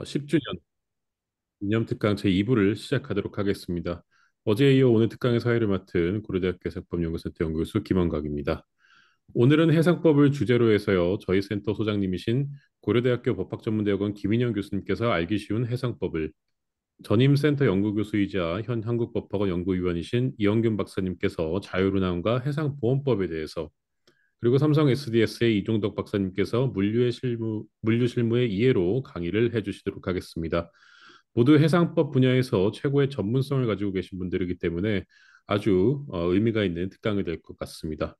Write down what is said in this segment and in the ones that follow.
10주년 기념 특강 제2부를 시작하도록 하겠습니다. 어제에 이어 오늘 특강의 사회를 맡은 고려대학교 해상법연구센터 연구교수 김원각입니다. 오늘은 해상법을 주제로 해서요. 저희 센터 소장님이신 고려대학교 법학전문대학원 김인영 교수님께서 알기 쉬운 해상법을, 전임 센터 연구교수이자 현 한국법학원 연구위원이신 이영균 박사님께서 자유운항과 해상보험법에 대해서, 그리고 삼성 SDS의 이종덕 박사님께서 물류 실무의 이해로 강의를 해주시도록 하겠습니다. 모두 해상법 분야에서 최고의 전문성을 가지고 계신 분들이기 때문에 아주 의미가 있는 특강이 될 것 같습니다.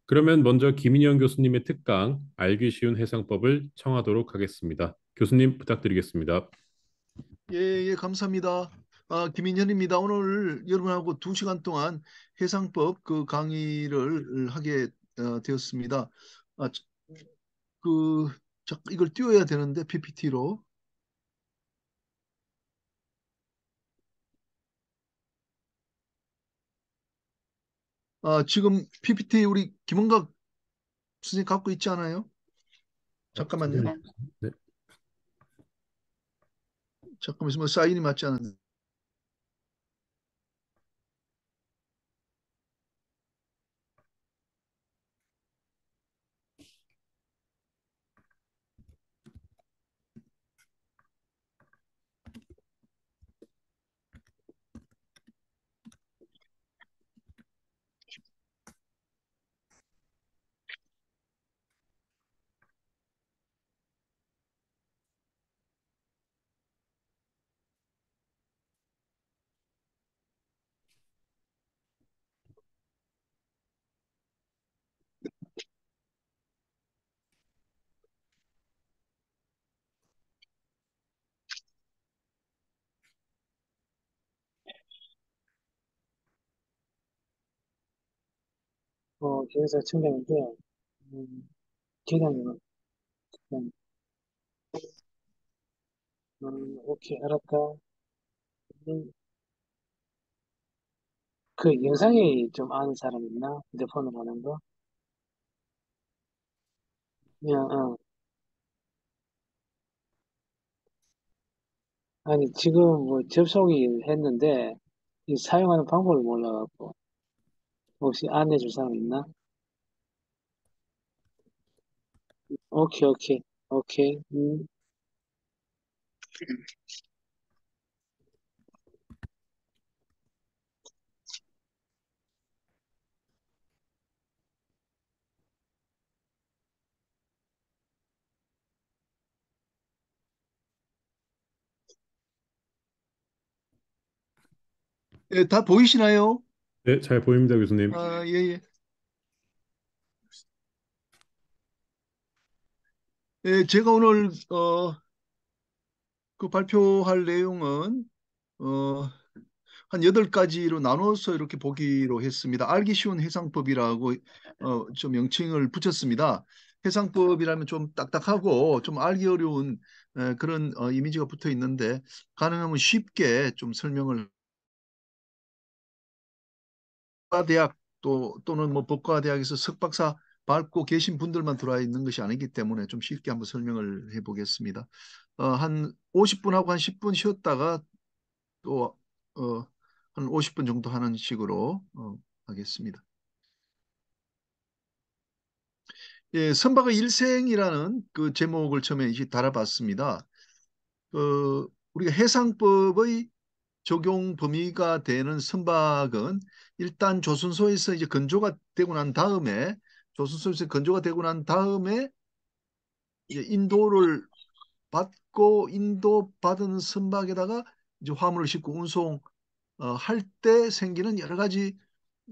그러면 먼저 김인영 교수님의 특강 알기 쉬운 해상법을 청하도록 하겠습니다. 교수님 부탁드리겠습니다. 예, 예, 감사합니다. 김인현입니다. 오늘 여러분하고 2시간 동안 해상법 그 강의를 하게 되었습니다. 아, 그, 이걸 띄워야 되는데, PPT로. 지금 PPT 우리 김원각 선생님 갖고 있지 않아요? 잠깐만요. 잠시만요. 네. 잠깐만요. 뭐 사인이 맞지 않은데. 기획사 청장인데, 기장님은 그냥, 오케이, 알았다. 음, 그 영상이 좀 아는 사람 있나? 휴대폰으로 하는 거? 그냥, 아니, 지금 뭐 접속이 했는데, 이 사용하는 방법을 몰라갖고, 혹시 안내해 줄 사람 있나? 오케이, 오케이, 오케이. 예, 다 보이시나요? 네, 잘 보입니다, 교수님. 예, 예. 예, 제가 오늘 그 발표할 내용은 어, 한 8가지로 나눠서 이렇게 보기로 했습니다. 알기 쉬운 해상법이라고 좀 명칭을 붙였습니다. 해상법이라면 좀 딱딱하고 좀 알기 어려운 그런 이미지가 붙어 있는데 가능하면 쉽게 좀 설명을 대학 또는 뭐 법과대학에서 석박사 밟고 계신 분들만 들어와 있는 것이 아니기 때문에 좀 쉽게 한번 설명을 해보겠습니다. 한 50분하고 한 10분 쉬었다가 또 한 50분 정도 하는 식으로 하겠습니다. 예, 선박의 일생이라는 그 제목을 처음에 이제 달아봤습니다. 우리가 해상법의 적용 범위가 되는 선박은 일단 조선소에서 이제 건조가 되고 난 다음에 조선소에서 건조가 되고 난 다음에 이제 인도를 받고 인도 받은 선박에다가 이제 화물을 싣고 운송 할 때 생기는 여러 가지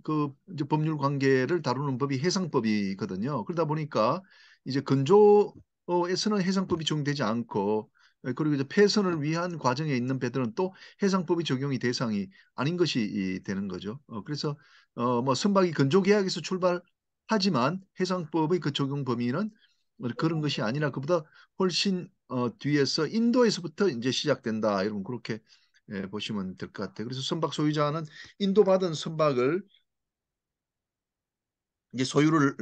그 이제 법률 관계를 다루는 법이 해상법이거든요. 그러다 보니까 이제 건조에서는 해상법이 적용되지 않고 그리고 이제 폐선을 위한 과정에 있는 배들은 또 해상법이 적용이 대상이 아닌 것이 되는 거죠. 그래서 뭐 선박이 건조 계약에서 출발하지만 해상법의 그 적용 범위는 그런 것이 아니라 그보다 훨씬 뒤에서 인도에서부터 이제 시작된다. 여러분 그렇게 보시면 될 것 같아요. 그래서 선박 소유자는 인도받은 선박을 이제 소유를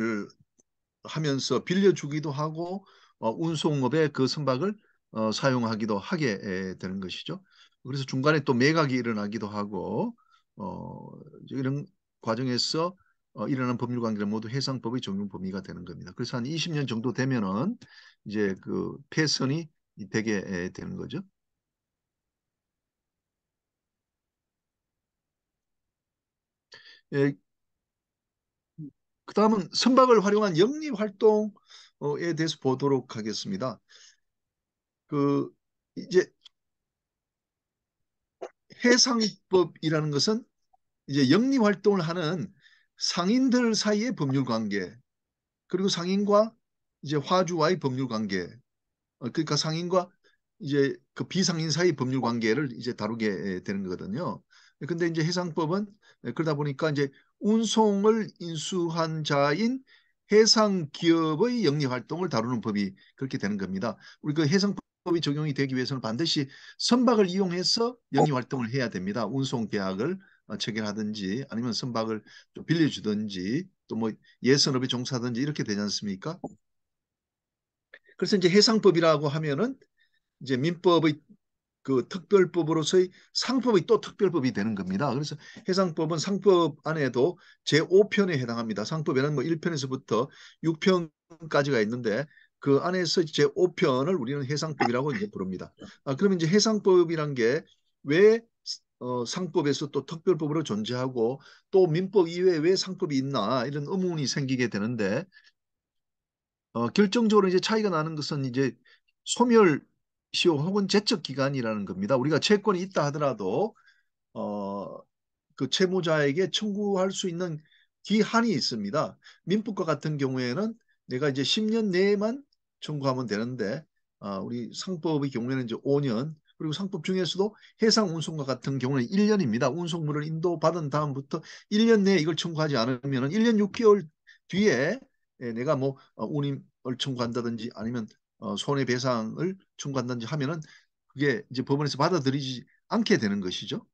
하면서 빌려주기도 하고 운송업에 그 선박을 사용하기도 하게 되는 것이죠. 그래서 중간에 또 매각이 일어나기도 하고 어, 이런 과정에서 일어난 법률 관계는 모두 해상법의 적용 범위가 되는 겁니다. 그래서 한 20년 정도 되면은 이제 그 폐선이 되게 되는 거죠. 예, 그다음은 선박을 활용한 영리 활동에 대해서 보도록 하겠습니다. 그 이제 해상법이라는 것은 이제 영리 활동을 하는 상인들 사이의 법률 관계, 그리고 상인과 이제 화주와의 법률 관계, 그러니까 상인과 이제 그 비상인 사이 법률 관계를 이제 다루게 되는 거거든요. 근데 이제 해상법은 그러다 보니까 이제 운송을 인수한 자인 해상 기업의 영리 활동을 다루는 법이 그렇게 되는 겁니다. 우리 그 해상법이 적용이 되기 위해서는 반드시 선박을 이용해서 영리 활동을 해야 됩니다. 운송 계약을 체결하든지 아니면 선박을 좀 빌려주든지 또 뭐 예선업에 종사하든지 이렇게 되지 않습니까? 그래서 이제 해상법이라고 하면은 이제 민법의 그 특별법으로서의 상법의 또 특별법이 되는 겁니다. 그래서 해상법은 상법 안에도 제5편에 해당합니다. 상법에는 뭐 1편에서부터 6편까지가 있는데 그 안에서 제5편을 우리는 해상법이라고 이제 부릅니다. 그러면 이제 해상법이란 게 왜 상법에서 또 특별법으로 존재하고 또 민법 이외에 왜 상법이 있나 이런 의문이 생기게 되는데 결정적으로 이제 차이가 나는 것은 이제 소멸시효 혹은 제척 기간이라는 겁니다. 우리가 채권이 있다 하더라도 어, 그 채무자에게 청구할 수 있는 기한이 있습니다. 민법과 같은 경우에는 내가 이제 10년 내에만 청구하면 되는데 우리 상법의 경우에는 이제 5년 그리고 상법 중에서도 해상 운송과 같은 경우는 1년입니다. 운송물을 인도받은 다음부터 1년 내에 이걸 청구하지 않으면 1년 6개월 뒤에 내가 뭐 운임을 청구한다든지 아니면 손해배상을 청구한다든지 하면은 그게 이제 법원에서 받아들이지 않게 되는 것이죠.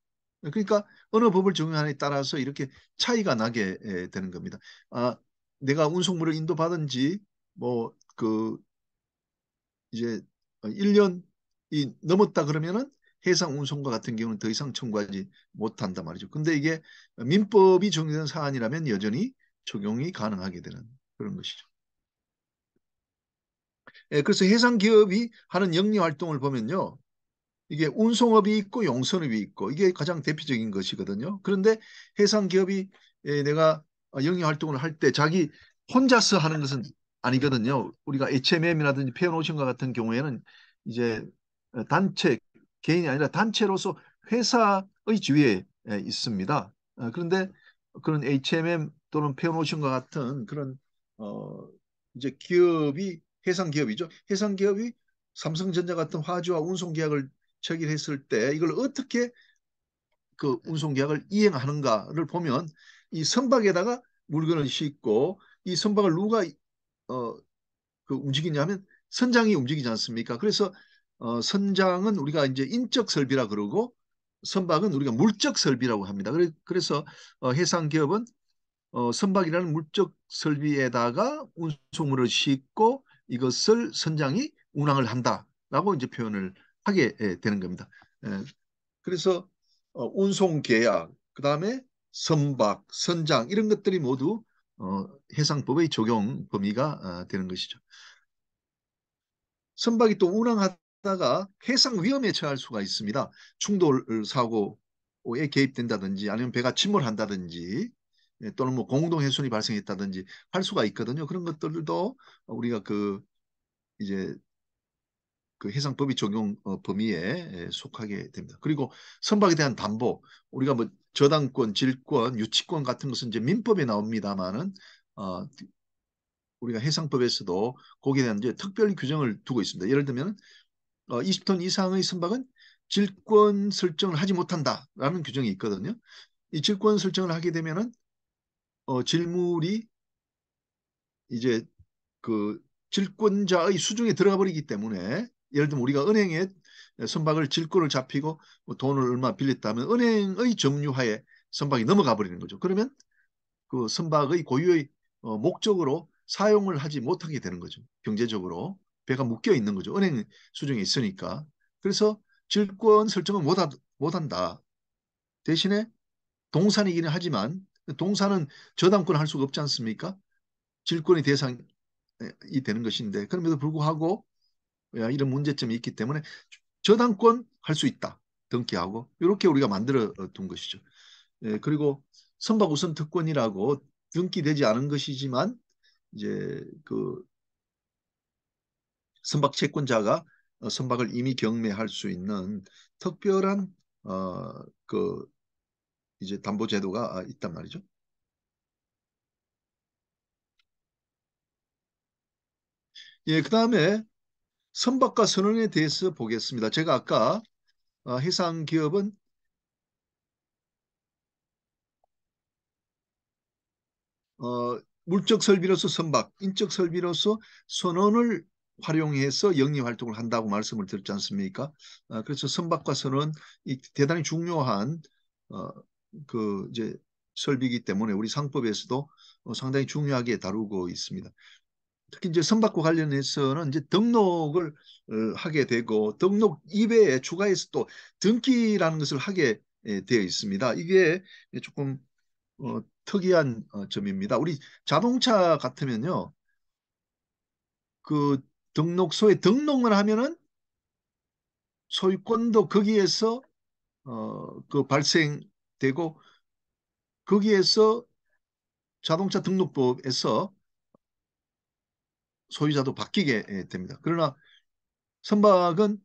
그러니까 어느 법을 적용하느냐에 따라서 이렇게 차이가 나게 되는 겁니다. 아, 내가 운송물을 인도받은지 뭐 그 이제 1년이 넘었다 그러면은 해상 운송과 같은 경우는 더 이상 청구하지 못한단 말이죠. 근데 이게 민법이 적용된 사안이라면 여전히 적용이 가능하게 되는 그런 것이죠. 그래서 해상 기업이 하는 영리 활동을 보면요. 이게 운송업이 있고 용선업이 있고 이게 가장 대표적인 것이거든요. 그런데 해상 기업이 내가 영리 활동을 할 때 자기 혼자서 하는 것은 아니거든요. 우리가 HMM이라든지 페어노션과 같은 경우에는 이제 단체 개인이 아니라 단체로서 회사의 지위에 있습니다. 그런데 그런 HMM 또는 페어노션과 같은 그런 어 이제 기업이 해상 기업이죠. 해상 기업이 삼성전자 같은 화주와 운송 계약을 체결했을 때 이걸 어떻게 그 운송 계약을 이행하는가를 보면 이 선박에다가 물건을 싣고 이 선박을 누가 어, 그 움직이냐면 선장이 움직이지 않습니까? 그래서 선장은 우리가 이제 인적 설비라 그러고 선박은 우리가 물적 설비라고 합니다. 그래서 해상 기업은 선박이라는 물적 설비에다가 운송물을 싣고 이것을 선장이 운항을 한다라고 이제 표현을 하게 되는 겁니다. 예, 그래서 운송 계약, 그다음에 선박, 선장 이런 것들이 모두 해상법의 적용 범위가 되는 것이죠. 선박이 또 운항하다가 해상 위험에 처할 수가 있습니다. 충돌 사고에 개입된다든지 아니면 배가 침몰한다든지 또는 뭐 공동 훼손이 발생했다든지 할 수가 있거든요. 그런 것들도 우리가 그 이제 그 해상법이 적용 범위에 속하게 됩니다. 그리고 선박에 대한 담보, 우리가 뭐 저당권, 질권, 유치권 같은 것은 이제 민법에 나옵니다만은 어, 우리가 해상법에서도 거기에 대한 이제 특별 규정을 두고 있습니다. 예를 들면 20톤 이상의 선박은 질권 설정을 하지 못한다라는 규정이 있거든요. 이 질권 설정을 하게 되면은 질물이 이제 그 질권자의 수중에 들어가 버리기 때문에 예를 들면 우리가 은행에 선박을 질권을 잡히고 뭐 돈을 얼마 빌렸다면 은행의 점유하에 선박이 넘어가 버리는 거죠. 그러면 그 선박의 고유의 목적으로 사용을 하지 못하게 되는 거죠. 경제적으로. 배가 묶여 있는 거죠. 은행 수중에 있으니까. 그래서 질권 설정을 못한다. 대신에 동산이기는 하지만 동산은 저당권 할 수가 없지 않습니까? 질권의 대상이 되는 것인데 그럼에도 불구하고 이런 문제점이 있기 때문에 저당권 할 수 있다. 등기하고 이렇게 우리가 만들어 둔 것이죠. 그리고 선박 우선 특권이라고 등기되지 않은 것이지만 이제 그 선박 채권자가 선박을 이미 경매할 수 있는 특별한 그 이제 담보 제도가 있단 말이죠. 예, 그다음에 선박과 선원에 대해서 보겠습니다. 제가 아까 해상 기업은 물적 설비로서 선박, 인적 설비로서 선원을 활용해서 영리 활동을 한다고 말씀을 드렸지 않습니까? 그래서 선박과 선원 이 대단히 중요한 어, 그 이제 설비이기 때문에 우리 상법에서도 상당히 중요하게 다루고 있습니다. 특히 이제 선박과 관련해서는 이제 등록을 하게 되고 등록 이외에 추가해서 또 등기라는 것을 하게 되어 있습니다. 이게 조금 특이한 점입니다. 우리 자동차 같으면요, 그 등록소에 등록만 하면은 소유권도 거기에서 그 발생되고 거기에서 자동차 등록법에서 소유자도 바뀌게 됩니다. 그러나 선박은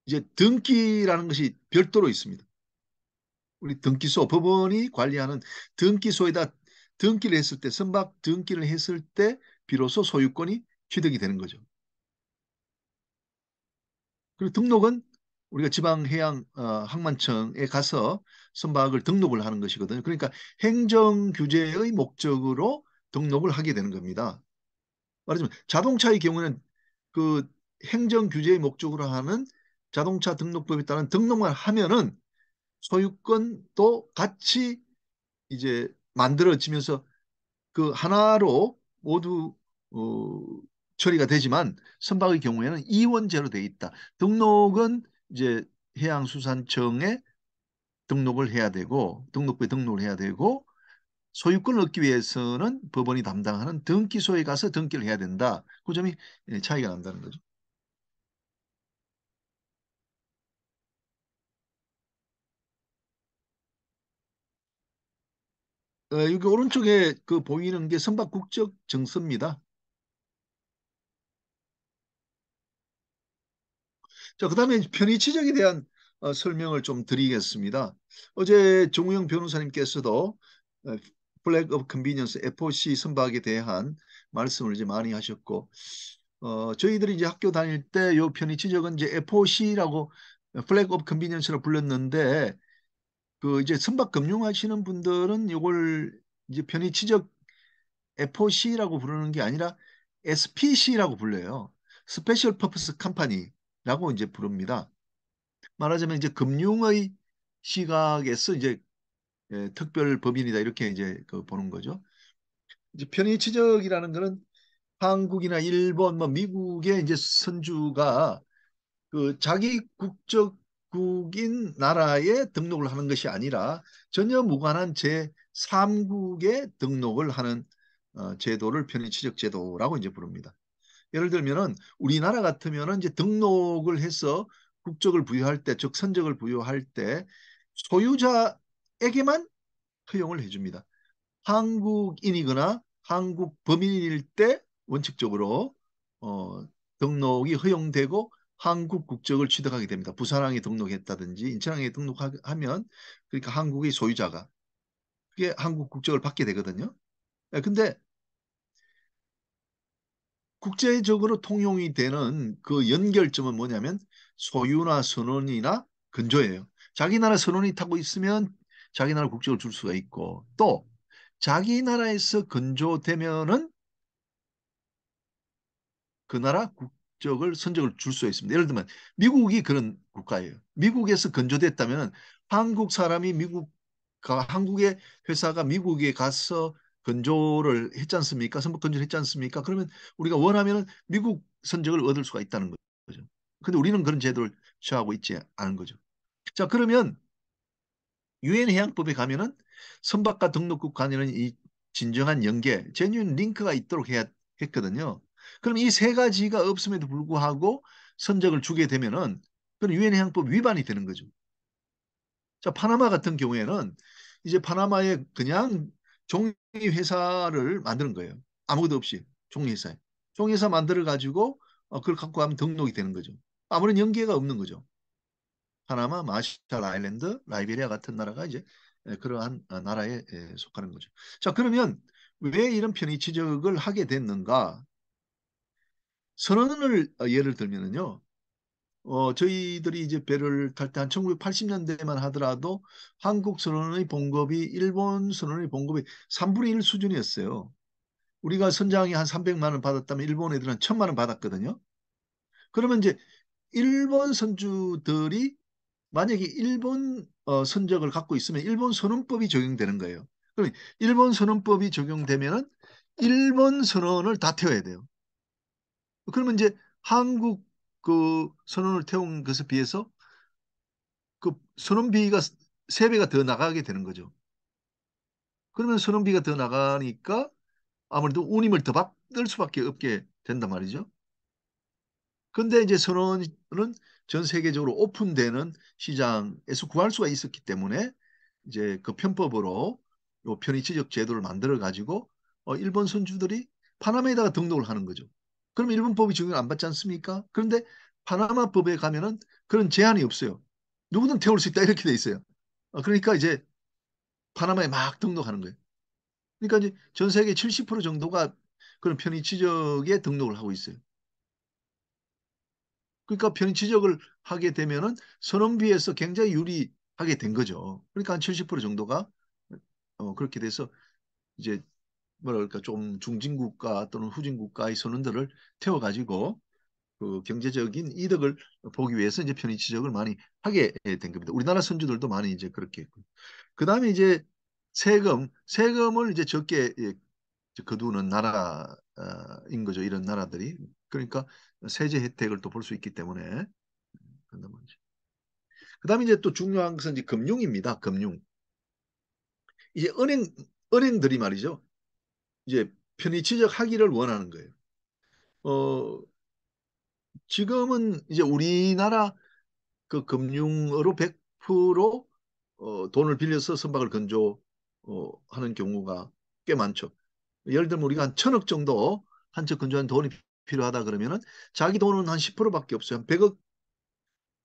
이제 등기라는 것이 별도로 있습니다. 우리 등기소, 법원이 관리하는 등기소에다 등기를 했을 때, 선박 등기를 했을 때 비로소 소유권이 취득이 되는 거죠. 그리고 등록은 우리가 지방해양항만청에 가서 선박을 등록을 하는 것이거든요. 그러니까 행정규제의 목적으로 등록을 하게 되는 겁니다. 말하자면 자동차의 경우는 그 행정규제의 목적으로 하는 자동차 등록법에 따른 등록만 하면은 소유권도 같이 이제 만들어지면서 그 하나로 모두 어, 처리가 되지만 선박의 경우에는 이원제로 돼 있다. 등록은 이제 해양수산청에 등록을 해야 되고 등록부에 등록을 해야 되고 소유권을 얻기 위해서는 법원이 담당하는 등기소에 가서 등기를 해야 된다. 그 점이 차이가 난다는 거죠. 여기 오른쪽에 그 보이는 게 선박 국적 정서입니다. 자, 그다음에 편의 지적에 대한 설명을 좀 드리겠습니다. 어제 정우영 변호사님께서도 플래그 오브 컨비니언스 FOC 선박에 대한 말씀을 이제 많이 하셨고 저희들이 이제 학교 다닐 때 요 편의 지적은 이제 FOC라고 플래그 오브 컨비니언스로 불렀는데 그 이제 선박 금융하시는 분들은 요걸 이제 편의 지적 FOC라고 부르는 게 아니라 SPC라고 불러요. 스페셜 퍼포스 컴퍼니라고 이제 부릅니다. 말하자면 이제 금융의 시각에서 이제 특별 법인이다 이렇게 이제 그 보는 거죠. 이제 편의 지적이라는 거는 한국이나 일본, 뭐 미국의 이제 선주가 그 자기 국적국인 나라에 등록을 하는 것이 아니라 전혀 무관한 제3국에 등록을 하는 제도를 편의 지적 제도라고 이제 부릅니다. 예를 들면은 우리나라 같으면은 이제 등록을 해서 국적을 부여할 때, 즉 선적을 부여할 때 소유자에게만 허용을 해줍니다. 한국인이거나 한국 범인일 때 원칙적으로 등록이 허용되고 한국 국적을 취득하게 됩니다. 부산항에 등록했다든지 인천항에 등록하면 그러니까 한국의 소유자가 그게 한국 국적을 받게 되거든요. 근데 국제적으로 통용이 되는 그 연결점은 뭐냐면 소유나 선원이나 근조예요. 자기 나라 선원이 타고 있으면 자기 나라 국적을 줄 수가 있고 또 자기 나라에서 근조되면은 그 나라 국적을 선적을 줄 수 있습니다. 예를 들면 미국이 그런 국가예요. 미국에서 근조됐다면 한국 사람이 한국의 회사가 미국에 가서 건조를 했지 않습니까? 선박 건조를 했지 않습니까? 그러면 우리가 원하면 미국 선적을 얻을 수가 있다는 거죠. 근데 우리는 그런 제도를 취하고 있지 않은 거죠. 자, 그러면 유엔 해양법에 가면은 선박과 등록국 간에는 이 진정한 연계, 제뉴인 링크가 있도록 해야 했거든요. 그럼 이 세 가지가 없음에도 불구하고 선적을 주게 되면은 그건 유엔 해양법 위반이 되는 거죠. 자, 파나마 같은 경우에는 이제 파나마에 그냥 종이 회사를 만드는 거예요. 아무것도 없이 종이 회사에. 종이 회사 만들어 가지고 그걸 갖고 가면 등록이 되는 거죠. 아무런 연계가 없는 거죠. 파나마, 마샬 아일랜드, 라이베리아 같은 나라가 이제 그러한 나라에 속하는 거죠. 자, 그러면 왜 이런 편의 지적을 하게 됐는가? 선언을 예를 들면은요. 저희들이 이제 배를 탈 때 한 1980년대만 하더라도 한국 선원의 봉급이 일본 선원의 봉급이 3분의 1 수준이었어요. 우리가 선장이 한 300만 원 받았다면 일본 애들은 1000만 원 받았거든요. 그러면 이제 일본 선주들이 만약에 일본 선적을 갖고 있으면 일본 선원법이 적용되는 거예요. 그럼 일본 선원법이 적용되면은 일본 선원을 다 태워야 돼요. 그러면 이제 한국 그 선원을 태운 것에 비해서 그 선원비가 세 배가 더 나가게 되는 거죠. 그러면 선원비가 더 나가니까 아무래도 운임을 더 받을 수밖에 없게 된단 말이죠. 근데 이제 선원은 전 세계적으로 오픈되는 시장에서 구할 수가 있었기 때문에 이제 그 편법으로 요 편의지적 제도를 만들어 가지고 일본 선주들이 파나마에다가 등록을 하는 거죠. 그럼 일본 법이 적용을 안 받지 않습니까? 그런데 파나마 법에 가면은 그런 제한이 없어요. 누구든 태울 수 있다 이렇게 돼 있어요. 그러니까 이제 파나마에 막 등록하는 거예요. 그러니까 이제 전 세계 70% 정도가 그런 편의지적에 등록을 하고 있어요. 그러니까 편의지적을 하게 되면은 선원비에서 굉장히 유리하게 된 거죠. 그러니까 한 70% 정도가 그렇게 돼서 이제 뭐랄까 좀 중진국가 또는 후진국가의 선원들을 태워가지고 그 경제적인 이득을 보기 위해서 이제 편의지적을 많이 하게 된 겁니다. 우리나라 선주들도 많이 이제 그렇게 했고. 그 다음에 이제 세금을 이제 적게 거두는 나라인 거죠. 이런 나라들이. 그러니까 세제 혜택을 또 볼 수 있기 때문에. 그다음에 이제 또 중요한 것은 이제 금융입니다. 금융. 이제 은행들이 말이죠. 이제 편의지적 하기를 원하는 거예요. 어, 지금은 이제 우리나라 그 금융으로 100% 돈을 빌려서 선박을 건조하는 경우가 꽤 많죠. 예를 들면 우리가 한 1000억 정도 한 척 건조한 돈이 필요하다 그러면은 자기 돈은 한 10%밖에 없어요. 한 100억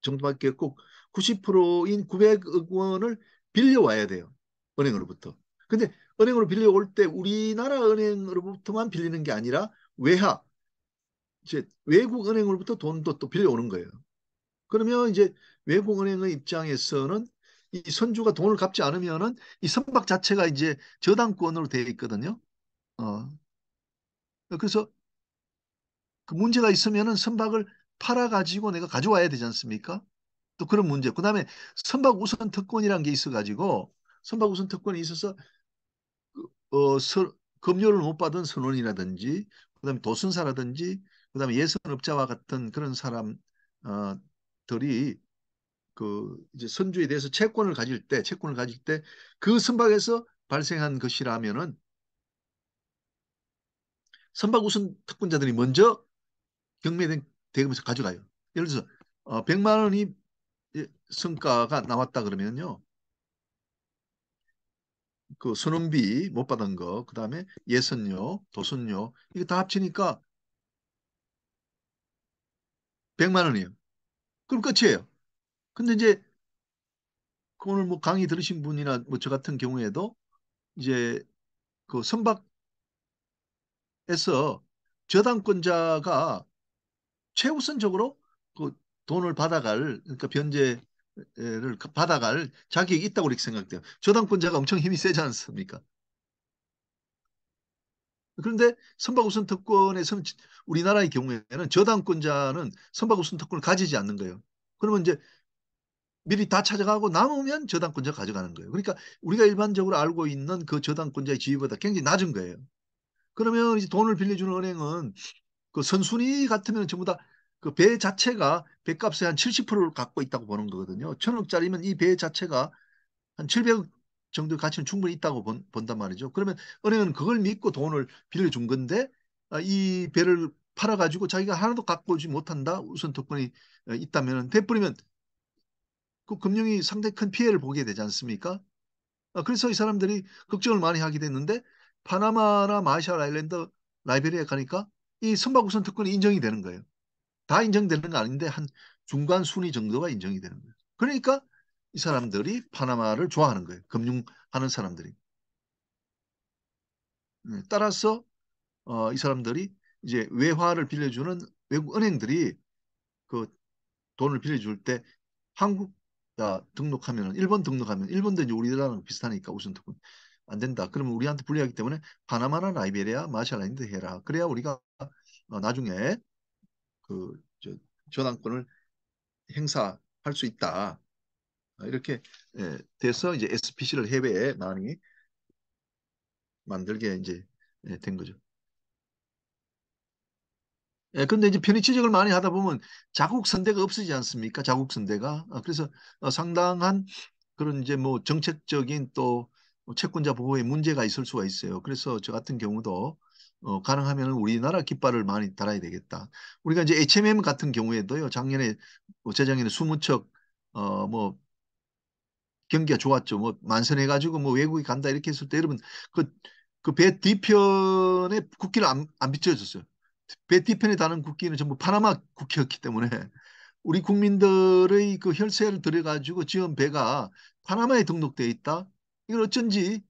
정도밖에 없고 90%인 900억 원을 빌려와야 돼요. 은행으로부터. 근데 은행으로 빌려올 때 우리나라 은행으로부터만 빌리는 게 아니라 외화, 이제 외국 은행으로부터 돈도 또 빌려오는 거예요. 그러면 이제 외국 은행의 입장에서는 이 선주가 돈을 갚지 않으면은 이 선박 자체가 이제 저당권으로 되어 있거든요. 어. 그래서 그 문제가 있으면은 선박을 팔아가지고 내가 가져와야 되지 않습니까? 또 그런 문제. 그다음에 선박 우선 특권이라는 게 있어가지고 선박 우선 특권이 있어서 급료를 못 받은 선원이라든지 그다음에 도순사라든지 그다음에 예선업자와 같은 그런 사람들이 그 이제 선주에 대해서 채권을 가질 때 그 선박에서 발생한 것이라면은 선박 우선 특권자들이 먼저 경매된 대금에서 가져가요. 예를 들어서 100만 원이 성과가 나왔다 그러면요. 그 선원비 못 받은 거, 그다음에 예선료, 도선료 이거 다 합치니까 100만 원이에요. 그럼 끝이에요. 근데 이제 그 오늘 뭐 강의 들으신 분이나 뭐 저 같은 경우에도 이제 그 선박에서 저당권자가 최우선적으로 그 돈을 받아갈 그러니까 변제를 받아갈 자격이 있다고 이렇게 생각돼요. 저당권자가 엄청 힘이 세지 않습니까? 그런데 선박 우선 특권에서는 우리나라의 경우에는 저당권자는 선박 우선 특권을 가지지 않는 거예요. 그러면 이제 미리 다 찾아가고 남으면 저당권자 가져가는 거예요. 그러니까 우리가 일반적으로 알고 있는 그 저당권자의 지위보다 굉장히 낮은 거예요. 그러면 이제 돈을 빌려주는 은행은 그 선순위 같으면 전부 다 그 배 자체가 배값의 한 70%를 갖고 있다고 보는 거거든요. 1,000억짜리면 이 배 자체가 한 700억 정도의 가치는 충분히 있다고 본단 말이죠. 그러면 은행은 그걸 믿고 돈을 빌려준 건데 이 배를 팔아가지고 자기가 하나도 갖고 오지 못한다. 우선 특권이 있다면 돼버리면 그 금융이 상당히 큰 피해를 보게 되지 않습니까? 그래서 이 사람들이 걱정을 많이 하게 됐는데 파나마나 마샬 아일랜드, 라이베리아에 가니까 이 선박우선 특권이 인정이 되는 거예요. 다 인정되는 거 아닌데 한 중간 순위 정도가 인정이 되는 거예요. 그러니까 이 사람들이 파나마를 좋아하는 거예요. 금융하는 사람들이. 따라서 이 사람들이 이제 외화를 빌려주는 외국 은행들이 그 돈을 빌려줄 때 한국 등록하면 일본 등록하면 일본도 이제 우리나라랑 비슷하니까 우선 특권 안 된다. 그러면 우리한테 불리하기 때문에 파나마나 라이베리아, 마샬라인드 해라. 그래야 우리가 나중에 그 저당권을 행사할 수 있다. 이렇게 돼서 이제 SPC를 해외에 많이 만들게 이제 된 거죠. 근데 이제 편의 취직을 많이 하다 보면 자국 선대가 없어지지 않습니까? 자국 선대가. 그래서 상당한 그런 이제 뭐 정책적인 또뭐 채권자 보호에 문제가 있을 수가 있어요. 그래서 저 같은 경우도 가능하면 우리나라 깃발을 많이 달아야 되겠다. 우리가 이제 HMM 같은 경우에도요. 작년에 뭐 재작년에 20척 뭐 경기가 좋았죠. 뭐 만선해가지고 뭐 외국에 간다 이렇게 했을 때 여러분 그 배 뒤편에 국기를 안 비춰줬어요. 배 뒤편에 다는 국기는 전부 파나마 국기였기 때문에 우리 국민들의 그 혈세를 들여가지고 지은 배가 파나마에 등록돼 있다. 이건 어쩐지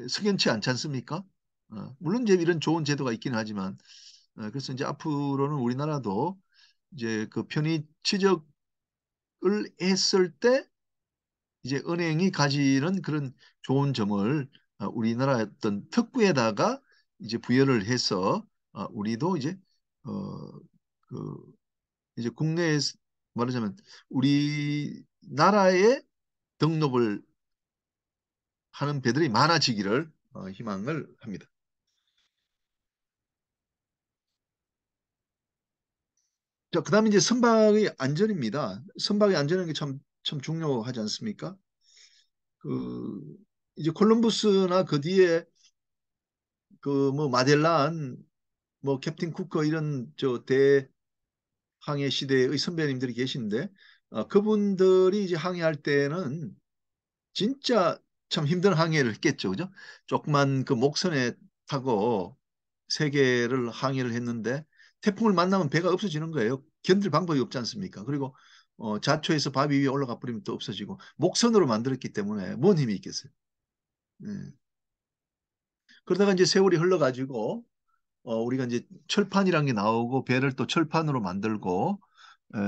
석연치 않지 않습니까? 물론 이제 이런 좋은 제도가 있기는 하지만 그래서 이제 앞으로는 우리나라도 이제 그 편의 취적을 했을 때 이제 은행이 가지는 그런 좋은 점을 우리나라 어떤 특구에다가 이제 부여를 해서 우리도 이제 그 이제 국내에 말하자면 우리나라에 등록을 하는 배들이 많아지기를 희망을 합니다. 자, 그다음에 이제 선박의 안전입니다. 선박의 안전은 참 중요하지 않습니까? 그 이제 콜럼버스나 그 뒤에 그 뭐 마델란 뭐 캡틴 쿠커 이런 저 대항해 시대의 선배님들이 계신데 그분들이 이제 항해할 때는 진짜 참 힘든 항해를 했겠죠, 그죠? 조그만 그 목선에 타고 세계를 항해를 했는데 태풍을 만나면 배가 없어지는 거예요. 견딜 방법이 없지 않습니까? 그리고 자초에서 바위 위에 올라가 버리면 또 없어지고 목선으로 만들었기 때문에 뭔 힘이 있겠어요? 예. 그러다가 이제 세월이 흘러가지고 우리가 이제 철판이란 게 나오고 배를 또 철판으로 만들고 에,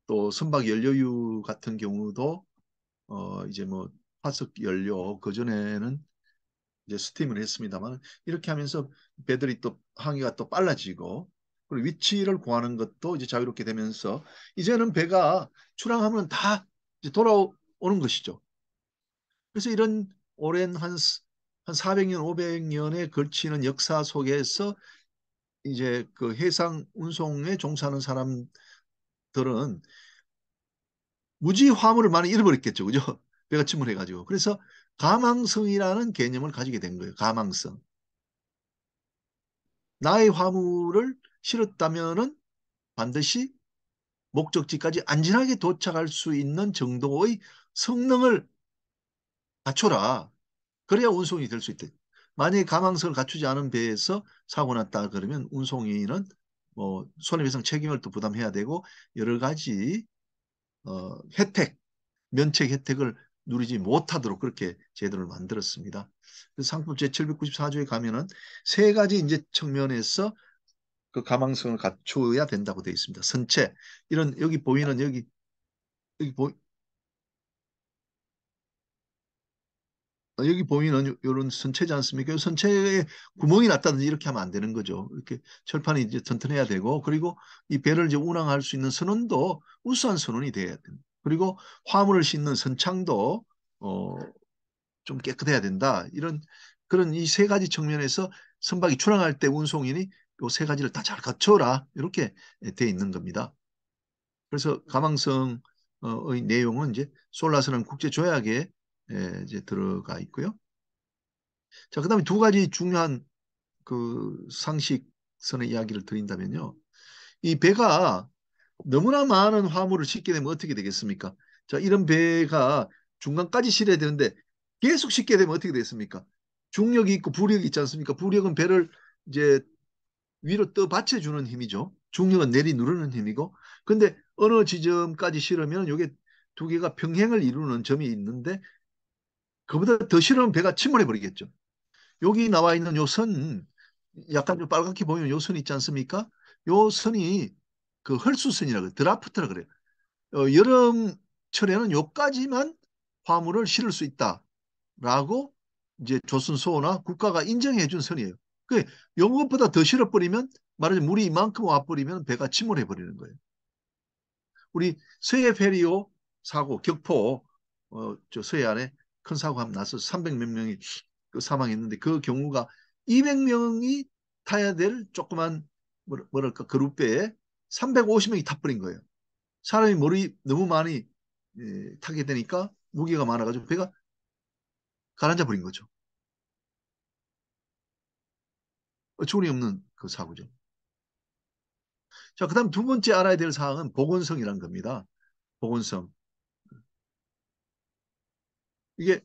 또 선박 연료유 같은 경우도 이제 뭐 화석 연료 그전에는 이제 스팀을 했습니다만 이렇게 하면서 배들이 또 항해가 또 빨라지고 그리고 위치를 구하는 것도 이제 자유롭게 되면서 이제는 배가 출항하면 다 이제 돌아오는 것이죠. 그래서 이런 오랜 한 400년, 500년에 걸치는 역사 속에서 이제 그 해상 운송에 종사하는 사람들은 무지 화물을 많이 잃어버렸겠죠. 그죠? 배가 침몰해가지고. 그래서 가망성이라는 개념을 가지게 된 거예요. 가망성. 나의 화물을 실었다면은 반드시 목적지까지 안전하게 도착할 수 있는 정도의 성능을 갖춰라. 그래야 운송이 될 수 있다. 만약에 가망성을 갖추지 않은 배에서 사고 났다 그러면 운송인은 뭐 손해배상 책임을 또 부담해야 되고 여러 가지 혜택, 면책 혜택을 누리지 못하도록 그렇게 제도를 만들었습니다. 그래서 상품 제794조에 가면은 세 가지 이제 측면에서 그 가망성을 갖추어야 된다고 되어 있습니다. 선체 이런 여기 보이는 여기 보 여기 보이는 이런 선체지 않습니까? 이 선체에 구멍이 났다든지 이렇게 하면 안 되는 거죠. 이렇게 철판이 이제 튼튼해야 되고 그리고 이 배를 이제 운항할 수 있는 선원도 우수한 선원이 돼야 됩니다. 그리고 화물을 싣는 선창도 어, 좀 깨끗해야 된다. 이런 그런 이 세 가지 측면에서 선박이 출항할 때 운송인이 이 세 가지를 다 잘 갖춰라. 이렇게 돼 있는 겁니다. 그래서 가망성의 내용은 이제 솔라스라는 국제 조약에 이제 들어가 있고요. 자, 그다음에 두 가지 중요한 그 상식선의 이야기를 드린다면요. 이 배가 너무나 많은 화물을 싣게 되면 어떻게 되겠습니까? 자, 이런 배가 중간까지 실어야 되는데 계속 싣게 되면 어떻게 되겠습니까? 중력이 있고 부력이 있지 않습니까? 부력은 배를 이제 위로 떠 받쳐주는 힘이죠. 중력은 내리 누르는 힘이고. 근데 어느 지점까지 실으면 이게 두 개가 평행을 이루는 점이 있는데 그보다 더 실으면 배가 침몰해 버리겠죠. 여기 나와 있는 요 선, 약간 좀 빨갛게 보이는 요 선 있지 않습니까? 요 선이 그 헐수선이라고 드라프트라 그래요. 여름철에는 요까지만 화물을 실을 수 있다라고 이제 조선소나 국가가 인정해 준 선이에요. 그 요것보다 더 실어버리면 말하자면 물이 이만큼 와버리면 배가 침몰해 버리는 거예요. 우리 서해 페리오 사고 격포 저 서해안에 큰 사고 한번 나서 300 몇 명이 그 사망했는데 그 경우가 200명이 타야 될 조그만 뭐랄까 그룹배에 350명이 타버린 거예요. 사람이 머리 너무 많이 타게 되니까 무게가 많아가지고 배가 가라앉아 버린 거죠. 어처구니 없는 그 사고죠. 자, 그다음 두 번째 알아야 될 사항은 보건성이라는 겁니다. 보건성. 이게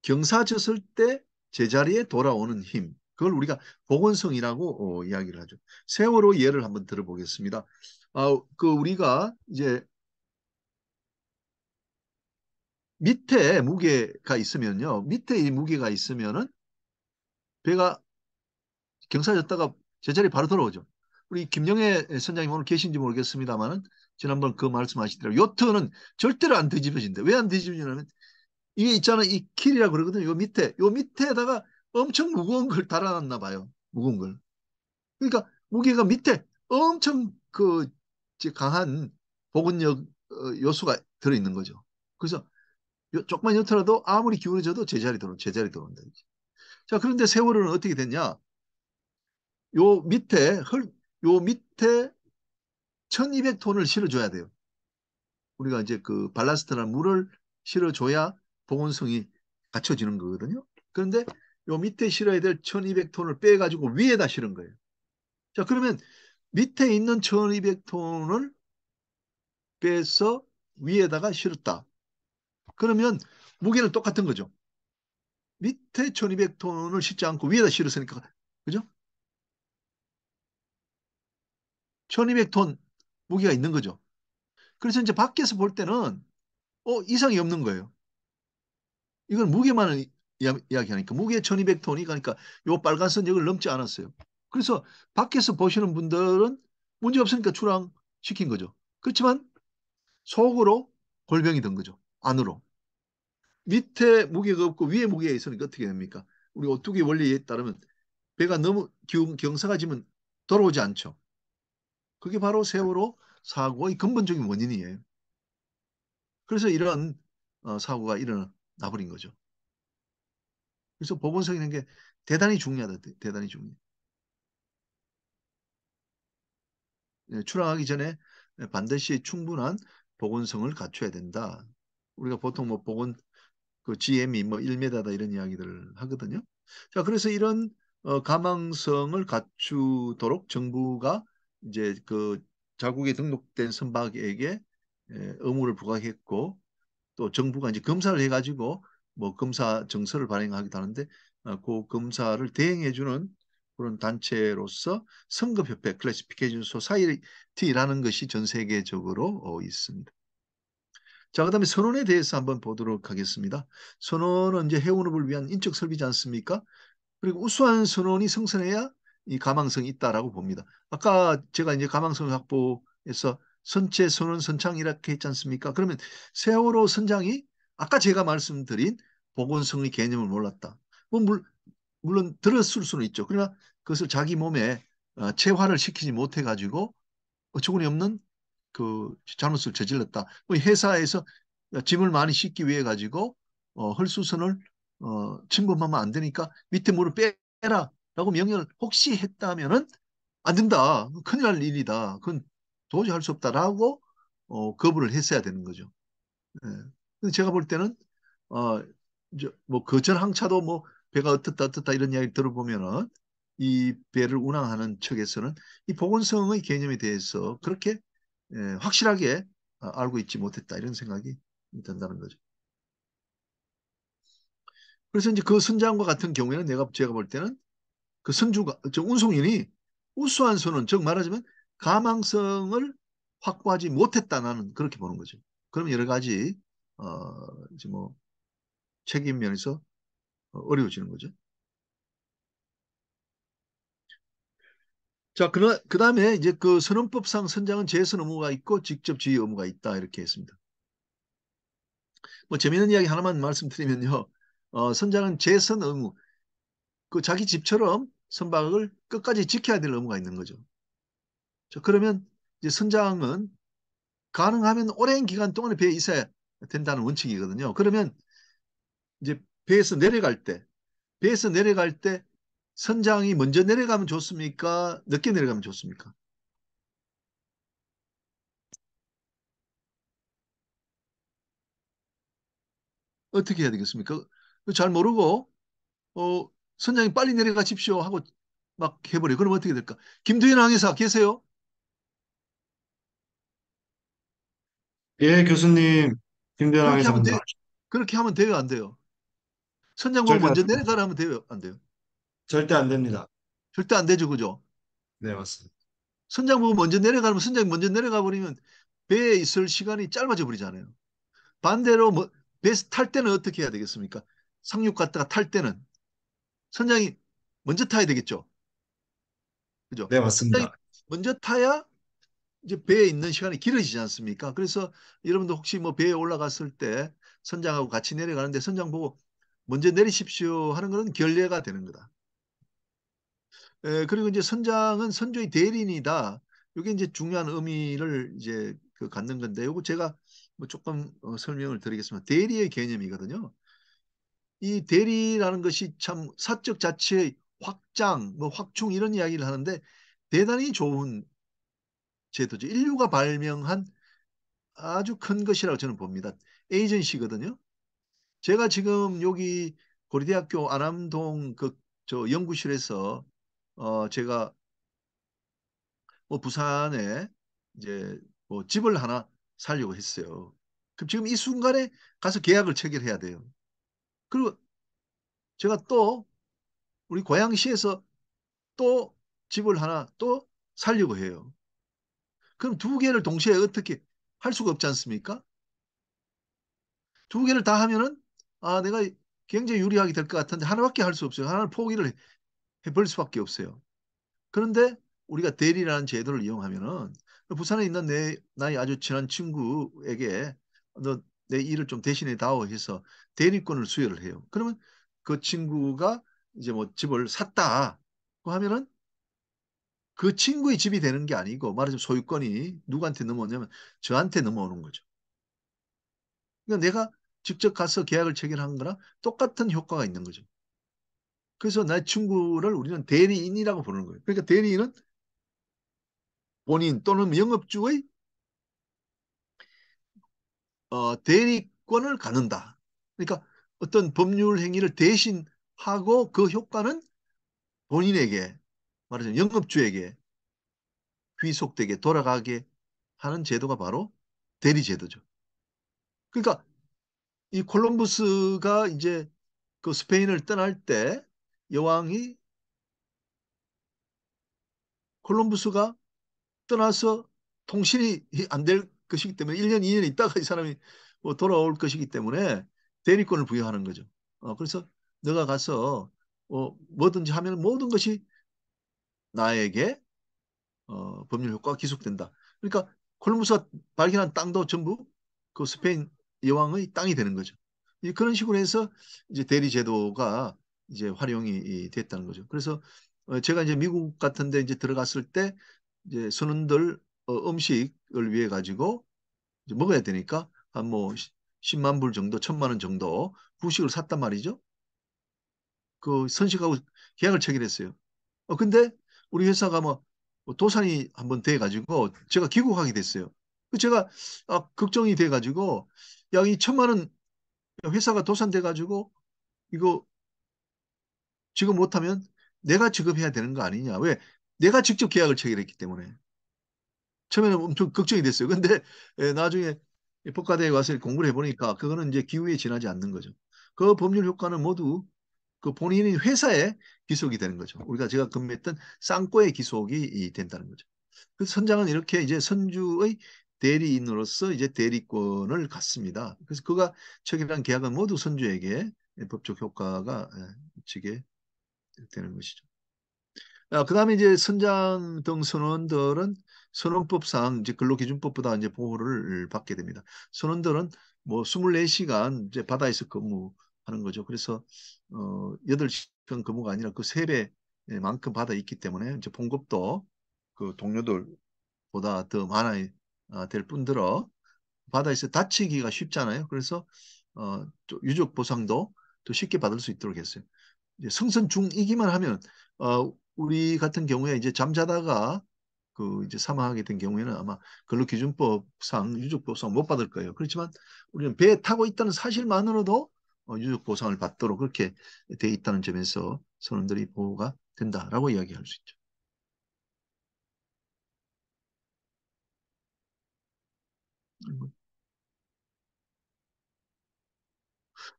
경사졌을 때 제자리에 돌아오는 힘. 그걸 우리가 보건성이라고 이야기를 하죠. 세월호 예를 한번 들어보겠습니다. 그 우리가 이제 밑에 무게가 있으면요. 밑에 이 무게가 있으면은 배가 경사졌다가 제자리 바로 돌아오죠. 우리 김영애 선장님 오늘 계신지 모르겠습니다만은 지난번 그 말씀하시더라고요. 요트는 절대로 안 뒤집어진다. 왜 안 뒤집어지냐면 이게 있잖아. 이 킬이라 그러거든요. 요 밑에다가 엄청 무거운 걸 달아놨나 봐요. 무거운 걸. 그러니까 무게가 밑에 엄청 그 강한 보근력 요소가 들어있는 거죠. 그래서 조금만 요트라도 아무리 기울어져도 제자리 들어온다. 자, 그런데 세월호는 어떻게 됐냐? 요 밑에 요 밑에 1200톤을 실어줘야 돼요. 우리가 이제 그 발라스트나 물을 실어줘야 보온성이 갖춰지는 거거든요. 그런데 요 밑에 실어야 될 1200톤을 빼가지고 위에다 실은 거예요. 자, 그러면 밑에 있는 1200톤을 빼서 위에다가 실었다. 그러면 무게는 똑같은 거죠. 밑에 1200톤을 싣지 않고 위에다 실었으니까. 그죠? 1200톤 무게가 있는 거죠. 그래서 이제 밖에서 볼 때는 이상이 없는 거예요. 이건 무게만을 이야기하니까 무게 1200톤이 그러니까 요 빨간 선 역을 넘지 않았어요. 그래서 밖에서 보시는 분들은 문제 없으니까 출항시킨 거죠. 그렇지만 속으로 골병이 든 거죠. 안으로. 밑에 무게가 없고 위에 무게가 있으니까 어떻게 됩니까? 우리 오뚜기 원리에 따르면 배가 너무 경사가 지면 돌아오지 않죠. 그게 바로 세월호 사고의 근본적인 원인이에요. 그래서 이런 사고가 일어나 버린 거죠. 그래서 보건성 있는 게 대단히 중요하다. 대단히 중요해. 출항하기 전에 반드시 충분한 보건성을 갖춰야 된다. 우리가 보통 뭐 보건 그 GM이 뭐 1m다 이런 이야기들을 하거든요. 자, 그래서 이런 가망성을 갖추도록 정부가 이제 그 자국에 등록된 선박에게 의무를 부과했고 또 정부가 이제 검사를 해가지고 뭐 검사 정서를 발행하기도 하는데 그 검사를 대행해주는 그런 단체로서 성급협회 클래시피케이션 소사이티라는 것이 전 세계적으로 있습니다. 자, 그다음에 선원에 대해서 한번 보도록 하겠습니다. 선원은 이제 해운업을 위한 인적 설비지 않습니까? 그리고 우수한 선원이 생성해야 이 가망성이 있다라고 봅니다. 아까 제가 이제 가망성 확보에서 선체, 선원, 선창 이렇게 했지 않습니까? 그러면 세월호 선장이 아까 제가 말씀드린 보건성의 개념을 몰랐다. 뭐 물론 들었을 수는 있죠. 그러나 그것을 자기 몸에 체화를 시키지 못해가지고 어처구니 없는 그 잘못을 저질렀다. 뭐 회사에서 짐을 많이 싣기 위해 가지고 헐수선을 침범하면 안 되니까 밑에 물을 빼라라고 명령을 혹시 했다면은 안 된다. 큰일 날 일이다. 그건 도저히 할 수 없다라고 거부를 했어야 되는 거죠. 예. 근데 제가 볼 때는 어, 뭐 그전 항차도 뭐 배가 어떻다 어떻다 이런 이야기 들어보면은 이 배를 운항하는 측에서는 이 보건성의 개념에 대해서 그렇게 확실하게 알고 있지 못했다 이런 생각이 든다는 거죠. 그래서 이제 그 선장과 같은 경우에는 제가 볼 때는 그 선주가 저 운송인이 우수한 선원 즉 말하자면 가망성을 확보하지 못했다 나는 그렇게 보는 거죠. 그러면 여러 가지 이제 뭐 책임 면에서 어려워지는 거죠. 자, 그 다음에 이제 그 선언법상 선장은 재선 의무가 있고 직접 지휘 의무가 있다 이렇게 했습니다. 뭐 재미있는 이야기 하나만 말씀드리면요. 선장은 재선 의무, 그 자기 집처럼 선박을 끝까지 지켜야 될 의무가 있는 거죠. 자, 그러면 이제 선장은 가능하면 오랜 기간 동안에 배에 있어야 된다는 원칙이거든요. 그러면 이제 배에서 내려갈 때 선장이 먼저 내려가면 좋습니까? 늦게 내려가면 좋습니까? 어떻게 해야 되겠습니까? 잘 모르고 어, 선장님 빨리 내려가십시오 하고 막 해버려. 그럼 어떻게 될까? 김두현 항해사 계세요? 예, 교수님, 김대랑 그렇게 하면 돼. 회사입니다. 그렇게 하면 돼요, 안 돼요? 선장 보고 절대 안, 먼저 내려가라 하면 돼요, 안 돼요? 절대 안 됩니다. 절대 안 되죠, 그죠? 네, 맞습니다. 선장 보고 먼저 내려가면 선장이 먼저 내려가 버리면 배에 있을 시간이 짧아져 버리잖아요. 반대로 뭐, 배 탈 때는 어떻게 해야 되겠습니까? 상륙 갔다가 탈 때는 선장이 먼저 타야 되겠죠. 그죠? 네, 선장이 맞습니다. 먼저 타야 이제 배에 있는 시간이 길어지지 않습니까? 그래서 여러분도 혹시 뭐 배에 올라갔을 때 선장하고 같이 내려가는데 선장 보고 먼저 내리십시오 하는 것은 결례가 되는 거다. 그리고 이제 선장은 선조의 대리인이다. 이게 이제 중요한 의미를 이제 그 갖는 건데, 요거 제가 뭐 조금 설명을 드리겠습니다. 대리의 개념이거든요. 이 대리라는 것이 참 사적 자치의 확장, 뭐 확충 이런 이야기를 하는데 대단히 좋은 제도죠. 인류가 발명한 아주 큰 것이라고 저는 봅니다. 에이전시거든요. 제가 지금 여기 고려대학교 안암동 그 저 연구실에서 제가 뭐 부산에 이제 뭐 집을 하나 살려고 했어요. 그럼 지금 이 순간에 가서 계약을 체결해야 돼요. 그리고 제가 또 우리 고양시에서 또 집을 하나 또 살려고 해요. 그럼 두 개를 동시에 어떻게 할 수가 없지 않습니까? 두 개를 다 하면은 내가 굉장히 유리하게 될 것 같은데 하나밖에 할 수 없어요. 하나를 포기를 해버릴 수밖에 없어요. 그런데 우리가 대리라는 제도를 이용하면은 부산에 있는 나의 아주 친한 친구에게 너 내 일을 좀 대신해 다오 해서 대리권을 수여를 해요. 그러면 그 친구가 이제 뭐 집을 샀다 하면은 그 친구의 집이 되는 게 아니고 말하자면 소유권이 누구한테 넘어오냐면 저한테 넘어오는 거죠. 그러니까 내가 직접 가서 계약을 체결한 거랑 똑같은 효과가 있는 거죠. 그래서 내 친구를 우리는 대리인이라고 부르는 거예요. 그러니까 대리인은 본인 또는 영업주의 대리권을 갖는다. 그러니까 어떤 법률 행위를 대신하고 그 효과는 본인에게 말하자면 영업주에게 귀속되게 돌아가게 하는 제도가 바로 대리제도죠. 그러니까 이 콜럼부스가 이제 그 스페인을 떠날 때 여왕이 콜럼부스가 떠나서 통신이 안 될 것이기 때문에 1년, 2년 있다가 이 사람이 뭐 돌아올 것이기 때문에 대리권을 부여하는 거죠. 그래서 너가 가서 뭐든지 하면 모든 것이 나에게 법률 효과가 기속된다. 그러니까 콜럼버스가 발견한 땅도 전부 그 스페인 여왕의 땅이 되는 거죠. 그런 식으로 해서 이제 대리 제도가 이제 활용이 됐다는 거죠. 그래서 제가 이제 미국 같은 데 이제 들어갔을 때 이제 선원들 음식을 위해 가지고 이제 먹어야 되니까 한 뭐 10만 불 정도, 1,000만 원 정도 후식을 샀단 말이죠. 그 선식하고 계약을 체결했어요. 근데 우리 회사가 뭐 도산이 한번 돼 가지고 제가 귀국하게 됐어요. 제가 걱정이 돼 가지고 야, 이 1,000만 원 회사가 도산돼 가지고 이거 지급 못하면 내가 지급해야 되는 거 아니냐. 왜? 내가 직접 계약을 체결했기 때문에. 처음에는 엄청 걱정이 됐어요. 근데 나중에 법과대에 와서 공부를 해보니까 그거는 이제 기후에 지나지 않는 거죠. 그 법률 효과는 모두 그 본인이 회사에 기속이 되는 거죠. 우리가 제가 근무했던 쌍꼬의 기속이 된다는 거죠. 그 선장은 이렇게 이제 선주의 대리인으로서 이제 대리권을 갖습니다. 그래서 그가 체결한 계약은 모두 선주에게 법적 효과가 미치게 되는 것이죠. 그다음에 이제 선장 등 선원들은 선원법상 이제 근로기준법보다 이제 보호를 받게 됩니다. 선원들은 뭐 24시간 이제 바다에서 근무하는 거죠. 그래서 8시간 근무가 아니라 그 3배만큼 바다에 있기 때문에 이제 봉급도 그 동료들보다 더 많아야 될 뿐더러 바다에서 다치기가 쉽잖아요. 그래서 또 유족 보상도 더 쉽게 받을 수 있도록 했어요. 이제 성선 중이기만 하면 우리 같은 경우에 이제 잠자다가 그 이제 사망하게 된 경우에는 아마 근로기준법상 유족보상 못 받을 거예요. 그렇지만 우리는 배에 타고 있다는 사실만으로도 유족보상을 받도록 그렇게 돼 있다는 점에서 선원들이 보호가 된다라고 이야기할 수 있죠.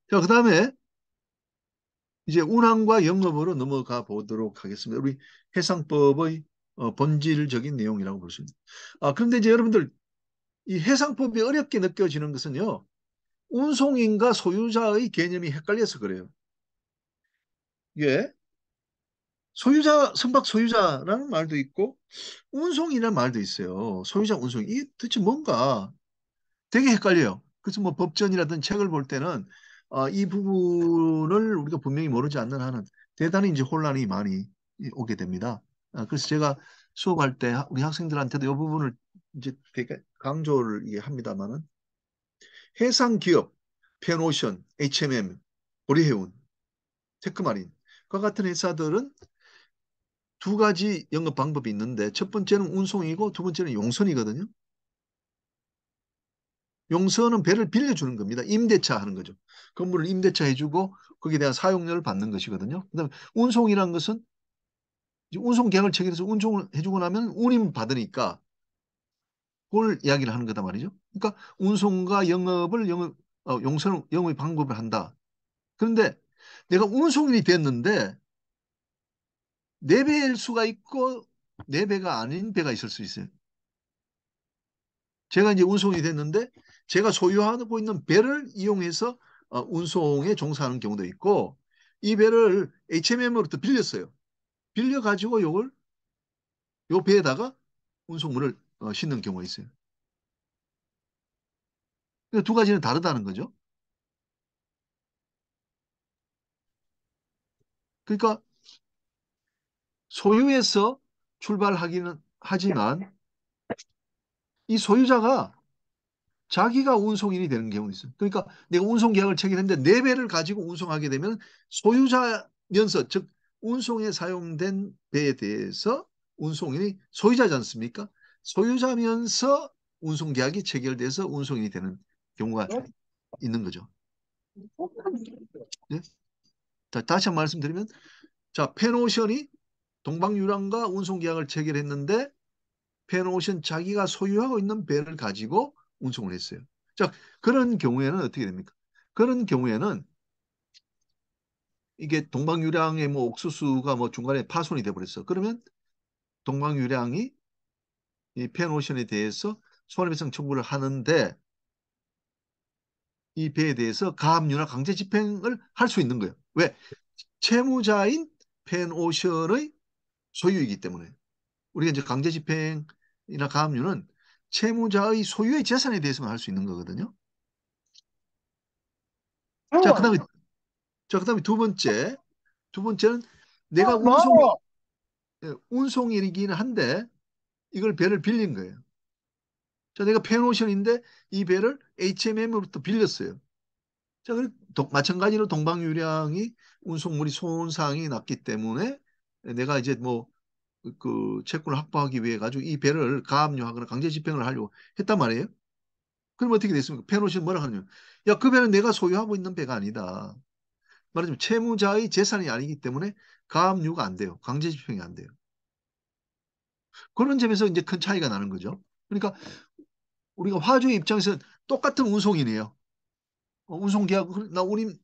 자, 그다음에 이제 운항과 영업으로 넘어가 보도록 하겠습니다. 우리 해상법의 본질적인 내용이라고 볼 수 있습니다. 그런데 이제 여러분들 이 해상법이 어렵게 느껴지는 것은요. 운송인과 소유자의 개념이 헷갈려서 그래요. 예. 선박 소유자라는 말도 있고 운송이라는 말도 있어요. 소유자 운송. 이게 도대체 뭔가 되게 헷갈려요. 그래서 뭐 법전이라든 책을 볼 때는 이 부분을 우리가 분명히 모르지 않는 한은 대단히 이제 혼란이 많이 오게 됩니다. 그래서 제가 수업할 때 우리 학생들한테도 이 부분을 이제 되게 강조를 합니다만은 해상기업, 펜오션, H&M, 고리해운, 테크마린 과 같은 회사들은 두 가지 영업 방법이 있는데 첫 번째는 운송이고 두 번째는 용선이거든요. 용선은 배를 빌려주는 겁니다. 임대차 하는 거죠. 건물을 임대차 해주고 거기에 대한 사용료를 받는 것이거든요. 그다음에 운송이란 것은 운송 계약을 체결해서 운송을 해주고 나면 운임 받으니까 그걸 이야기를 하는 거다 말이죠. 그러니까 운송과 용선 영업의 방법을 한다. 그런데 내가 운송인이 됐는데 네 배일 수가 있고 네 배가 아닌 배가 있을 수 있어요. 제가 이제 운송이 됐는데 제가 소유하고 있는 배를 이용해서 운송에 종사하는 경우도 있고 이 배를 HMM으로부터 빌렸어요. 빌려가지고 요 배에다가 운송물을 싣는 경우가 있어요. 그러니까 두 가지는 다르다는 거죠. 그러니까 소유에서 출발하기는 하지만 이 소유자가 자기가 운송인이 되는 경우도 있어요. 그러니까 내가 운송 계약을 체결했는데 네 배를 가지고 운송하게 되면 소유자면서 즉 운송에 사용된 배에 대해서 운송인이 소유자지 않습니까? 소유자면서 운송 계약이 체결돼서 운송인이 되는 경우가 있는 거죠. 네? 자, 다시 한 번 말씀드리면 자, 펜오션이 동방유랑과 운송 계약을 체결했는데 펜오션 자기가 소유하고 있는 배를 가지고 운송을 했어요. 자, 그런 경우에는 어떻게 됩니까? 그런 경우에는 이게 동방유량의 뭐 옥수수가 뭐 중간에 파손이 돼버렸어. 그러면 동방유량이 이 펜오션에 대해서 손해배상 청구를 하는데 이 배에 대해서 가압류나 강제 집행을 할 수 있는 거예요. 왜? 채무자인 펜오션의 소유이기 때문에. 우리가 이제 강제 집행이나 가압류는 채무자의 소유의 재산에 대해서만 할 수 있는 거거든요. 자, 그다음에 두 번째. 두 번째는 내가 운송인이긴 한데 이걸 배를 빌린 거예요. 자, 내가 펜오션인데 이 배를 HMM으로부터 빌렸어요. 자, 마찬가지로 동방유량이 운송물이 손상이 났기 때문에 내가 이제 뭐 그 채권을 확보하기 위해 가지고 이 배를 가압류하거나 강제 집행을 하려고 했단 말이에요. 그럼 어떻게 됐습니까? 펜오션 뭐라 하냐면, 야, 그 배는 내가 소유하고 있는 배가 아니다. 말하자면 채무자의 재산이 아니기 때문에 가압류가 안 돼요. 강제 집행이 안 돼요. 그런 점에서 이제 큰 차이가 나는 거죠. 그러니까 우리가 화주의 입장에서는 똑같은 운송이네요. 운송 계약, 나 우님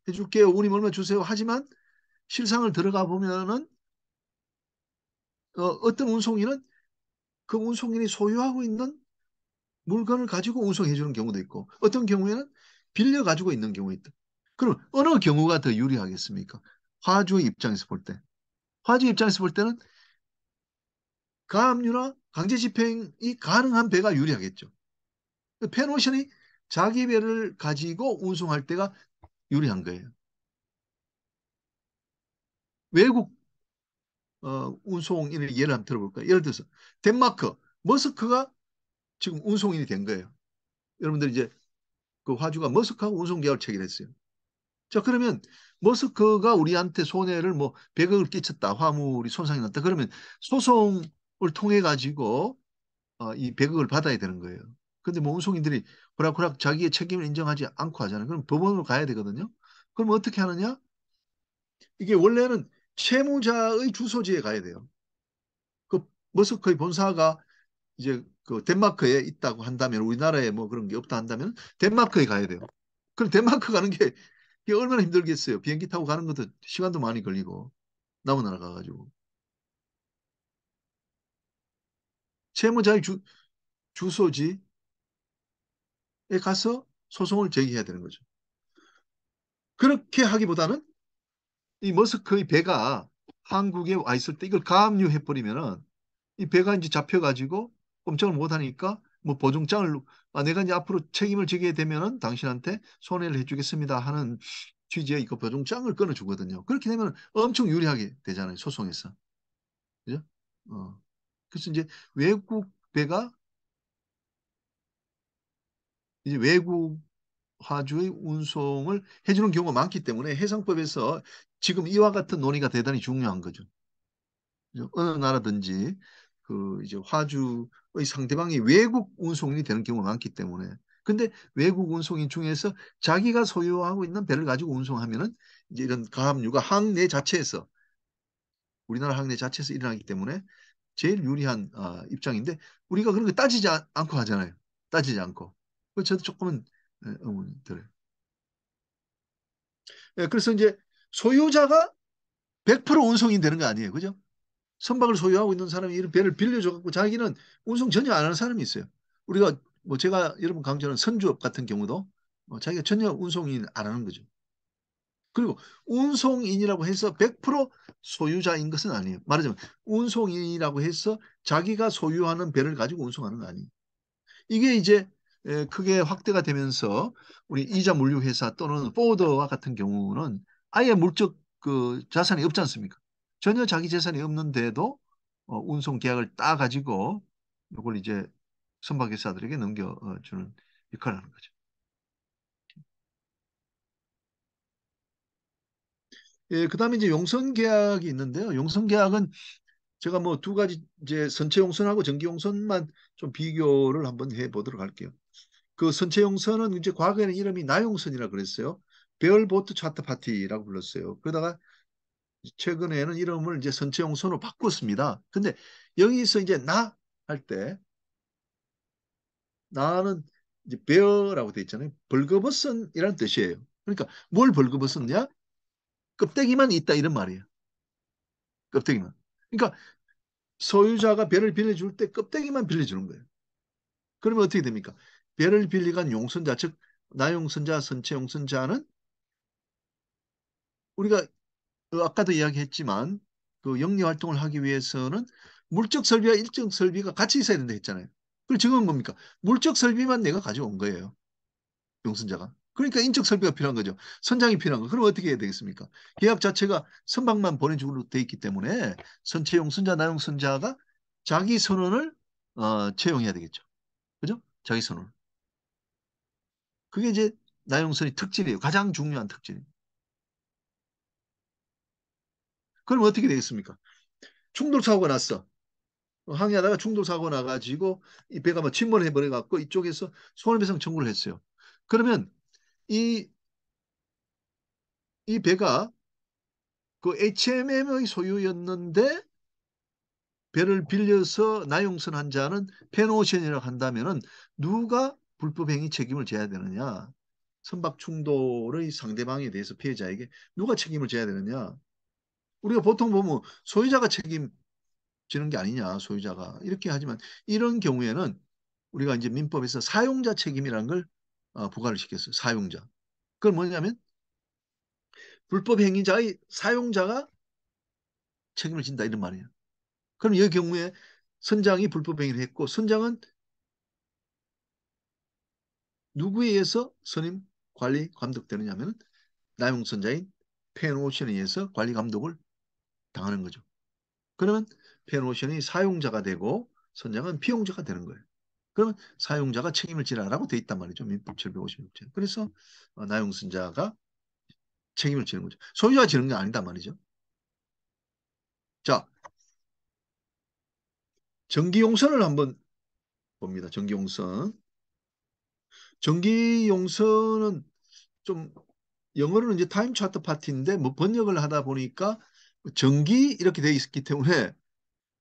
해줄게요. 우님 얼마 주세요. 하지만 실상을 들어가 보면은 어떤 운송인은 그 운송인이 소유하고 있는 물건을 가지고 운송해 주는 경우도 있고, 어떤 경우에는 빌려 가지고 있는 경우가 있다. 그럼 어느 경우가 더 유리하겠습니까? 화주의 입장에서 볼 때. 화주의 입장에서 볼 때는 가압류나 강제 집행이 가능한 배가 유리하겠죠. 펜오션이 자기 배를 가지고 운송할 때가 유리한 거예요. 외국 운송인을 예를 한번 들어볼까요? 예를 들어서 덴마크, 머스크가 지금 운송인이 된 거예요. 여러분들 이제 그 화주가 머스크하고 운송 계약을 체결했어요. 자, 그러면 머스크가 우리한테 손해를 뭐 100억을 끼쳤다. 화물이 손상이 났다. 그러면 소송을 통해 가지고 이 100억을 받아야 되는 거예요. 근데 뭐 운송인들이 호락호락 자기의 책임을 인정하지 않고 하잖아요. 그럼 법원으로 가야 되거든요. 그럼 어떻게 하느냐? 이게 원래는 채무자의 주소지에 가야 돼요. 그 머스크의 본사가 이제 그 덴마크에 있다고 한다면, 우리나라에 뭐 그런 게 없다 한다면 덴마크에 가야 돼요. 그럼 덴마크 가는 게 이게 얼마나 힘들겠어요. 비행기 타고 가는 것도 시간도 많이 걸리고 남은 나라 가가지고 채무자의 주소지에 가서 소송을 제기해야 되는 거죠. 그렇게 하기보다는 이 머스크의 배가 한국에 와 있을 때 이걸 가압류해 버리면은 이 배가 이제 잡혀가지고 꼼짝을 못 하니까 뭐 보증장을, 내가 이제 앞으로 책임을 지게 되면은 당신한테 손해를 해주겠습니다 하는 취지의 이거 보증장을 끊어주거든요. 그렇게 되면 엄청 유리하게 되잖아요, 소송에서. 그죠? 어. 그래서 이제 외국 배가 이제 외국 화주의 운송을 해주는 경우가 많기 때문에 해상법에서 지금 이와 같은 논의가 대단히 중요한 거죠. 어느 나라든지 그 이제 화주의 상대방이 외국 운송인이 되는 경우가 많기 때문에. 근데 외국 운송인 중에서 자기가 소유하고 있는 배를 가지고 운송하면은 이제 이런 가압류가 항내 자체에서, 우리나라 항내 자체에서 일어나기 때문에 제일 유리한 입장인데, 우리가 그런 거 따지지 않고 하잖아요. 따지지 않고. 저도 조금은 의문이 들어요. 그래서 이제 소유자가 100% 운송이 되는 거 아니에요. 그죠? 선박을 소유하고 있는 사람이 이런 배를 빌려줘갖고 자기는 운송 전혀 안 하는 사람이 있어요. 우리가 뭐 제가 여러분 강조하는 선주업 같은 경우도 자기가 전혀 운송인 안 하는 거죠. 그리고 운송인이라고 해서 100% 소유자인 것은 아니에요. 말하자면 운송인이라고 해서 자기가 소유하는 배를 가지고 운송하는 거 아니에요. 이게 이제 크게 확대가 되면서 우리 이자 물류회사 또는 포워더와 같은 경우는 아예 물적 그 자산이 없지 않습니까? 전혀 자기 재산이 없는데도 운송 계약을 따 가지고 이걸 이제 선박회사들에게 넘겨주는 역할을 하는 거죠. 그다음에 이제 용선 계약이 있는데요. 용선 계약은 제가 뭐 두 가지 이제 선체 용선하고 전기 용선만 좀 비교를 한번 해보도록 할게요. 그 선체용선은 이제 과거에는 이름이 나용선이라 그랬어요. 베얼보트 차트 파티라고 불렀어요. 그러다가 최근에는 이름을 이제 선체용선으로 바꿨습니다. 근데 여기서 이제 나 할 때 나는 이제 베어라고 돼 있잖아요. 벌거벗은이라는 뜻이에요. 그러니까 뭘 벌거벗었냐? 껍데기만 있다 이런 말이에요. 껍데기만. 그러니까 소유자가 배를 빌려줄 때 껍데기만 빌려주는 거예요. 그러면 어떻게 됩니까? 배를 빌리간 용선자, 즉 나용선자, 선체용선자는 우리가 아까도 이야기했지만 그 영리 활동을 하기 위해서는 물적 설비와 일적 설비가 같이 있어야 된다 했잖아요. 그리고 지금은 뭡니까? 물적 설비만 내가 가져온 거예요. 용선자가. 그러니까 인적 설비가 필요한 거죠. 선장이 필요한 거. 그럼 어떻게 해야 되겠습니까? 계약 자체가 선박만 보내주기로 돼 있기 때문에 선체 용선자, 나용선자가 자기 선원을 채용해야 되겠죠. 자기 선언. 그게 이제 나용선의 특질이에요. 가장 중요한 특질이에요. 그럼 어떻게 되겠습니까? 충돌 사고가 났어. 항해하다가 충돌 사고 나가지고 이 배가 뭐 침몰해 버려갖고 이쪽에서 손해배상 청구를 했어요. 그러면 이, 이 배가 그 HMM의 소유였는데 배를 빌려서 나용선한 자는 펜오션이라고 한다면은 누가 불법행위 책임을 져야 되느냐? 선박 충돌의 상대방에 대해서 피해자에게 누가 책임을 져야 되느냐? 우리가 보통 보면 소유자가 책임지는 게 아니냐, 소유자가. 이렇게 하지만 이런 경우에는 우리가 이제 민법에서 사용자 책임이라는 걸 부과를 시켰어요. 사용자. 그건 뭐냐면 불법 행위자의 사용자가 책임을 진다 이런 말이에요. 그럼 이 경우에 선장이 불법 행위를 했고 선장은 누구에 의해서 선임, 관리, 감독되느냐 하면 나용선자인 펜오션에 의해서 관리, 감독을 당하는 거죠. 그러면 펜오션이 사용자가 되고 선장은 피용자가 되는 거예요. 그러면 사용자가 책임을 지라라고 돼 있단 말이죠. 민법 756조. 그래서 나용선자가 책임을 지는 거죠. 소유자가 지는 게 아니다 말이죠. 자, 전기용선을 한번 봅니다. 전기용선. 전기용선은 좀 영어로는 이제 타임 차트 파티인데 뭐 번역을 하다 보니까 전기 이렇게 돼 있기 때문에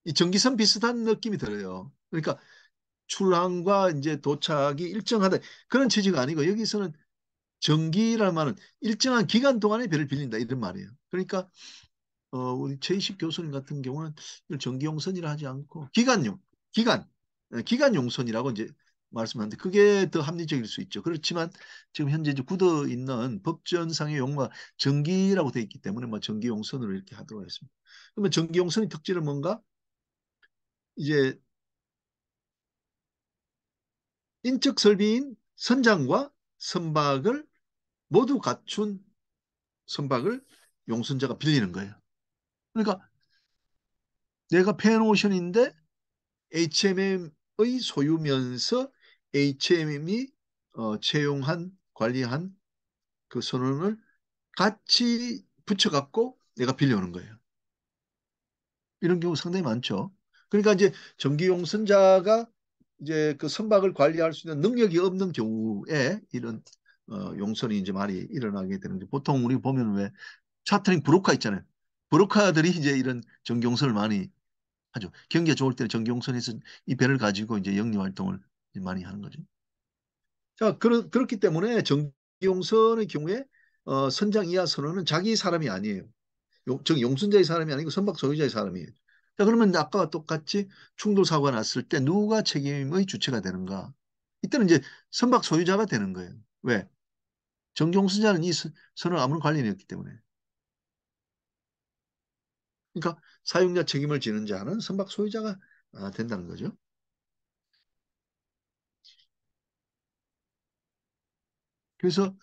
이 전기선 비슷한 느낌이 들어요. 그러니까 출항과 이제 도착이 일정하다 그런 취지가 아니고 여기서는 전기라는 말은 일정한 기간 동안에 배를 빌린다 이런 말이에요. 그러니까 우리 최이식 교수님 같은 경우는 이걸 전기용선이라 하지 않고 기간, 기간용선이라고 이제 말씀하는데 그게 더 합리적일 수 있죠. 그렇지만 지금 현재 이제 굳어 있는 법전상의 용어가 전기라고 되어 있기 때문에 뭐 전기용선으로 이렇게 하도록 하겠습니다. 그러면 전기용선의 특질은 뭔가? 이제 인적 설비인 선장과 선박을 모두 갖춘 선박을 용선자가 빌리는 거예요. 그러니까 내가 펜오션인데 HMM의 소유면서 HMM이 채용한 관리한 그 선원을 같이 붙여갖고 내가 빌려오는 거예요. 이런 경우 상당히 많죠. 그러니까 이제 전기용선자가 이제 그 선박을 관리할 수 있는 능력이 없는 경우에 이런 용선이 이제 많이 일어나게 되는데 보통 우리 보면 왜 차트링 브로커 있잖아요. 브로커들이 이제 이런 전기용선을 많이 하죠. 경기가 좋을 때는 전기용선에서 이 배를 가지고 이제 영리 활동을 많이 하는 거죠. 자, 그렇기 때문에 전기용선의 경우에 선장 이하 선원은 자기 사람이 아니에요. 용선자의 사람이 아니고 선박 소유자의 사람이에요. 자, 그러면 아까와 똑같이 충돌 사고가 났을 때 누가 책임의 주체가 되는가? 이때는 이제 선박 소유자가 되는 거예요. 왜? 전기용선자는 이 선을 아무런 관련이 없기 때문에. 그러니까 사용자 책임을 지는 자는 선박 소유자가 된다는 거죠. 그래서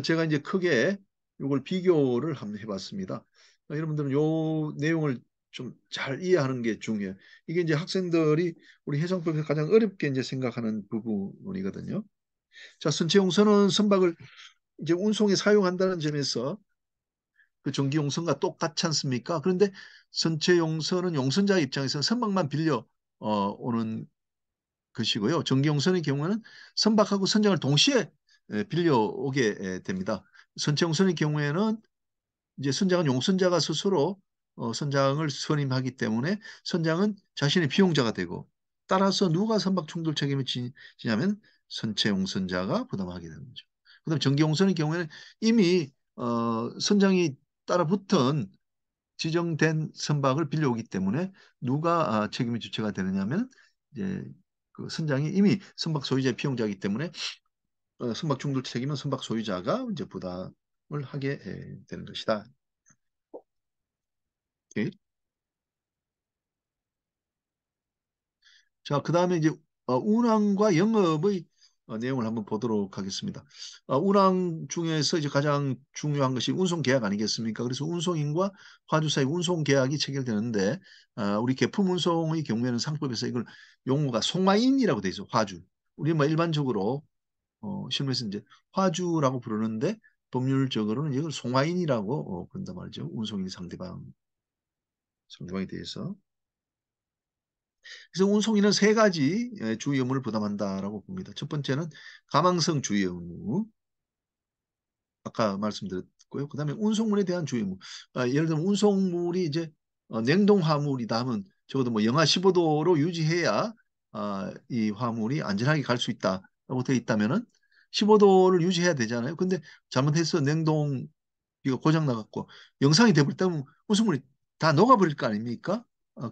제가 이제 크게 이걸 비교를 한번 해봤습니다. 여러분들은 요 내용을 좀 잘 이해하는 게 중요해요. 이게 이제 학생들이 우리 해상법에서 가장 어렵게 이제 생각하는 부분이거든요. 자, 선체용선은 선박을 이제 운송에 사용한다는 점에서 그 전기용선과 똑같지 않습니까? 그런데 선체용선은 용선자 입장에서 선박만 빌려 오는 것이고요. 전기용선의 경우는 선박하고 선장을 동시에 빌려오게 됩니다. 선체용선의 경우에는 이제 선장은 용선자가 스스로 선장을 선임하기 때문에 선장은 자신의 비용자가 되고 따라서 누가 선박 충돌 책임을 지냐면 선체용선자가 부담하게 되는 거죠. 그다음 전기용선의 경우에는 이미 선장이 따라붙은 지정된 선박을 빌려오기 때문에 누가 책임의 주체가 되느냐면 이제 그 선장이 이미 선박 소유자의 피용자이기 때문에 선박 충돌 책임은 선박 소유자가 이제 부담을 하게 되는 것이다. 오케이. 자, 그 다음에 이제 운항과 영업의 내용을 한번 보도록 하겠습니다. 운항 중에서 이제 가장 중요한 것이 운송 계약 아니겠습니까? 그래서 운송인과 화주 사이 운송 계약이 체결되는데 우리 개품 운송의 경우에는 상법에서 이걸 용어가 송화인이라고 돼 있어. 화주. 우리 뭐 일반적으로 실무에서 이제 화주라고 부르는데 법률적으로는 이걸 송화인이라고 부른단 말이죠. 운송인 상대방에 대해서. 그래서 운송인은 세 가지 주의 의무를 부담한다라고 봅니다. 첫 번째는 가망성 주의 의무, 아까 말씀드렸고요. 그다음에 운송물에 대한 주의 의무. 예를 들면 운송물이 이제 냉동 화물이다 하면 적어도 뭐 영하 15도로 유지해야 이 화물이 안전하게 갈 수 있다라고 되어 있다면은 15도를 유지해야 되잖아요. 근데 잘못해서 냉동기가 고장 나갖고 영상이 돼버렸다면 운송물이 다 녹아버릴 거 아닙니까?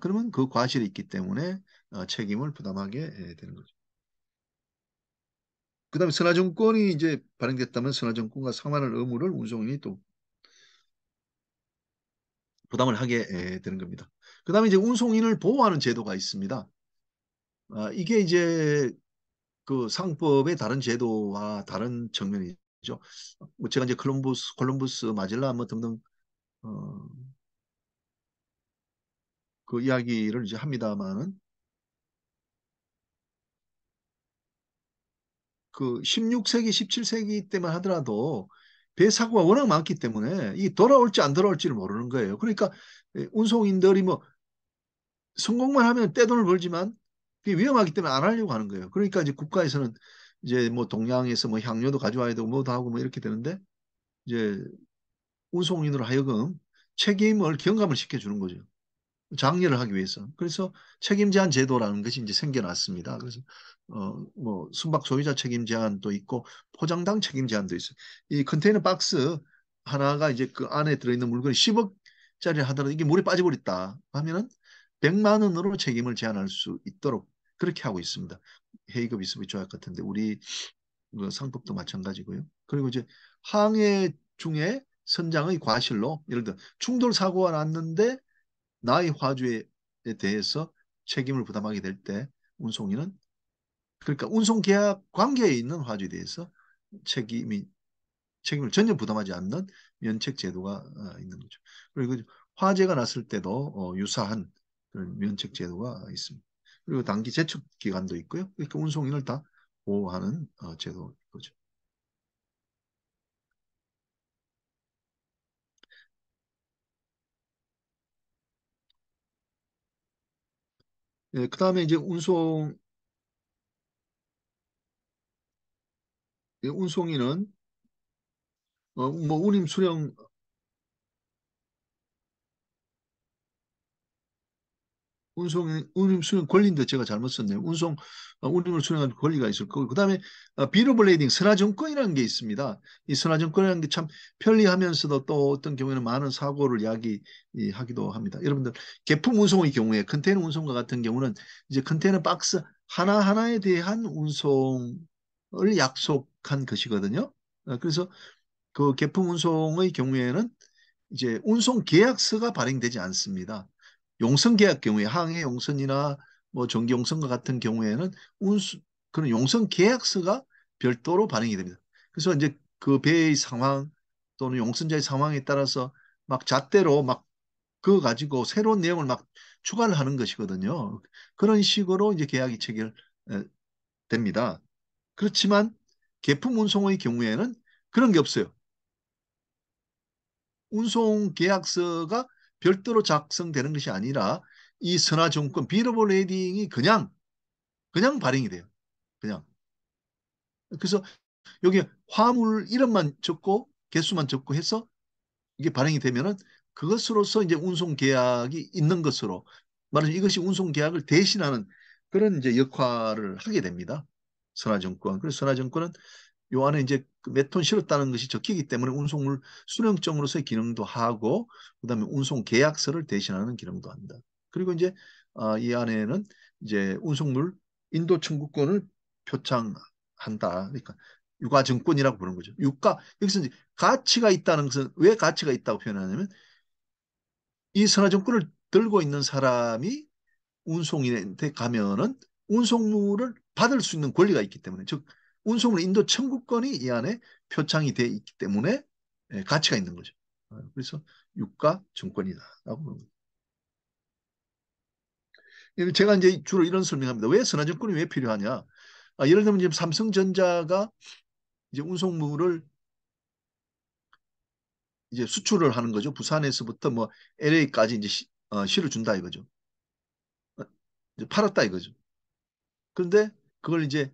그러면 그 과실이 있기 때문에 책임을 부담하게 되는 거죠. 그다음에 선화증권이 이제 발행됐다면 선화증권과 상환할 의무를 운송인이 또 부담을 하게 되는 겁니다. 그다음에 이제 운송인을 보호하는 제도가 있습니다. 이게 이제 그 상법의 다른 제도와 다른 측면이죠. 뭐 제가 이제 콜럼버스, 마젤란 뭐 등등 어, 그 이야기를 이제 합니다만은 그 16세기, 17세기 때만 하더라도 배 사고가 워낙 많기 때문에 이 돌아올지 안 돌아올지를 모르는 거예요. 그러니까 운송인들이 뭐 성공만 하면 떼돈을 벌지만 그게 위험하기 때문에 안 하려고 하는 거예요. 그러니까 이제 국가에서는 이제 뭐 동양에서 뭐 향료도 가져와야 되고 뭐도 하고 뭐 이렇게 되는데 이제 운송인으로 하여금 책임을 경감을 시켜주는 거죠. 장려를 하기 위해서. 그래서 책임 제한 제도라는 것이 이제 생겨났습니다. 그래서 뭐 순박 소유자 책임 제한도 있고 포장당 책임 제한도 있어요. 이 컨테이너 박스 하나가 이제 그 안에 들어있는 물건이 10억짜리 하더라도 이게 물에 빠져버렸다 하면은 100만 원으로 책임을 제한할 수 있도록 그렇게 하고 있습니다. 헤이그 비스비 조약 같은데 우리 그 상법도 마찬가지고요. 그리고 이제 항해 중에 선장의 과실로 예를 들어 충돌 사고가 났는데 나의 화주에 대해서 책임을 부담하게 될 때 운송인은 그러니까 운송 계약 관계에 있는 화주에 대해서 책임이 책임을 전혀 부담하지 않는 면책 제도가 있는 거죠. 그리고 화재가 났을 때도 유사한 그런 면책 제도가 있습니다. 그리고 단기 제축 기간도 있고요. 그러니까 운송인을 다 보호하는 제도인 거죠. 예, 그다음에 이제 운송인은 뭐 운임 수령 운임 수령 권리인데 제가 잘못 썼네요. 운임을 수령할 권리가 있을 거고. 그다음에 비로블레이딩 선화증권이라는 게 있습니다. 이 선화증권이라는 게 참 편리하면서도 또 어떤 경우에는 많은 사고를 야기하기도 합니다. 여러분들 개품 운송의 경우에 컨테이너 운송과 같은 경우는 이제 컨테이너 박스 하나하나에 대한 운송을 약속한 것이거든요. 그래서 그 개품 운송의 경우에는 이제 운송 계약서가 발행되지 않습니다. 용선 계약 경우에 항해 용선이나 뭐 전기 용선과 같은 경우에는 그런 용선 계약서가 별도로 발행이 됩니다. 그래서 이제 그 배의 상황 또는 용선자의 상황에 따라서 막 잣대로 막 그거 가지고 새로운 내용을 막 추가를 하는 것이거든요. 그런 식으로 이제 계약이 체결됩니다. 그렇지만 개품 운송의 경우에는 그런 게 없어요. 운송 계약서가 별도로 작성되는 것이 아니라 이 선화증권 비러블 레이딩이 그냥 발행이 돼요. 그냥. 그래서 여기 화물 이름만 적고 개수만 적고 해서 이게 발행이 되면은 그것으로서 이제 운송 계약이 있는 것으로 말하자면 이것이 운송 계약을 대신하는 그런 이제 역할을 하게 됩니다. 선화증권. 그래서 선화증권은 요 안에 이제 몇 톤 실었다는 것이 적히기 때문에 운송물 수령증으로서의 기능도 하고 그다음에 운송 계약서를 대신하는 기능도 한다. 그리고 이제 이 안에는 이제 운송물 인도 청구권을 표창한다. 그러니까 유가증권이라고 부르는 거죠. 유가 여기서 이제 가치가 있다는 것은 왜 가치가 있다고 표현하냐면 이 선화증권을 들고 있는 사람이 운송인한테 가면은 운송물을 받을 수 있는 권리가 있기 때문에 즉 운송물 인도 청구권이 이 안에 표창이 돼 있기 때문에 가치가 있는 거죠. 그래서 유가 증권이다라고 보는 거죠. 제가 이제 주로 이런 설명합니다. 왜 선화증권이 왜 필요하냐? 예를 들면 지금 삼성전자가 이제 운송물을 이제 수출을 하는 거죠. 부산에서부터 뭐 LA까지 이제 실어준다 이거죠. 이제 팔았다 이거죠. 그런데 그걸 이제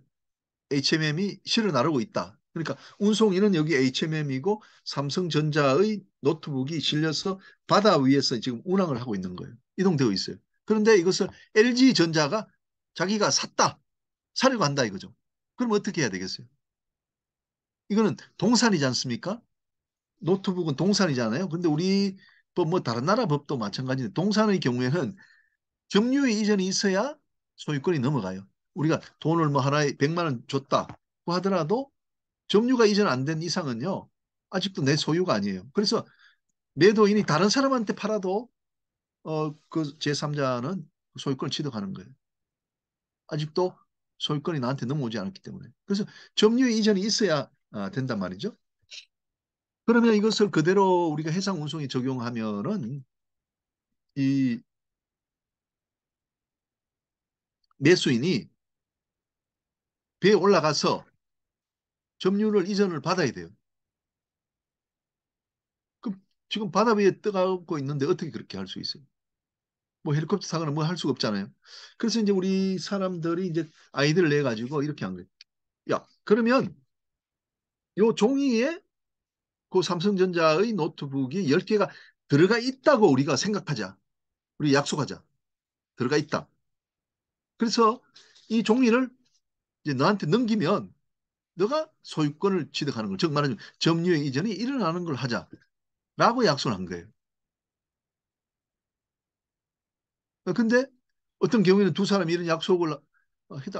HMM이 실어 나르고 있다. 그러니까 운송인은 여기 HMM이고 삼성전자의 노트북이 실려서 바다 위에서 지금 운항을 하고 있는 거예요. 이동되어 있어요. 그런데 이것을 LG전자가 자기가 샀다. 사려고 한다 이거죠. 그럼 어떻게 해야 되겠어요? 이거는 동산이지 않습니까? 노트북은 동산이잖아요. 근데 우리 법, 뭐 다른 나라 법도 마찬가지인데 동산의 경우에는 점유의 이전이 있어야 소유권이 넘어가요. 우리가 돈을 뭐 하나에 100만 원 줬다고 하더라도 점유가 이전 안 된 이상은요. 아직도 내 소유가 아니에요. 그래서 매도인이 다른 사람한테 팔아도 그 제3자는 소유권을 취득하는 거예요. 아직도 소유권이 나한테 넘어오지 않았기 때문에. 그래서 점유의 이전이 있어야 된단 말이죠. 그러면 이것을 그대로 우리가 해상 운송에 적용하면은 이 매수인이 배에 올라가서 점유를 이전을 받아야 돼요. 그럼 지금 바다 위에 떠가고 있는데 어떻게 그렇게 할 수 있어요? 뭐 헬리콥터 타거나 뭐 할 수가 없잖아요. 그래서 이제 우리 사람들이 이제 아이디어를 내 가지고 이렇게 한 거예요. 야, 그러면 요 종이에 그 삼성전자의 노트북이 10개가 들어가 있다고 우리가 생각하자. 우리 약속하자. 들어가 있다. 그래서 이 종이를 이제 너한테 넘기면 너가 소유권을 취득하는 걸, 즉 말하자면 점유의 이전이 일어나는 걸 하자라고 약속을 한 거예요. 근데 어떤 경우에는 두 사람이 이런 약속을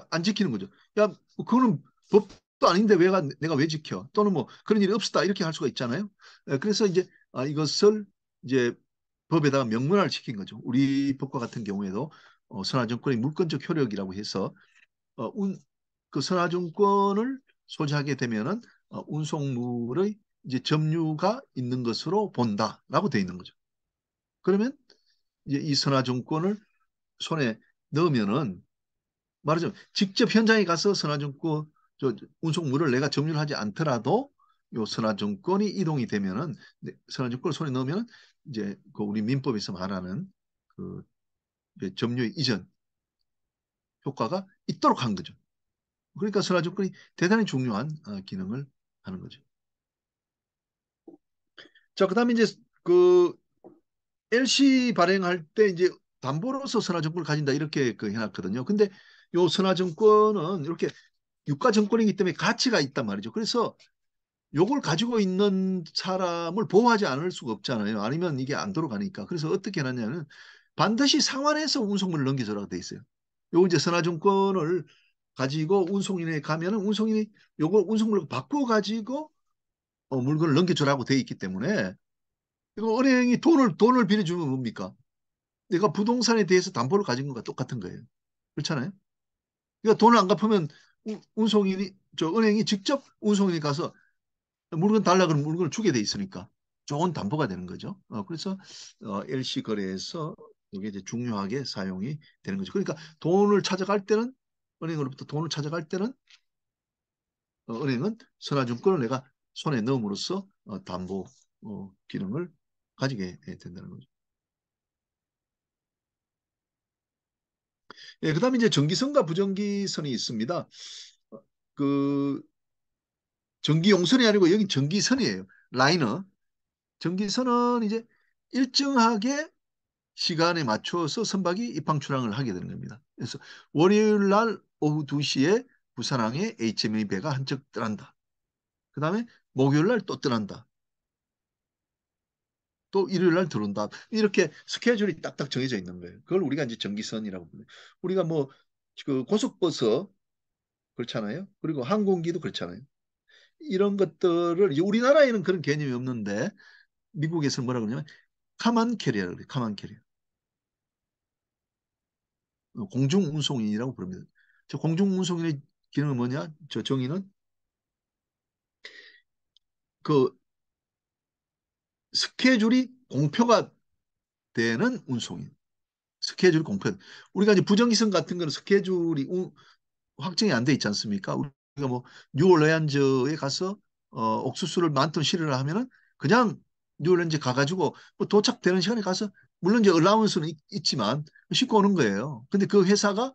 안 지키는 거죠. 야, 그거는 법도 아닌데 내가 왜 지켜? 또는 뭐 그런 일이 없었다 이렇게 할 수가 있잖아요. 그래서 이제 이것을 이제 법에다가 명문화를 시킨 거죠. 우리 법과 같은 경우에도 선화증권의 물권적 효력이라고 해서 어, 운, 그 선화증권을 소지하게 되면은 운송물의 이제 점유가 있는 것으로 본다라고 되어 있는 거죠. 그러면 이제 이 선화증권을 손에 넣으면은 말하자면 직접 현장에 가서 선화증권 운송물을 내가 점유를 하지 않더라도 요 선화증권이 이동이 되면은 선화증권을 손에 넣으면 이제 그 우리 민법에서 말하는 그 점유 이전 효과가 있도록 한 거죠. 그러니까 선화증권이 대단히 중요한 기능을 하는 거죠. 자, 그다음에 이제 그 LC 발행할 때 이제 담보로서 선화증권을 가진다 이렇게 해놨거든요. 근데 요 선화증권은 이렇게 유가증권이기 때문에 가치가 있단 말이죠. 그래서 요걸 가지고 있는 사람을 보호하지 않을 수가 없잖아요. 아니면 이게 안 돌아가니까. 그래서 어떻게 해놨냐면 반드시 상환해서 운송물을 넘겨줘라고 돼 있어요. 요 이제 선화증권을 가지고 운송인에 가면은 운송인이 요걸 운송물로 바꿔 가지고 물건을 넘겨주라고 돼 있기 때문에 이거 은행이 돈을 빌려주면 뭡니까? 내가 부동산에 대해서 담보를 가진 것과 똑같은 거예요. 그렇잖아요. 그러니까 돈을 안 갚으면 운송인이 저 은행이 직접 운송인이 가서 물건 달라 그러면 물건을 주게 돼 있으니까 좋은 담보가 되는 거죠. 그래서 LC 거래에서 이게 이제 중요하게 사용이 되는 거죠. 그러니까 돈을 찾아갈 때는 은행으로부터 돈을 찾아갈 때는 은행은 선화증권을 내가 손에 넣음으로써 담보 기능을 가지게 된다는 거죠. 예, 그다음에 이제 정기선과 부정기선이 있습니다. 그 전기용선이 아니고 여기 전기선이에요. 라이너. 전기선은 이제 일정하게 시간에 맞춰서 선박이 입항 출항을 하게 되는 겁니다. 그래서 월요일 날 오후 2시에 부산항에 HMA 배가 한 척 떠난다. 그 다음에 목요일 날 또 떠난다. 또 일요일 날 들어온다. 이렇게 스케줄이 딱딱 정해져 있는 거예요. 그걸 우리가 이제 정기선이라고 부르요. 우리가 뭐 그 고속버스 그렇잖아요. 그리고 항공기도 그렇잖아요. 이런 것들을 이제 우리나라에는 그런 개념이 없는데 미국에서는 뭐라 그러냐면 카만 캐리어라고 그래요. 카만 캐리어. 공중운송인이라고 부릅니다. 저 공중운송인의 기능은 뭐냐? 저 정의는 그 스케줄이 공표가 되는 운송인. 스케줄이 공표. 우리가 이제 부정기성 같은 거는 스케줄이 확정이 안 돼 있지 않습니까? 우리가 뭐 뉴올레안즈에 가서 옥수수를 10,000톤 실으라 하면은 그냥 뉴올레안즈 가가지고 뭐 도착되는 시간에 가서 물론 이제 얼라운스는 있지만 싣고 오는 거예요. 근데 그 회사가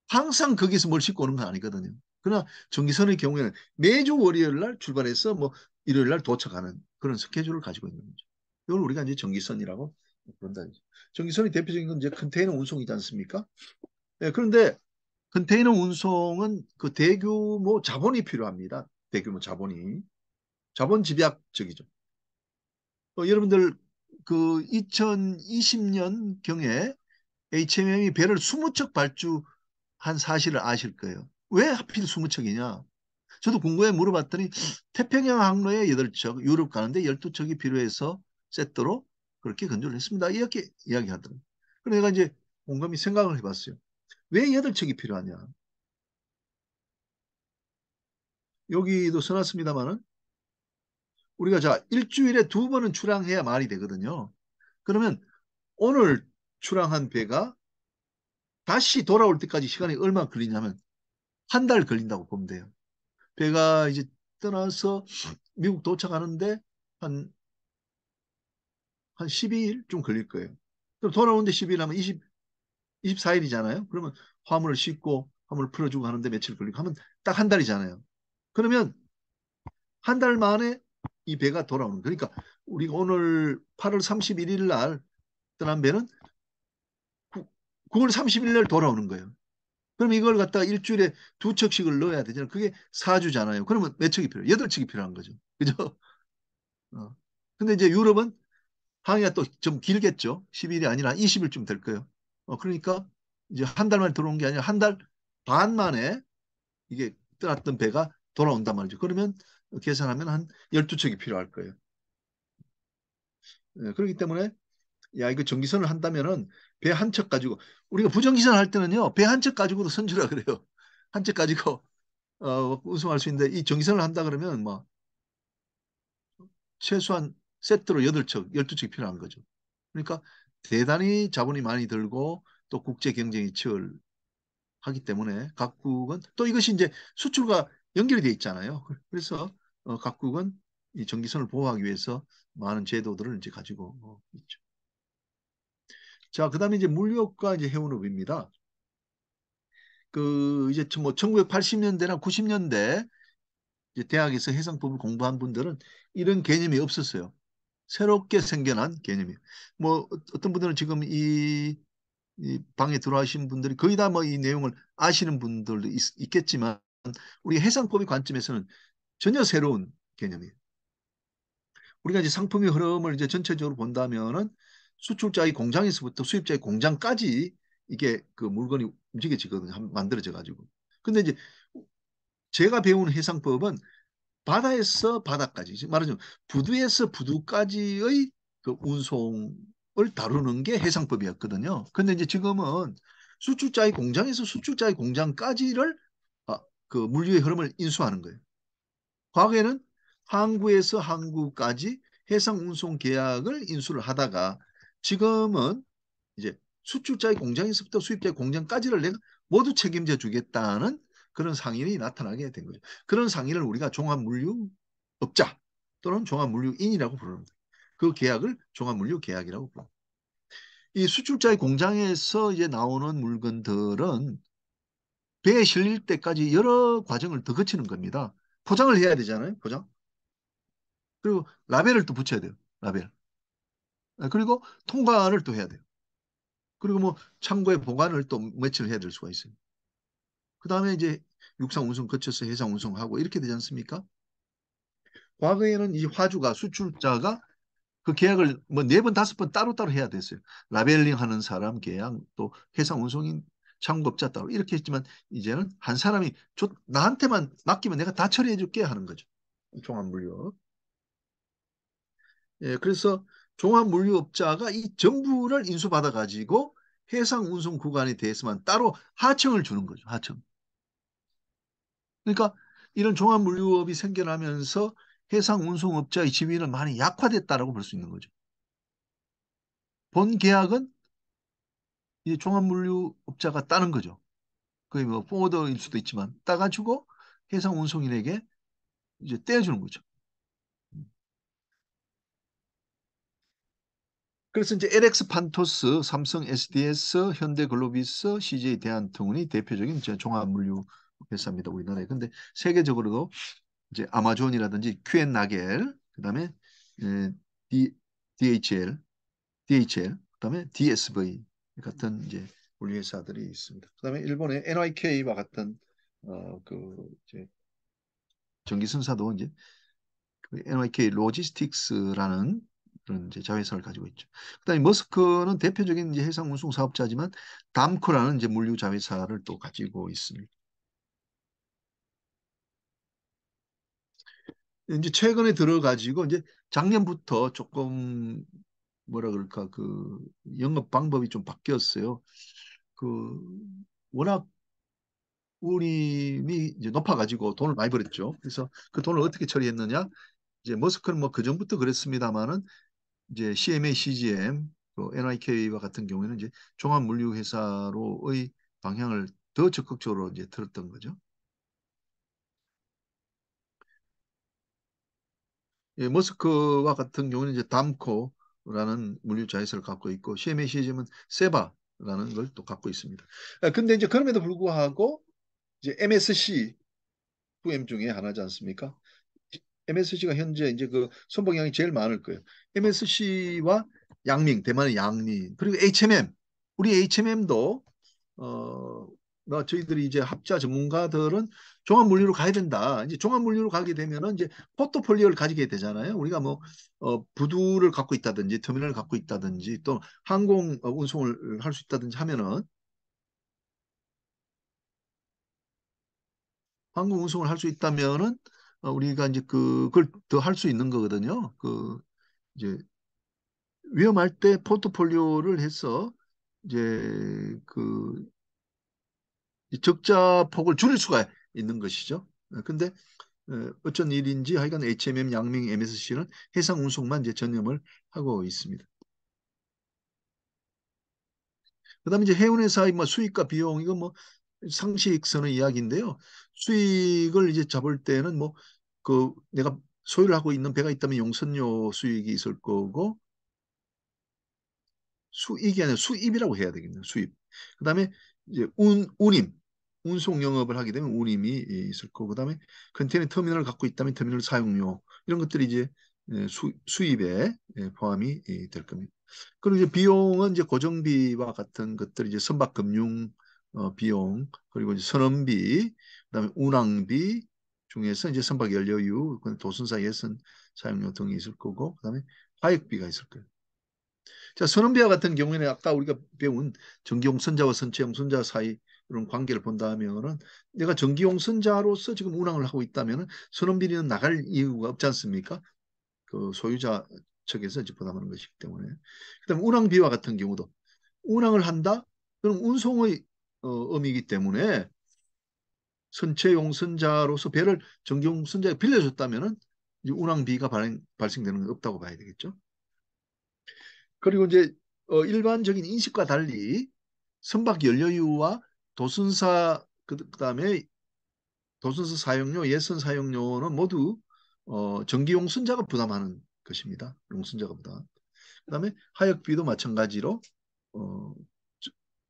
항상 거기서 뭘 싣고 오는 건 아니거든요. 그러나 전기선의 경우에는 매주 월요일 날 출발해서 뭐 일요일 날 도착하는 그런 스케줄을 가지고 있는 거죠. 이걸 우리가 이제 전기선이라고 부른다. 전기선의 대표적인 건 이제 컨테이너 운송이지 않습니까? 네, 그런데 컨테이너 운송은 그 대규모 자본이 필요합니다. 대규모 자본이. 자본 집약적이죠. 여러분들 그 2020년경에 HMM이 배를 20척 발주한 사실을 아실 거예요. 왜 하필 20척이냐? 저도 궁금해 물어봤더니 태평양 항로에 8척, 유럽 가는데 12척이 필요해서 세트로 그렇게 건조를 했습니다. 이렇게 이야기하더라고요. 그래서 내가 이제 곰곰이 생각을 해봤어요. 왜 8척이 필요하냐? 여기도 써놨습니다만은 우리가 자 일주일에 2번은 출항해야 말이 되거든요. 그러면 오늘 출항한 배가 다시 돌아올 때까지 시간이 얼마 걸리냐면 한 달 걸린다고 보면 돼요. 배가 이제 떠나서 미국 도착하는데 한, 한 12일쯤 걸릴 거예요. 그럼 돌아오는데 12일 하면 24일이잖아요. 그러면 화물을 싣고 화물을 풀어주고 하는데 며칠 걸리고 하면 딱 한 달이잖아요. 그러면 한 달 만에 이 배가 돌아오는 거예요. 그러니까 우리가 오늘 8월 31일 날 떠난 배는 9월 30일 날 돌아오는 거예요. 그럼 이걸 갖다가 일주일에 2척씩을 넣어야 되잖아요. 그게 4주잖아요. 그러면 몇 척이 필요해요? 8척이 필요한 거죠. 그죠? 근데 이제 유럽은 항해가 또 좀 길겠죠. 10일이 아니라 20일쯤 될 거예요. 그러니까 이제 한 달 만에 들어온 게 아니라 한 달 반 만에 이게 떠났던 배가 돌아온단 말이죠. 그러면 계산하면 한 12척이 필요할 거예요. 그렇기 때문에 야, 이거 전기선을 한다면은 배 한 척 가지고 우리가 부전기선 할 때는요. 배 한 척 가지고도 선주라 그래요. 한 척 가지고 우승할 수 있는데 이 전기선을 한다 그러면 뭐 최소한 세트로 8척, 12척이 필요한 거죠. 그러니까 대단히 자본이 많이 들고 또 국제 경쟁이 치열하기 때문에 각국은 또 이것이 이제 수출과 연결이 돼 있잖아요. 그래서 각국은 이 전기선을 보호하기 위해서 많은 제도들을 이제 가지고 있죠. 자, 그다음에 이제 물류업과 이제 해운업입니다. 그 이제 뭐 1980년대나 90년대 이제 대학에서 해상법을 공부한 분들은 이런 개념이 없었어요. 새롭게 생겨난 개념이에요. 뭐 어떤 분들은 지금 이 방에 들어와신 분들이 거의 다 뭐 이 내용을 아시는 분들도 있겠지만 우리 해상법의 관점에서는 전혀 새로운 개념이에요. 우리가 이제 상품의 흐름을 이제 전체적으로 본다면은 수출자의 공장에서부터 수입자의 공장까지 이게 그 물건이 움직여지거든요. 만들어져 가지고. 근데 이제 제가 배운 해상법은 바다에서 바다까지 말하자면 부두에서 부두까지의 그 운송을 다루는 게 해상법이었거든요. 근데 이제 지금은 수출자의 공장에서 수출자의 공장까지를 그 물류의 흐름을 인수하는 거예요. 과거에는 항구에서 항구까지 해상 운송 계약을 인수를 하다가 지금은 이제 수출자의 공장에서부터 수입자의 공장까지를 내가 모두 책임져 주겠다는 그런 상인이 나타나게 된 거죠. 그런 상인을 우리가 종합물류업자 또는 종합물류인이라고 부릅니다. 그 계약을 종합물류계약이라고 부릅니다. 이 수출자의 공장에서 이제 나오는 물건들은 배에 실릴 때까지 여러 과정을 더 거치는 겁니다. 포장을 해야 되잖아요. 포장. 그리고 라벨을 또 붙여야 돼요. 라벨. 그리고 통관을 또 해야 돼요. 그리고 뭐 창고에 보관을 또 며칠 해야 될 수가 있어요. 그 다음에 이제 육상 운송 거쳐서 해상 운송하고 이렇게 되지 않습니까? 과거에는 이 화주가 수출자가 그 계약을 뭐 4번, 5번 따로따로 해야 됐어요. 라벨링 하는 사람 계약, 또 해상 운송인 창고업자 따로 이렇게 했지만 이제는 한 사람이 나한테만 맡기면 내가 다 처리해 줄게 하는 거죠. 종합물류. 예, 그래서 종합물류업자가 이 정부를 인수받아 가지고 해상 운송 구간에 대해서만 따로 하청을 주는 거죠. 하청. 그러니까 이런 종합물류업이 생겨나면서 해상 운송업자의 지위는 많이 약화됐다라고 볼 수 있는 거죠. 본 계약은 이 종합물류업자가 따는 거죠. 거의 뭐 포워더일 수도 있지만 따가지고 해상 운송인에게 이제 떼어주는 거죠. 그래서 이제 LX 판토스, 삼성 SDS, 현대글로비스, CJ 대한통운이 대표적인 이제 종합물류 회사입니다. 우리나라에. 근데 세계적으로도 이제 아마존이라든지 QN 나겔, 그다음에 에, D, DHL, 그다음에 DSV 같은 이제 물류 회사들이 있습니다. 그다음에 일본의 NYK와 같은 그 이제 전기선사도 이제 그 NYK 로지스틱스라는 그런 이제 자회사를 가지고 있죠. 그다음에 머스크는 대표적인 이제 해상 운송 사업자지만 담코라는 이제 물류 자회사를 또 가지고 있습니다. 이제 최근에 들어가지고 이제 작년부터 조금 뭐라 그럴까 그 영업 방법이 좀 바뀌었어요. 그 워낙 운임이 이제 높아가지고 돈을 많이 벌었죠. 그래서 그 돈을 어떻게 처리했느냐? 이제 머스크는 뭐 그전부터 그랬습니다만은 이제 CMA, CGM, 또 NYK와 같은 경우에는 이제 종합 물류 회사로의 방향을 더 적극적으로 이제 들었던 거죠. 예, 머스크와 같은 경우는 이제 담코라는 물류 자회사를 갖고 있고 CMA, CGM은 세바라는 걸 또 갖고 있습니다. 근데 이제 그럼에도 불구하고 이제 MSC 부엠 중에 하나지 않습니까? MSC가 현재 이제 그 선박량이 제일 많을 거예요. MSC와 양밍, 대만의 양민, 그리고 HMM, 우리 HMM도 저희들이 이제 합자 전문가들은 종합 물류로 가야 된다. 이제 종합 물류로 가게 되면은 이제 포트폴리오를 가지게 되잖아요. 우리가 뭐 부두를 갖고 있다든지 터미널을 갖고 있다든지 또 항공 운송을 할 수 있다든지 하면은 항공 운송을 할 수 있다면은 우리가 이제 그걸 더 할 수 있는 거거든요. 그 이제 위험할 때 포트폴리오를 해서 이제 그 적자 폭을 줄일 수가 있는 것이죠. 근데 어쩐 일인지 하여간 HMM, 양명, MSC는 해상 운송만 이제 전념을 하고 있습니다. 그다음에 이제 해운회사의 뭐 수익과 비용 이거 뭐 상식선의 이야기인데요. 수익을 이제 잡을 때는 뭐 그 내가 소유를 하고 있는 배가 있다면 용선료 수익이 있을 거고 수익이 아니라 수입이라고 해야 되겠네요. 수입. 그다음에 이제 운임, 운송 영업을 하게 되면 운임이 있을 거고, 그다음에 컨테이너 터미널을 갖고 있다면 터미널 사용료 이런 것들이 이제 수입에 포함이 될 겁니다. 그리고 이제 비용은 이제 고정비와 같은 것들이 이제 선박금융 비용, 그리고 이제 선원비, 그다음에 운항비 중에서 이제 선박 연료유, 도순사 예선 사용료 등이 있을 거고, 그다음에 화역비가 있을 거예요. 자, 선원비와 같은 경우에는 아까 우리가 배운 전기용 선자와 선체용 선자 사이 이런 관계를 본다면은 내가 전기용 선자로서 지금 운항을 하고 있다면은 선원비는 나갈 이유가 없지 않습니까? 그 소유자 측에서 이제 부담하는 것이기 때문에. 그다음 운항비와 같은 경우도 운항을 한다? 그럼 운송의 의미이기 때문에 선체용 선자로서 배를 전기용 선자에 빌려줬다면은 이제 운항비가 발생되는 건 없다고 봐야 되겠죠. 그리고 이제 일반적인 인식과 달리 선박 연료유와 도순사 그다음에 도순사 사용료, 예선 사용료는 모두 전기 용선자가 부담하는 것입니다. 용선자가 부담. 그다음에 하역비도 마찬가지로 어,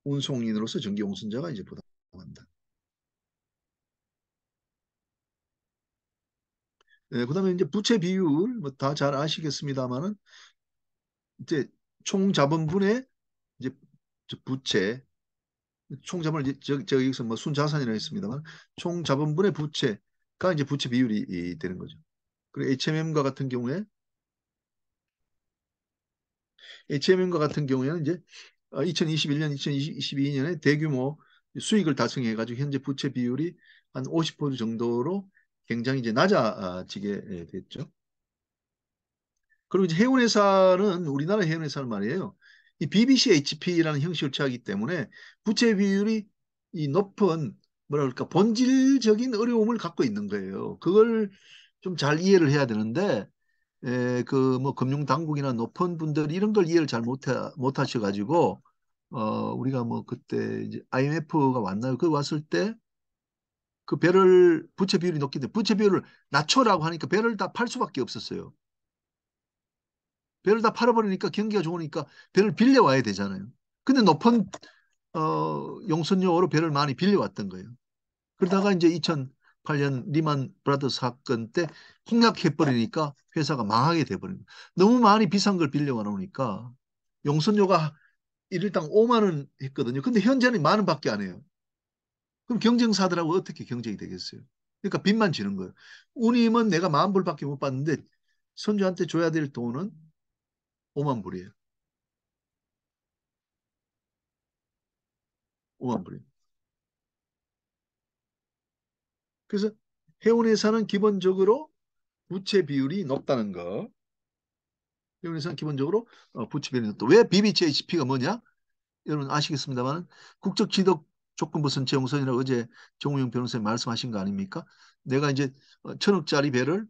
운송인으로서 전기 용선자가 이제 부담한다. 그다음에 이제 부채 비율 뭐 다 잘 아시겠습니다만은 이제 총 자본분의 이제 부채 총자본을 제가 여기서 뭐 순자산이라고 했습니다만 총 자본분의 부채가 이제 부채 비율이 되는 거죠. 그리고 HMM과 같은 경우에 HMM과 같은 경우에는 이제 2021년, 2022년에 대규모 수익을 달성해가지고 현재 부채 비율이 한 50% 정도로 굉장히 이제 낮아지게 됐죠. 그리고 이제 해운회사는 우리나라 해운회사는 말이에요. 이 BBCHP라는 형식을 취하기 때문에 부채 비율이 이 높은 뭐랄까 본질적인 어려움을 갖고 있는 거예요. 그걸 좀 잘 이해를 해야 되는데 그 뭐 금융 당국이나 높은 분들이 이런 걸 이해를 잘 못하셔가지고 우리가 뭐 그때 이제 IMF가 왔나요? 그 왔을 때 그 배럴 부채 비율이 높기 때문에 부채 비율을 낮춰라고 하니까 배를 다 팔 수밖에 없었어요. 배를 다 팔아버리니까 경기가 좋으니까 배를 빌려와야 되잖아요. 근데 높은 용선료로 배를 많이 빌려왔던 거예요. 그러다가 이제 2008년 리만 브라더스 사건 때 폭락해버리니까 회사가 망하게 돼버린 거예요. 너무 많이 비싼 걸 빌려와 놓으니까 용선료가 일일당 5만 원 했거든요. 근데 현재는 만 원밖에 안 해요. 그럼 경쟁사들하고 어떻게 경쟁이 되겠어요? 그러니까 빚만 지는 거예요. 운임은 내가 만 불밖에 못 받는데 손주한테 줘야 될 돈은 5만 불이에요. 5만 불이에요. 그래서 해운회사는 기본적으로 부채 비율이 높다는 거. 해운회사는 기본적으로 부채 비율이 높다. 왜 BBCHP가 뭐냐? 여러분 아시겠습니다만 국적 취득 조건부선 재용선이라고 어제 정우영 변호사님 말씀하신 거 아닙니까? 내가 이제 1,000억짜리 배를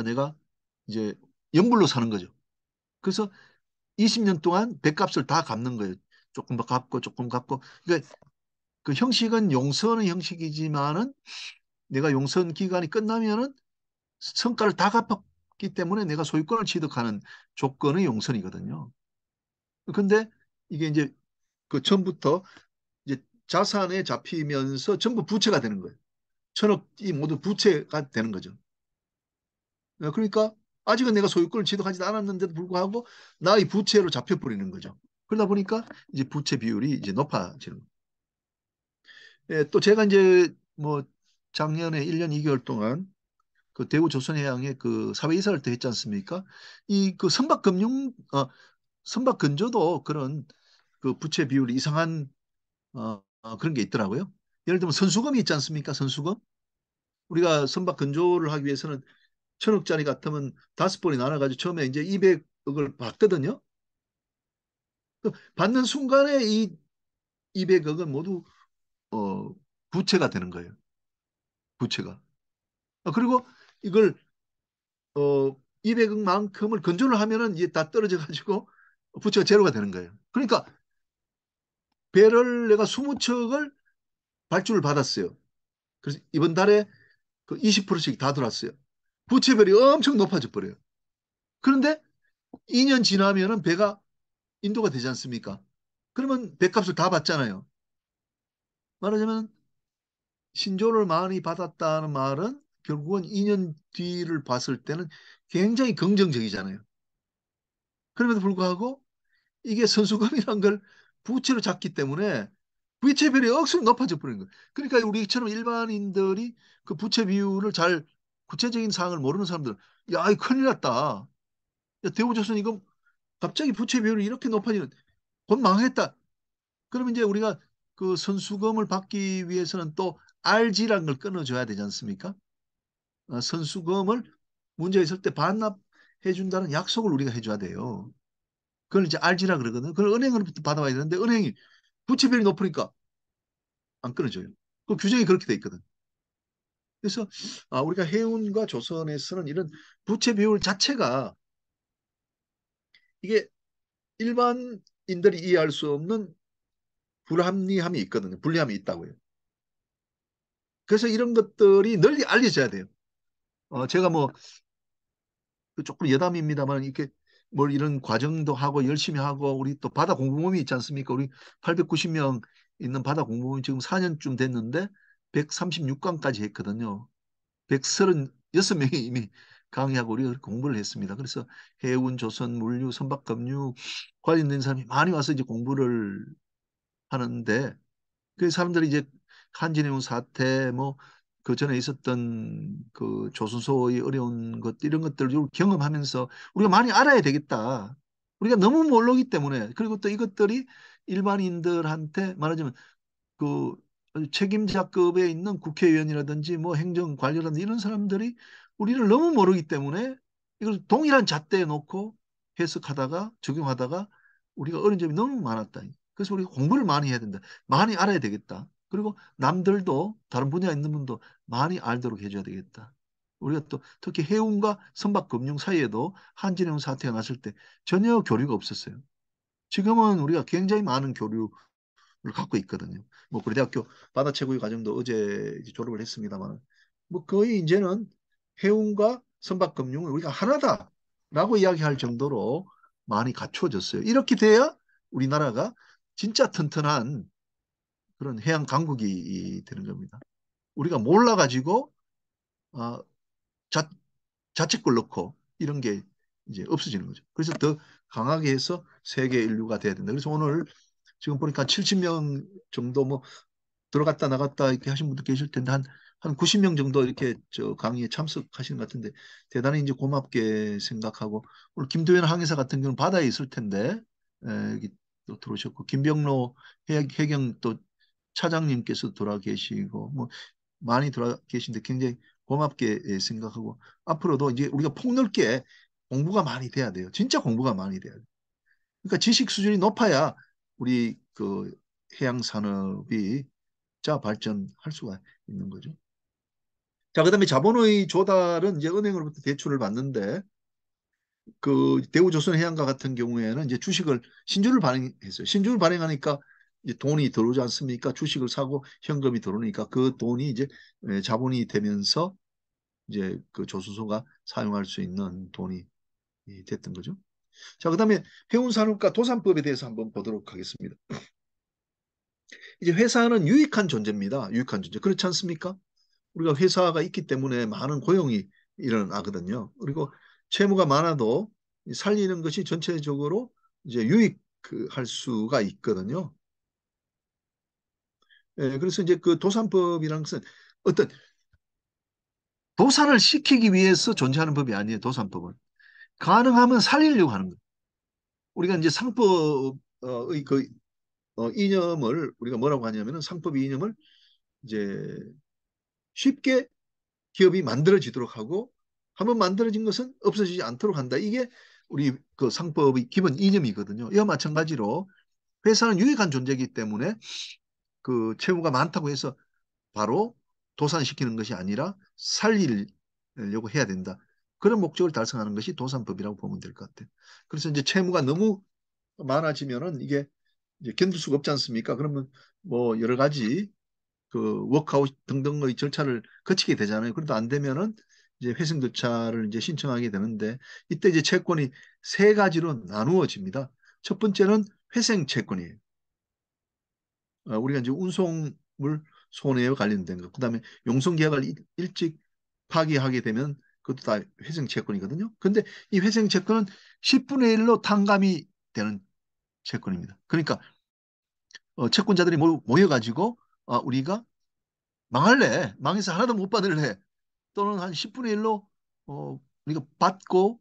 내가 이제 연불로 사는 거죠. 그래서 20년 동안 배값을 다 갚는 거예요. 조금 더 갚고 조금 갚고. 그러니까 그 형식은 용서는 형식이지만은 내가 용선 기간이 끝나면은 성과를 다 갚았기 때문에 내가 소유권을 취득하는 조건의 용선이거든요. 근데 이게 이제 그 전부터 이제 자산에 잡히면서 전부 부채가 되는 거예요. 1,000억이 모두 부채가 되는 거죠. 그러니까 아직은 내가 소유권을 취득하지도 않았는데도 불구하고 나의 부채로 잡혀버리는 거죠. 그러다 보니까 이제 부채 비율이 이제 높아지는 거예요. 예, 또 제가 이제 뭐 작년에 1년 2개월 동안 그 대우 조선해양에 그 사회이사를 또 했지 않습니까? 이 그 선박근조도 그런 그 부채 비율이 이상한 그런 게 있더라고요. 예를 들면 선수금이 있지 않습니까? 선수금. 우리가 선박 근조를 하기 위해서는 1,000억짜리 같으면 5번이 나눠가지고 처음에 이제 200억을 받거든요. 받는 순간에 이 200억은 모두 어, 부채가 되는 거예요. 부채가. 그리고 이걸 200억만큼을 건조를 하면은 이게 다 떨어져 가지고 부채가 제로가 되는 거예요. 그러니까 배를 내가 20척을 발주를 받았어요. 그래서 이번 달에 그 20%씩 다 들어왔어요. 부채별이 엄청 높아져 버려요. 그런데 2년 지나면은 배가 인도가 되지 않습니까? 그러면 배값을 다 받잖아요. 말하자면 신조를 많이 받았다는 말은 결국은 2년 뒤를 봤을 때는 굉장히 긍정적이잖아요. 그럼에도 불구하고 이게 선수금이란 걸 부채로 잡기 때문에 부채비율이 억수로 높아져 버리는 거예요. 그러니까 우리처럼 일반인들이 그 부채 비율을 잘 구체적인 사항을 모르는 사람들, 야, 이 큰일 났다. 야, 대우조선 이거 갑자기 부채 비율이 이렇게 높아지는, 곧 망했다. 그러면 이제 우리가 그 선수금을 받기 위해서는 또 RG라는 걸 끊어줘야 되지 않습니까? 선수금을 문제 있을 때 반납해 준다는 약속을 우리가 해줘야 돼요. 그걸 이제 RG라 그러거든요. 그걸 은행으로부터 받아와야 되는데 은행이 부채비율이 높으니까 안 끊어줘요. 그 규정이 그렇게 돼 있거든. 그래서 우리가 해운과 조선에서는 이런 부채 비율 자체가 이게 일반인들이 이해할 수 없는 불합리함이 있거든요. 불리함이 있다고요. 그래서 이런 것들이 널리 알려져야 돼요. 제가 뭐 조금 여담입니다만 이렇게 뭘 이런 과정도 하고 열심히 하고 우리 또 바다 공부모임이 있지 않습니까? 우리 890명 있는 바다 공부모임 지금 4년쯤 됐는데 136강까지 했거든요. 136명이 이미 강의하고 우리가 공부를 했습니다. 그래서 해운, 조선, 물류, 선박급류 관련된 사람이 많이 와서 이제 공부를 하는데 그 사람들이 이제 한진해운 사태 뭐 그 전에 있었던 그 조선소의 어려운 것 이런 것들을 경험하면서 우리가 많이 알아야 되겠다. 우리가 너무 모르기 때문에 그리고 또 이것들이 일반인들한테 말하자면 그 책임자급에 있는 국회의원이라든지 뭐 행정관료라든지 이런 사람들이 우리를 너무 모르기 때문에 이걸 동일한 잣대에 놓고 해석하다가 적용하다가 우리가 어려운 점이 너무 많았다. 그래서 우리가 공부를 많이 해야 된다. 많이 알아야 되겠다. 그리고 남들도 다른 분야에 있는 분도 많이 알도록 해줘야 되겠다. 우리가 또 특히 해운과 선박금융 사이에도 한진해운 사태가 났을 때 전혀 교류가 없었어요. 지금은 우리가 굉장히 많은 교류를 갖고 있거든요. 뭐 고려대학교 바다 채굴 과정도 어제 이제 졸업을 했습니다만, 뭐 거의 이제는 해운과 선박금융을 우리가 하나다라고 이야기할 정도로 많이 갖춰졌어요. 이렇게 돼야 우리나라가 진짜 튼튼한 그런 해양 강국이 되는 겁니다. 우리가 몰라가지고 어, 자, 자책골 넣고 이런 게 이제 없어지는 거죠. 그래서 더 강하게 해서 세계 인류가 돼야 된다. 그래서 오늘 지금 보니까 70명 정도 뭐 들어갔다 나갔다 이렇게 하신 분도 계실 텐데 한 90명 정도 이렇게 저 강의에 참석하시는 것 같은데 대단히 이제 고맙게 생각하고 오늘 김도현 항해사 같은 경우는 바다에 있을 텐데 여기 또 들어오셨고 김병로 해경 또 차장님께서 돌아 계시고 뭐 많이 돌아 계신데 굉장히 고맙게 생각하고 앞으로도 이제 우리가 폭넓게 공부가 많이 돼야 돼요. 진짜 공부가 많이 돼야 돼요. 그러니까 지식 수준이 높아야 우리 그 해양 산업이 자 발전할 수가 있는 거죠. 자, 그다음에 자본의 조달은 이제 은행으로부터 대출을 받는데 그 대우조선해양과 같은 경우에는 이제 주식을 신주를 발행했어요. 신주를 발행하니까 이제 돈이 들어오지 않습니까? 주식을 사고 현금이 들어오니까 그 돈이 이제 자본이 되면서 이제 그 조선소가 사용할 수 있는 돈이 됐던 거죠. 자, 그다음에 해운산업과 도산법에 대해서 한번 보도록 하겠습니다. 이제 회사는 유익한 존재입니다. 유익한 존재. 그렇지 않습니까? 우리가 회사가 있기 때문에 많은 고용이 일어나거든요. 그리고 채무가 많아도 살리는 것이 전체적으로 이제 유익할 수가 있거든요. 예, 그래서 이제 그 도산법이라는 것은 어떤 도산을 시키기 위해서 존재하는 법이 아니에요. 도산법은 가능하면 살리려고 하는 거예요. 우리가 이제 상법의 그 이념을 우리가 뭐라고 하냐면은 상법의 이념을 이제 쉽게 기업이 만들어지도록 하고 한번 만들어진 것은 없어지지 않도록 한다. 이게 우리 그 상법의 기본 이념이거든요. 이와 마찬가지로 회사는 유익한 존재이기 때문에 그 채무가 많다고 해서 바로 도산시키는 것이 아니라 살리려고 해야 된다. 그런 목적을 달성하는 것이 도산법이라고 보면 될 것 같아요. 그래서 이제 채무가 너무 많아지면은 이게 이제 견딜 수가 없지 않습니까? 그러면 뭐 여러 가지 그 워크아웃 등등의 절차를 거치게 되잖아요. 그래도 안 되면은 이제 회생 절차를 이제 신청하게 되는데 이때 이제 채권이 세 가지로 나누어집니다. 첫 번째는 회생 채권이에요. 우리가 이제 운송물 손해와 관련된 것. 그다음에 용성 계약을 일찍 파기하게 되면 그것도 다 회생 채권이거든요. 근데 이 회생 채권은 10분의 1로 탕감이 되는 채권입니다. 그러니까 채권자들이 모여가지고 우리가 망할래. 망해서 하나도 못 받을래. 또는 한 10분의 1로 우리가 받고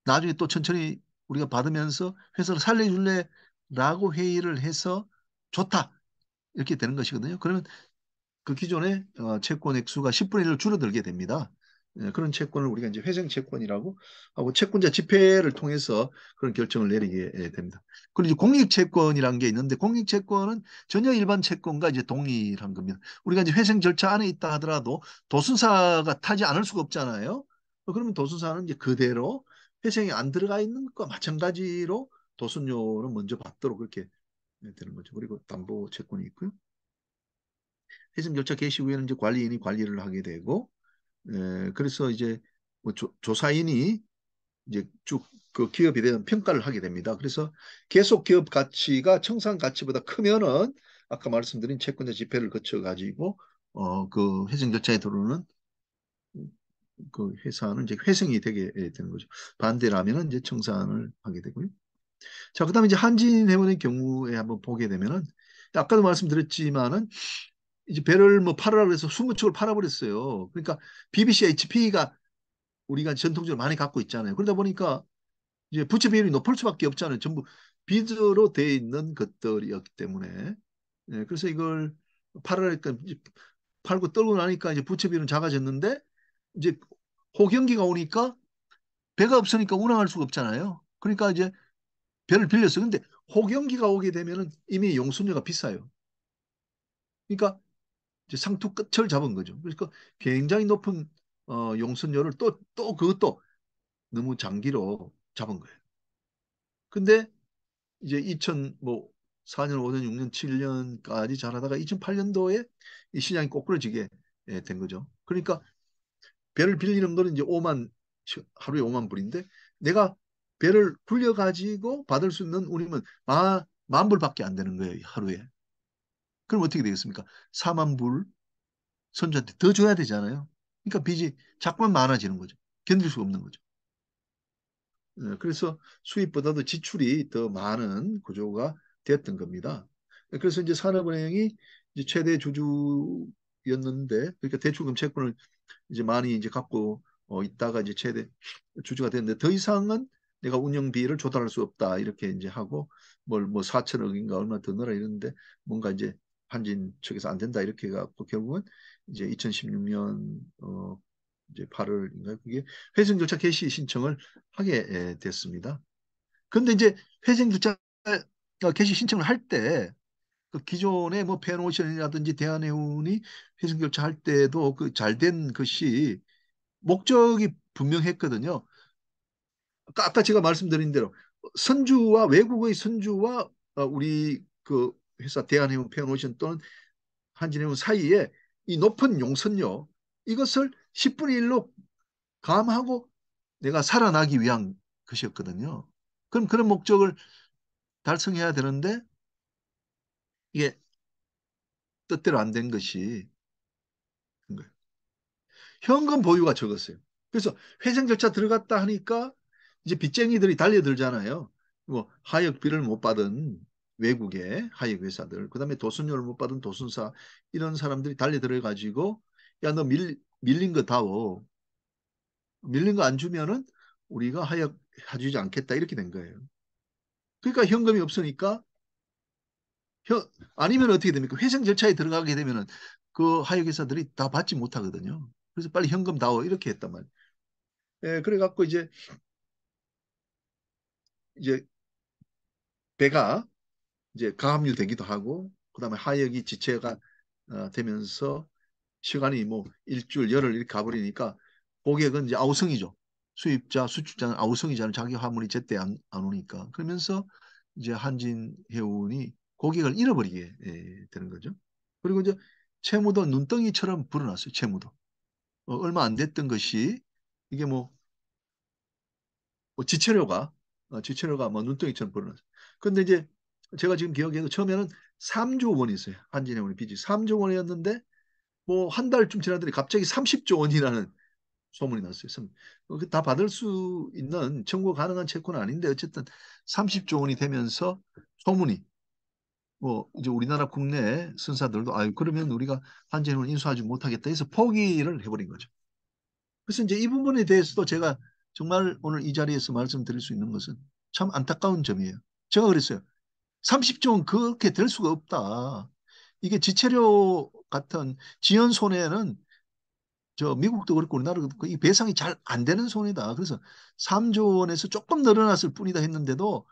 나중에 또 천천히 우리가 받으면서 회사를 살려줄래 라고 회의를 해서 좋다. 이렇게 되는 것이거든요. 그러면 그 기존의 채권 액수가 10분의 1로 줄어들게 됩니다. 그런 채권을 우리가 이제 회생 채권이라고 하고 채권자 집회를 통해서 그런 결정을 내리게 됩니다. 그리고 이제 공익 채권이라는 게 있는데 공익 채권은 전혀 일반 채권과 이제 동일한 겁니다. 우리가 이제 회생 절차 안에 있다 하더라도 도순사가 타지 않을 수가 없잖아요. 그러면 도순사는 이제 그대로 회생이 안 들어가 있는 것과 마찬가지로 도순료를 먼저 받도록 그렇게 되는 거죠. 그리고 담보 채권이 있고요. 회생 절차 개시 후에는 이제 관리인이 관리를 하게 되고, 그래서 이제 뭐 조사인이 이제 쭉 그 기업에 대한 평가를 하게 됩니다. 그래서 계속 기업 가치가 청산 가치보다 크면은 아까 말씀드린 채권자 집회를 거쳐 가지고 그 회생 절차에 들어오는 그 회사는 이제 회생이 되게 되는 거죠. 반대라면은 이제 청산을 하게 되고요. 자, 그다음에 이제 한진해운의 경우에 한번 보게 되면은 아까도 말씀드렸지만은 이제 배를 뭐 팔으라 그래서 20척을 팔아버렸어요. 그러니까 BBC, HP가 우리가 전통적으로 많이 갖고 있잖아요. 그러다 보니까 이제 부채 비율이 높을 수밖에 없잖아요. 전부 빚으로 돼 있는 것들이었기 때문에. 그래서 이걸 팔으니까 팔고 떨고 나니까 이제 부채 비율은 작아졌는데 이제 호경기가 오니까 배가 없으니까 운항할 수가 없잖아요. 그러니까 이제 배를 빌렸어요. 근데 호경기가 오게 되면은 이미 용선료가 비싸요. 그러니까 이제 상투 끝을 잡은 거죠. 그러니까 굉장히 높은 용선료를 또 그것도 너무 장기로 잡은 거예요. 근데 이제 2004년, 5년, 6년, 7년까지 잘하다가 2008년도에 이 시장이 꼬꾸라지게 된 거죠. 그러니까 배를 빌리는 거는 이제 하루에 5만 불인데 내가 배를 굴려가지고 받을 수 있는 운임은 만 불밖에 안 되는 거예요, 하루에. 그럼 어떻게 되겠습니까? 4만 불 선주한테 더 줘야 되잖아요. 그러니까 빚이 자꾸만 많아지는 거죠. 견딜 수가 없는 거죠. 그래서 수입보다도 지출이 더 많은 구조가 되었던 겁니다. 그래서 이제 산업은행이 이제 최대 주주였는데, 그러니까 대출금 채권을 이제 많이 이제 갖고 있다가 이제 최대 주주가 됐는데 더 이상은 내가 운영비를 조달할 수 없다 이렇게 이제 하고 뭐 4천억인가 얼마 더 넣어라 이러는데 뭔가 이제 한진 측에서 안 된다 이렇게 해갖고 결국은 이제 2016년 이제 8월인가 그게 회생 절차 개시 신청을 하게 됐습니다. 그런데 이제 회생 절차 개시 신청을 할 때 그 기존의 뭐 펜오션이라든지 대한해운이 회생 절차할 때도 그 잘된 것이 목적이 분명했거든요. 아까 제가 말씀드린 대로 선주와 외국의 선주와 우리 그 회사 대한해운 펜오션 또는 한진해운 사이에 이 높은 용선료 이것을 10분의 1로 감하고 내가 살아나기 위한 것이었거든요. 그럼 그런 목적을 달성해야 되는데 이게 뜻대로 안 된 것이 거예요. 현금 보유가 적었어요. 그래서 회생 절차 들어갔다 하니까 이제 빚쟁이들이 달려들잖아요. 뭐 하역비를 못 받은 외국의 하역 회사들, 그다음에 도순료를 못 받은 도순사 이런 사람들이 달려들어 가지고 야 너 밀린 거 다오. 밀린 거 안 주면은 우리가 하역 해주지 않겠다 이렇게 된 거예요. 그러니까 현금이 없으니까 아니면 어떻게 됩니까? 회생 절차에 들어가게 되면은 그 하역 회사들이 다 받지 못하거든요. 그래서 빨리 현금 다오 이렇게 했단 말이에요. 그래갖고 이제 배가 이제 가압류되기도 하고 그다음에 하역이 지체가 되면서 시간이 뭐 일주일 열흘 이렇게 가버리니까 고객은 이제 아우성이죠. 수입자 수출자는 아우성이잖아요. 자기 화물이 제때 안 오니까 그러면서 이제 한진해운이 고객을 잃어버리게 되는 거죠. 그리고 이제 채무도 눈덩이처럼 불어났어요. 채무도 얼마 안 됐던 것이 이게 지체료가 뭐 눈덩이처럼 불어났어요. 근데 이제 제가 지금 기억해도 처음에는 3조 원이 있어요. 한진해운의 빚이 3조 원이었는데 뭐 한 달쯤 지나더니 갑자기 30조 원이라는 소문이 났어요. 다 받을 수 있는 청구 가능한 채권은 아닌데 어쨌든 30조 원이 되면서 소문이 뭐 이제 우리나라 국내 선사들도 아유 그러면 우리가 한진해운을 인수하지 못하겠다 해서 포기를 해버린 거죠. 그래서 이제 이 부분에 대해서도 제가 정말 오늘 이 자리에서 말씀드릴 수 있는 것은 참 안타까운 점이에요. 제가 그랬어요. 30조는 그렇게 될 수가 없다. 이게 지체료 같은 지연 손해는 저 미국도 그렇고 우리나라도 그렇고 이 배상이 잘 안 되는 손해다. 그래서 3조 원에서 조금 늘어났을 뿐이다 했는데도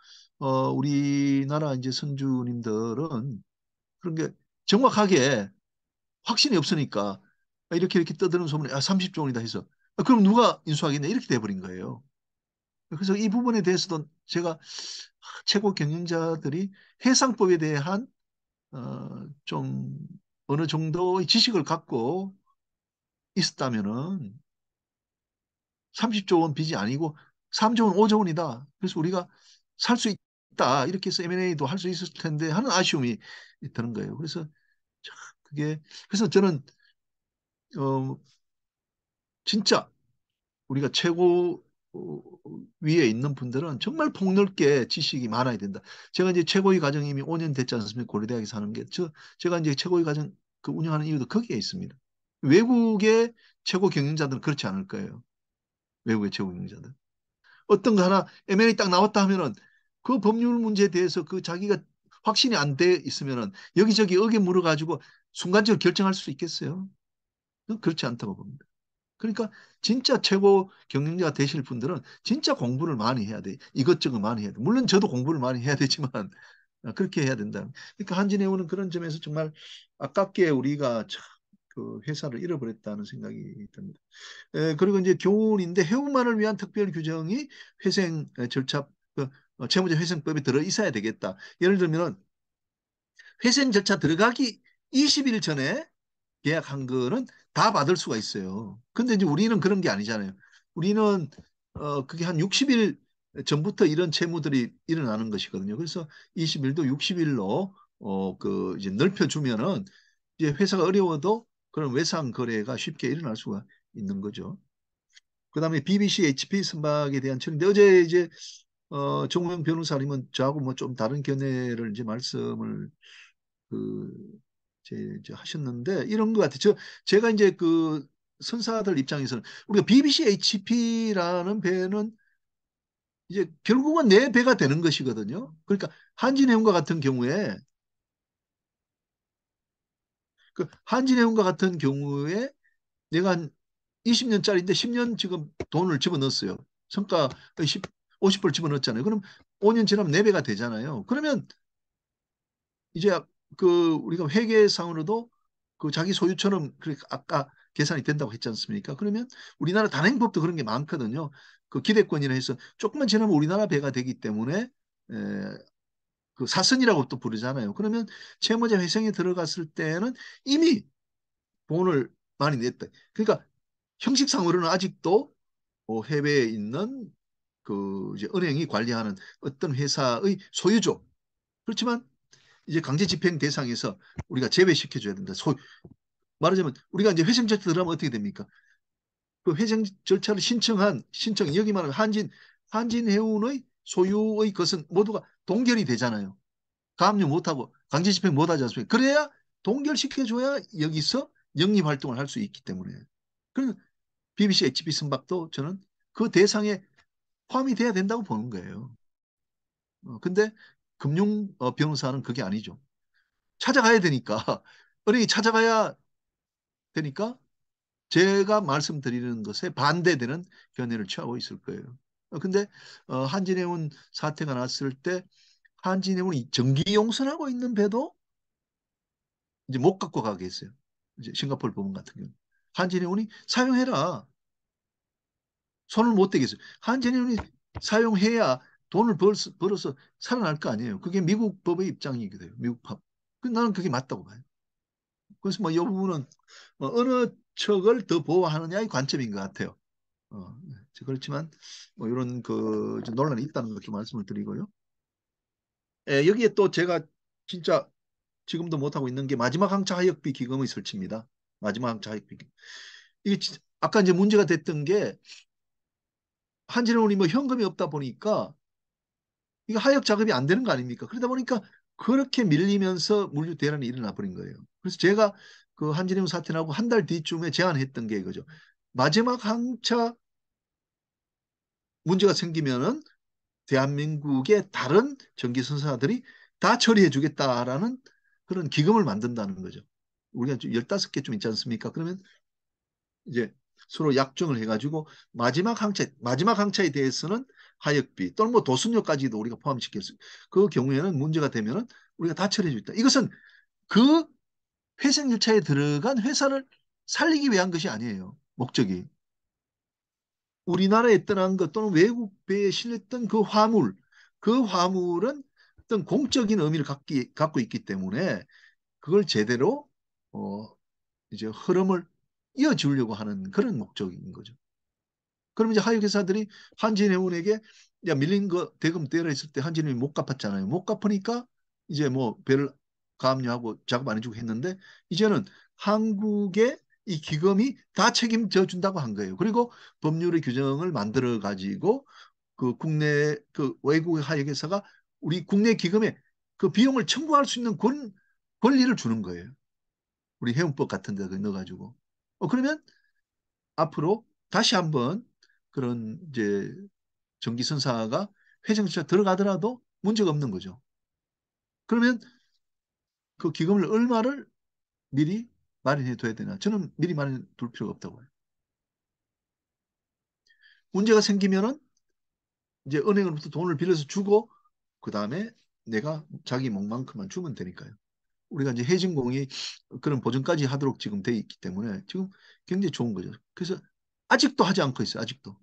우리나라 이제 선주님들은 그런 게 정확하게 확신이 없으니까 이렇게 떠드는 소문에 30조 원이다 해서 그럼 누가 인수하겠냐 이렇게 돼버린 거예요. 그래서 이 부분에 대해서도 제가 최고 경영자들이 해상법에 대한 좀 어느 정도의 지식을 갖고 있었다면은 30조 원 빚이 아니고 3조 원, 5조 원이다. 그래서 우리가 살 수 있다. 이렇게 해서 M&A도 할 수 있었을 텐데 하는 아쉬움이 드는 거예요. 그래서 그래서 저는 어, 진짜 우리가 최고 위에 있는 분들은 정말 폭넓게 지식이 많아야 된다. 제가 이제 최고위 과정 이미 5년 됐지 않습니까? 고려대학에서 하는 게. 제가 이제 최고위 과정 그 운영하는 이유도 거기에 있습니다. 외국의 최고 경영자들은 그렇지 않을 거예요. 외국의 최고 경영자들. 어떤 거 하나 M&A 딱 나왔다 하면은 그 법률 문제에 대해서 그 자기가 확신이 안 돼 있으면은 여기저기 어겨 물어가지고 순간적으로 결정할 수 있겠어요? 그렇지 않다고 봅니다. 그러니까 진짜 최고 경영자가 되실 분들은 진짜 공부를 많이 해야 돼. 이것저것 많이 해야 돼. 물론 저도 공부를 많이 해야 되지만 그렇게 해야 된다. 그러니까 한진해운은 그런 점에서 정말 아깝게 우리가 그 회사를 잃어버렸다는 생각이 듭니다. 그리고 이제 교훈인데 해운만을 위한 특별 규정이 회생 절차 채무자 회생법에 들어 있어야 되겠다. 예를 들면 회생 절차 들어가기 20일 전에 계약한 거는 다 받을 수가 있어요. 근데 이제 우리는 그런 게 아니잖아요. 우리는 그게 한 60일 전부터 이런 채무들이 일어나는 것이거든요. 그래서 20일도 60일로 그 이제 넓혀주면은 이제 회사가 어려워도 그런 외상 거래가 쉽게 일어날 수가 있는 거죠. 그다음에 BBC, HP 선박에 대한 처리인데 어제 이제 정우영 변호사님은 저하고 뭐 좀 다른 견해를 이제 말씀을 그 이제 하셨는데 이런 것 같아요. 제가 이제 그 선사들 입장에서는 우리가 BBC, HP라는 배는 이제 결국은 내 배가 되는 것이거든요. 그러니까 한진해운과 같은 경우에 그 한진해운과 같은 경우에 내가 한 20년짜리인데 10년 지금 돈을 집어넣었어요. 성과 50불 집어넣었잖아요. 그럼 5년 지나면 4배가 되잖아요. 그러면 이제 그 우리가 회계상으로도 그 자기 소유처럼 그렇게 아까 계산이 된다고 했지 않습니까? 그러면 우리나라 단행법도 그런 게 많거든요. 그 기대권이라 해서 조금만 지나면 우리나라 배가 되기 때문에 그 사선이라고 또 부르잖아요. 그러면 채무자 회생에 들어갔을 때는 이미 돈을 많이 냈다. 그러니까 형식상으로는 아직도 해외에 있는 그 이제 은행이 관리하는 어떤 회사의 소유죠. 그렇지만 이제 강제 집행 대상에서 우리가 제외시켜줘야 된다. 말하자면 우리가 이제 회생 절차 들어가면 어떻게 됩니까? 그 회생 절차를 신청 여기만 하면 한진해운의 소유의 것은 모두가 동결이 되잖아요. 가압류 못하고 강제 집행 못하지 않습니까? 그래야 동결시켜줘야 여기서 영리 활동을 할 수 있기 때문에. 그래서 BBC, HP 선박도 저는 그 대상에 포함이 돼야 된다고 보는 거예요. 근데 금융 변호사는 그게 아니죠. 찾아가야 되니까 은행이 찾아가야 되니까 제가 말씀드리는 것에 반대되는 견해를 취하고 있을 거예요. 근데 한진해운 사태가 났을 때 한진해운이 정기용선하고 있는 배도 이제 못 갖고 가겠어요. 이제 싱가포르 법원 같은 경우 한진해운이 사용해라. 손을 못 대겠어요. 한진해운이 사용해야 돈을 벌어서 살아날 거 아니에요. 그게 미국 법의 입장이거든요. 미국 법. 나는 그게 맞다고 봐요. 그래서 뭐 이 부분은 뭐 어느 측을 더 보호하느냐의 관점인 것 같아요. 네. 그렇지만 뭐 이런 그 논란이 있다는 것도 말씀을 드리고요. 여기에 또 제가 진짜 지금도 못하고 있는 게 마지막 항차 하역비 기금의 설치입니다. 마지막 항차 하역비 기금. 이게 아까 이제 문제가 됐던 게 한진해운이 뭐 현금이 없다 보니까 이게 하역 작업이 안 되는 거 아닙니까? 그러다 보니까 그렇게 밀리면서 물류 대란이 일어나 버린 거예요. 그래서 제가 그 한진해운 사태 나고 한 달 뒤쯤에 제안했던 게 이거죠. 마지막 항차 문제가 생기면은 대한민국의 다른 전기선사들이 다 처리해 주겠다라는 그런 기금을 만든다는 거죠. 우리가 15개쯤 있지 않습니까? 그러면 이제 서로 약정을 해가지고 마지막 항차에 대해서는 하역비 또는 뭐 도순료까지도 우리가 포함시켰어요. 그 경우에는 문제가 되면은 우리가 다 처리해 주겠다. 이것은 그 회생 절차에 들어간 회사를 살리기 위한 것이 아니에요. 목적이. 우리나라에 떠난 것 또는 외국 배에 실렸던 그 화물은 어떤 공적인 의미를 갖고 있기 때문에 그걸 제대로 어, 이제 흐름을 이어주려고 하는 그런 목적인 거죠. 그럼 이제 하역회사들이 한진해운에게 야 밀린 거 대금 떼라 했을 때 한진해운이 못 갚았잖아요. 못 갚으니까 이제 뭐 배를 가압류하고 작업 안 해주고 했는데 이제는 한국의 이 기금이 다 책임져 준다고 한 거예요. 그리고 법률의 규정을 만들어 가지고 그 국내 그 외국의 하역회사가 우리 국내 기금에 그 비용을 청구할 수 있는 권리를 주는 거예요. 우리 해운법 같은 데 넣어가지고. 그러면 앞으로 다시 한번 그런 이제 전기선사가 회생조차 들어가더라도 문제가 없는 거죠. 그러면 그 기금을 얼마를 미리 마련해 둬야 되나? 저는 미리 마련해 둘 필요가 없다고 해요. 문제가 생기면은 이제 은행으로부터 돈을 빌려서 주고 그 다음에 내가 자기 몫만큼만 주면 되니까요. 우리가 이제 해진공이 그런 보증까지 하도록 지금 돼 있기 때문에 지금 굉장히 좋은 거죠. 그래서 아직도 하지 않고 있어요. 아직도.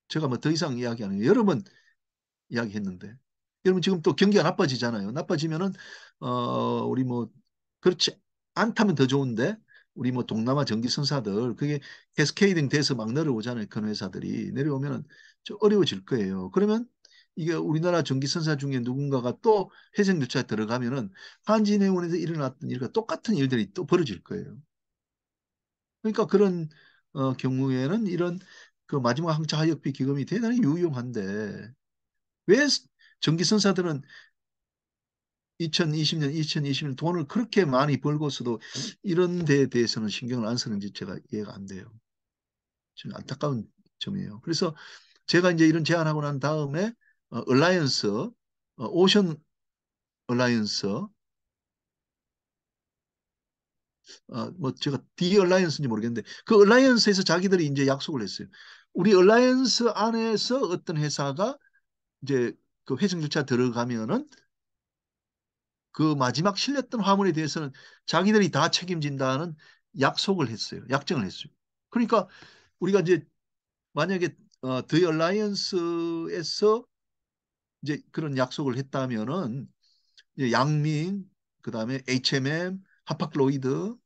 제가 뭐 더 이상 이야기 안 해요. 여러분 이야기했는데 여러분 지금 또 경기가 나빠지잖아요. 나빠지면은 우리 뭐 그렇지 않다면 더 좋은데 우리 뭐 동남아 전기선사들 그게 캐스케이딩 돼서 막 내려오잖아요. 큰 회사들이 내려오면은 좀 어려워질 거예요. 그러면 이게 우리나라 전기선사 중에 누군가가 또 회생열차에 들어가면은 한진해운에서 일어났던 일과 똑같은 일들이 또 벌어질 거예요. 그러니까 그런 경우에는 이런 그 마지막 항차 하역비 기금이 대단히 유용한데 왜 전기선사들은 2020년, 2020년 돈을 그렇게 많이 벌고서도 이런 데에 대해서는 신경을 안 쓰는지 제가 이해가 안 돼요. 좀 안타까운 점이에요. 그래서 제가 이제 이런 제안하고 난 다음에 얼라이언스, 오션 얼라이언스, 뭐 제가 D 얼라이언스인지 모르겠는데 그 얼라이언스에서 자기들이 이제 약속을 했어요. 우리 얼라이언스 안에서 어떤 회사가 이제 그 회생 절차 들어가면은 그 마지막 실렸던 화물에 대해서는 자기들이 다 책임진다는 약속을 했어요. 약정을 했어요. 그러니까 우리가 이제 만약에 더 얼라이언스에서 이제 그런 약속을 했다면은 이제 양민, 그다음에 H&M, 하팍로이드,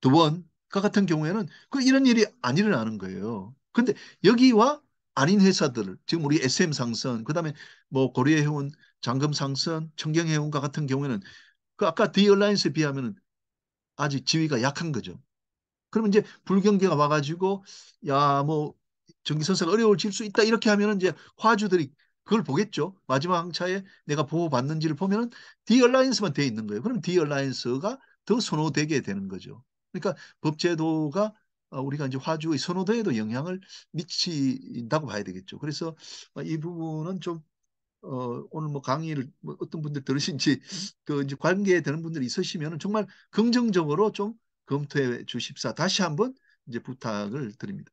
드원과 같은 경우에는 그 이런 일이 안 일어나는 거예요. 근데 여기와 아닌 회사들, 지금 우리 SM 상선, 그다음에 뭐 고려해운, 장금상선, 청경해운과 같은 경우에는 그 아까 디 얼라이언스에 비하면 아직 지위가 약한 거죠. 그러면 이제 불경기가 와가지고 야 뭐 전기선사가 어려워질 수 있다 이렇게 하면은 이제 화주들이 그걸 보겠죠. 마지막 항차에 내가 보호받는지를 보면은 디얼라이언스만 돼 있는 거예요. 그럼 디얼라이언스가 더 선호되게 되는 거죠. 그러니까 법제도가 우리가 이제 화주의 선호도에도 영향을 미친다고 봐야 되겠죠. 그래서 이 부분은 좀 오늘 뭐 강의를 뭐 어떤 분들 들으신지 그 이제 관계되는 분들이 있으시면 정말 긍정적으로 좀 검토해 주십사. 다시 한번 이제 부탁을 드립니다.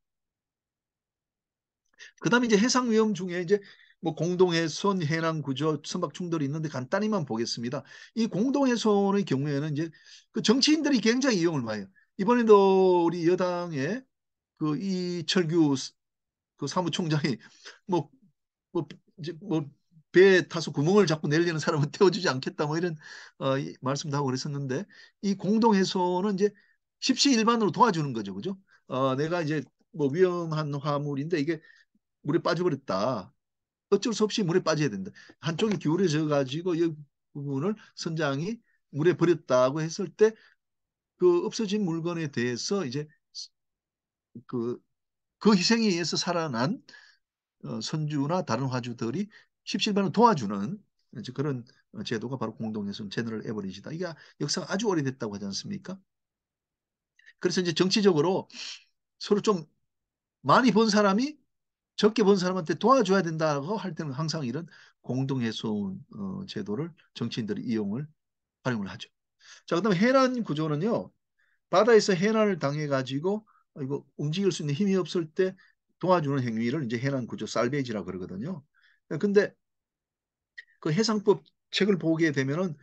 그다음에 이제 해상 위험 중에 이제 뭐 공동해손, 해난 구조, 선박 충돌이 있는데 간단히만 보겠습니다. 이 공동해손의 경우에는 이제 그 정치인들이 굉장히 이용을 많이 해요. 이번에도 우리 여당의 그 이철규 그 사무총장이 뭐 뭐 이제 뭐 배에 타서 구멍을 자꾸 내리는 사람은 태워주지 않겠다 뭐 이런 말씀도 하고 그랬었는데 이 공동해소는 이제 십시일반으로 도와주는 거죠, 그죠? 내가 이제 뭐 위험한 화물인데 이게 물에 빠져버렸다. 어쩔 수 없이 물에 빠져야 된다. 한쪽이 기울어져 가지고 이 부분을 선장이 물에 버렸다고 했을 때 그 없어진 물건에 대해서 이제 그, 그 희생에 의해서 살아난 선주나 다른 화주들이 십시일반을 도와주는 그런 제도가 바로 공동해손 제너럴 에버리지다. 이게 역사가 아주 오래됐다고 하지 않습니까? 그래서 이제 정치적으로 서로 좀 많이 본 사람이 적게 본 사람한테 도와줘야 된다고 할 때는 항상 이런 공동해손 제도를 정치인들이 활용을 하죠. 자, 그다음에 해난 구조는요. 바다에서 해난을 당해가지고 이거 움직일 수 있는 힘이 없을 때 도와주는 행위를 이제 해난 구조 살베이지라 그러거든요. 근데 그 해상법 책을 보게 되면은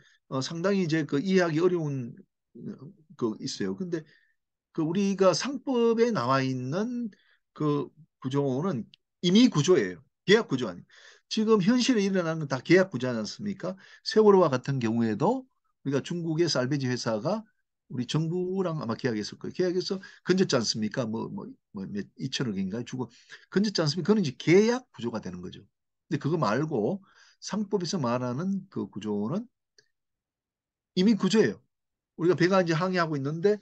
상당히 이제 그 이해하기 어려운 그 있어요. 근데 그 우리가 상법에 나와 있는 그 구조는 임의 구조예요. 계약 구조 아니에요. 지금 현실에 일어나는 건 다 계약 구조지 않습니까? 세월호와 같은 경우에도 우리가 중국의 살베지 회사가 우리 정부랑 아마 계약했을 거예요. 계약해서 건졌지 않습니까? 몇 2천억인가 주고 건졌지 않습니까? 그건 이제 계약 구조가 되는 거죠. 근데 그거 말고 상법에서 말하는 그 구조는 이미 구조예요. 우리가 배가 이제 항해하고 있는데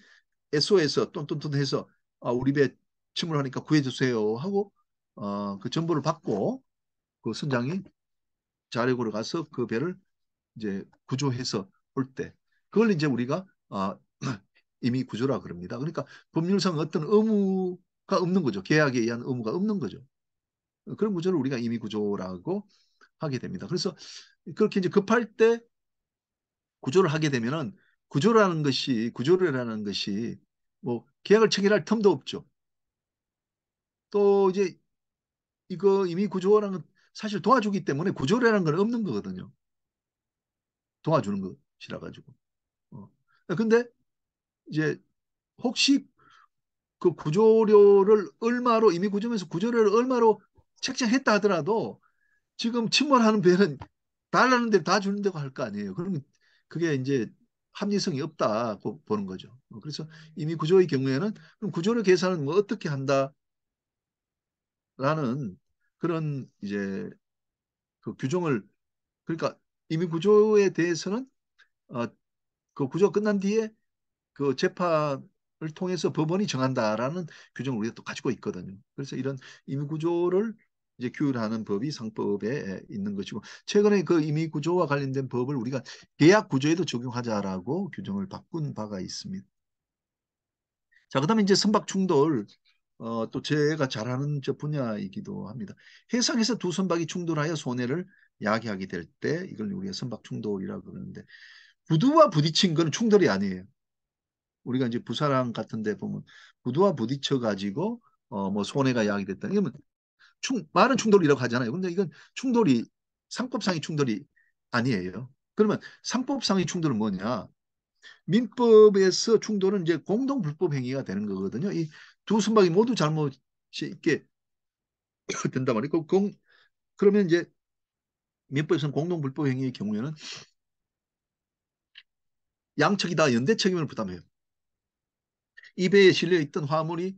SOS 똔똔똔 해서 우리 배 침몰하니까 구해주세요 하고 그 정보를 받고 그 선장이 자력으로 가서 그 배를 이제 구조해서 올 때 그걸 이제 우리가 이미 구조라 그럽니다. 그러니까 법률상 어떤 의무가 없는 거죠. 계약에 의한 의무가 없는 거죠. 그런 구조를 우리가 임의 구조라고 하게 됩니다. 그래서 그렇게 이제 급할 때 구조를 하게 되면은 구조라는 것이 뭐 계약을 체결할 틈도 없죠. 또 이제 이거 이미 구조라는 건 사실 도와주기 때문에 구조라는 건 없는 거거든요. 도와주는 것이라 가지고. 어. 근데 이제 혹시 그 구조료를 얼마로 이미 구조면서 구조료를 얼마로 책정했다 하더라도 지금 침몰하는 배는 달라는 대로 다 주는 데고 할 거 아니에요. 그러면 그게 이제 합리성이 없다고 보는 거죠. 그래서 이미 구조의 경우에는 그럼 구조를 계산은 뭐 어떻게 한다라는 그런 이제 그 규정을 그러니까 이미 구조에 대해서는 어, 그 구조가 끝난 뒤에 그 재판을 통해서 법원이 정한다라는 규정을 우리가 또 가지고 있거든요. 그래서 이런 임의 구조를 이제 규율하는 법이 상법에 있는 것이고 최근에 그 임의 구조와 관련된 법을 우리가 계약 구조에도 적용하자라고 규정을 바꾼 바가 있습니다. 자, 그다음에 이제 선박 충돌 또 제가 잘하는 저 분야이기도 합니다. 해상에서 두 선박이 충돌하여 손해를 야기하게 될 때 이걸 우리가 선박 충돌이라고 그러는데 구두와 부딪힌 건 충돌이 아니에요. 우리가 이제 부사랑 같은 데 보면 구두와 부딪혀 가지고 뭐 손해가 야기됐다. 이러면 말은 충돌이라고 하잖아요. 근데 이건 충돌이 상법상의 충돌이 아니에요. 그러면 상법상의 충돌은 뭐냐? 민법에서 충돌은 이제 공동 불법 행위가 되는 거거든요. 이 두 선박이 모두 잘못이 있게 된단 말이에요. 그러면 이제 민법에서는 공동 불법 행위의 경우에는 양측이 다 연대 책임을 부담해요. 이 배에 실려 있던 화물이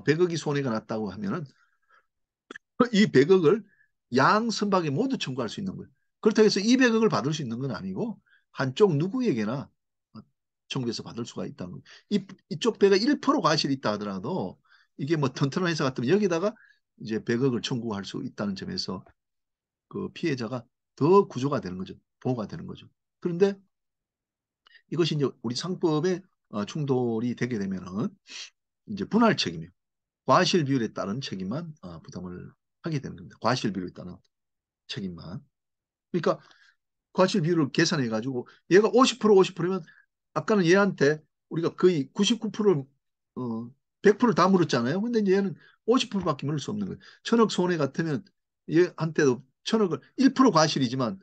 100억이 손해가 났다고 하면은 이 100억을 양 선박에 모두 청구할 수 있는 거예요. 그렇다고 해서 200억을 받을 수 있는 건 아니고 한쪽 누구에게나 청구해서 받을 수가 있다는 거예요. 이쪽 배가 1% 과실이 있다 하더라도 이게 뭐 튼튼한 회사 같으면 여기다가 이제 100억을 청구할 수 있다는 점에서 그 피해자가 더 구조가 되는 거죠. 보호가 되는 거죠. 그런데 이것이 이제 우리 상법에 충돌이 되게 되면은 이제 분할 책임이에요. 과실 비율에 따른 책임만 부담을 하게 되는 겁니다. 과실 비율에 따른 책임만. 그러니까 과실 비율을 계산해 가지고 얘가 50% 50%면 아까는 얘한테 우리가 거의 99%를 100%를 다 물었잖아요. 근데 이제 얘는 50%밖에 물을 수 없는 거예요. 천억 손해 같으면 얘한테도 천억을 1% 과실이지만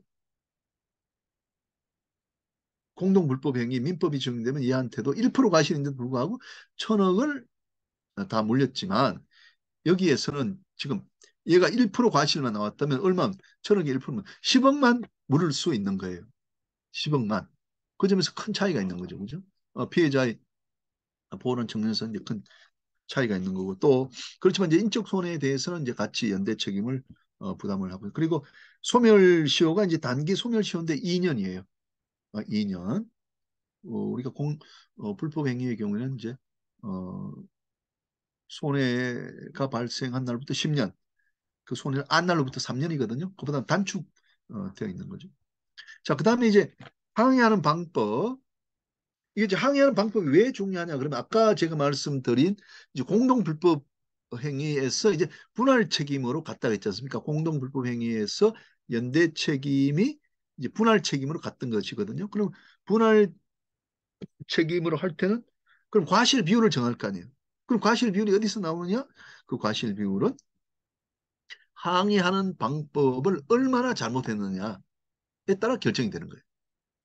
공동불법행위 민법이 적용되면 얘한테도 1% 과실인데도 불구하고 천억을 다 물렸지만 여기에서는 지금 얘가 1% 과실만 나왔다면 얼마 천억이 1%면 10억만 물을 수 있는 거예요. 10억만. 그 점에서 큰 차이가 있는 거죠. 그죠? 피해자의 보호는 측면에서 이제 큰 차이가 있는 거고 또 그렇지만 이제 인적 손해에 대해서는 이제 같이 연대 책임을 부담을 하고 그리고 소멸시효가 이제 단기 소멸시효인데 2년이에요. 2년. 우리가 불법 행위의 경우에는 이제 손해가 발생한 날부터 10년, 그 손해를 안 날로부터 3년이거든요. 그보다 단축 되어 있는 거죠. 자, 그다음에 이제 항의하는 방법. 이게 이제 항의하는 방법이 왜 중요하냐? 그러면 아까 제가 말씀드린 이제 공동 불법 행위에서 이제 분할 책임으로 갔다 했지 않습니까? 공동 불법 행위에서 연대 책임이 이제 분할 책임으로 갔던 것이거든요. 그럼 분할 책임으로 할 때는 그럼 과실 비율을 정할 거 아니에요. 그럼 과실 비율이 어디서 나오느냐? 그 과실 비율은 항의하는 방법을 얼마나 잘못했느냐에 따라 결정이 되는 거예요.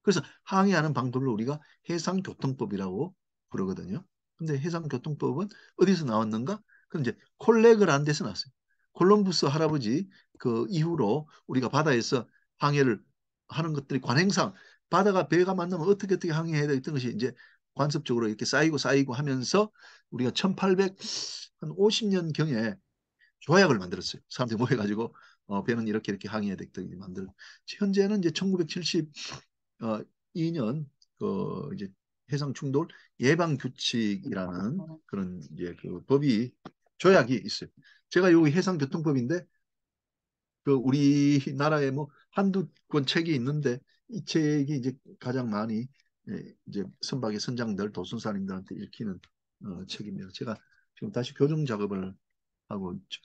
그래서 항의하는 방법을 우리가 해상교통법이라고 부르거든요. 근데 해상교통법은 어디서 나왔는가? 그럼 이제 콜렉을 데서 나왔어요. 콜럼부스 할아버지 그 이후로 우리가 바다에서 항해를 하는 것들이 관행상 바다가 배가 만나면 어떻게 항해해야 되던 것이 이제 관습적으로 이렇게 쌓이고 하면서 우리가 1850년 경에 조약을 만들었어요. 사람들이 모여가지고 배는 이렇게 항해해야 되겠다 만들. 현재는 이제 1972년 그 이제 해상 충돌 예방 규칙이라는 그런 이제 그 법이 조약이 있어요. 제가 여기 해상교통법인데 그 우리나라에 뭐 한두 권 책이 있는데 이 책이 이제 가장 많이 이제 선박의 선장들 도순사님들한테 읽히는 책입니다. 제가 지금 다시 교정 작업을 하고 있죠.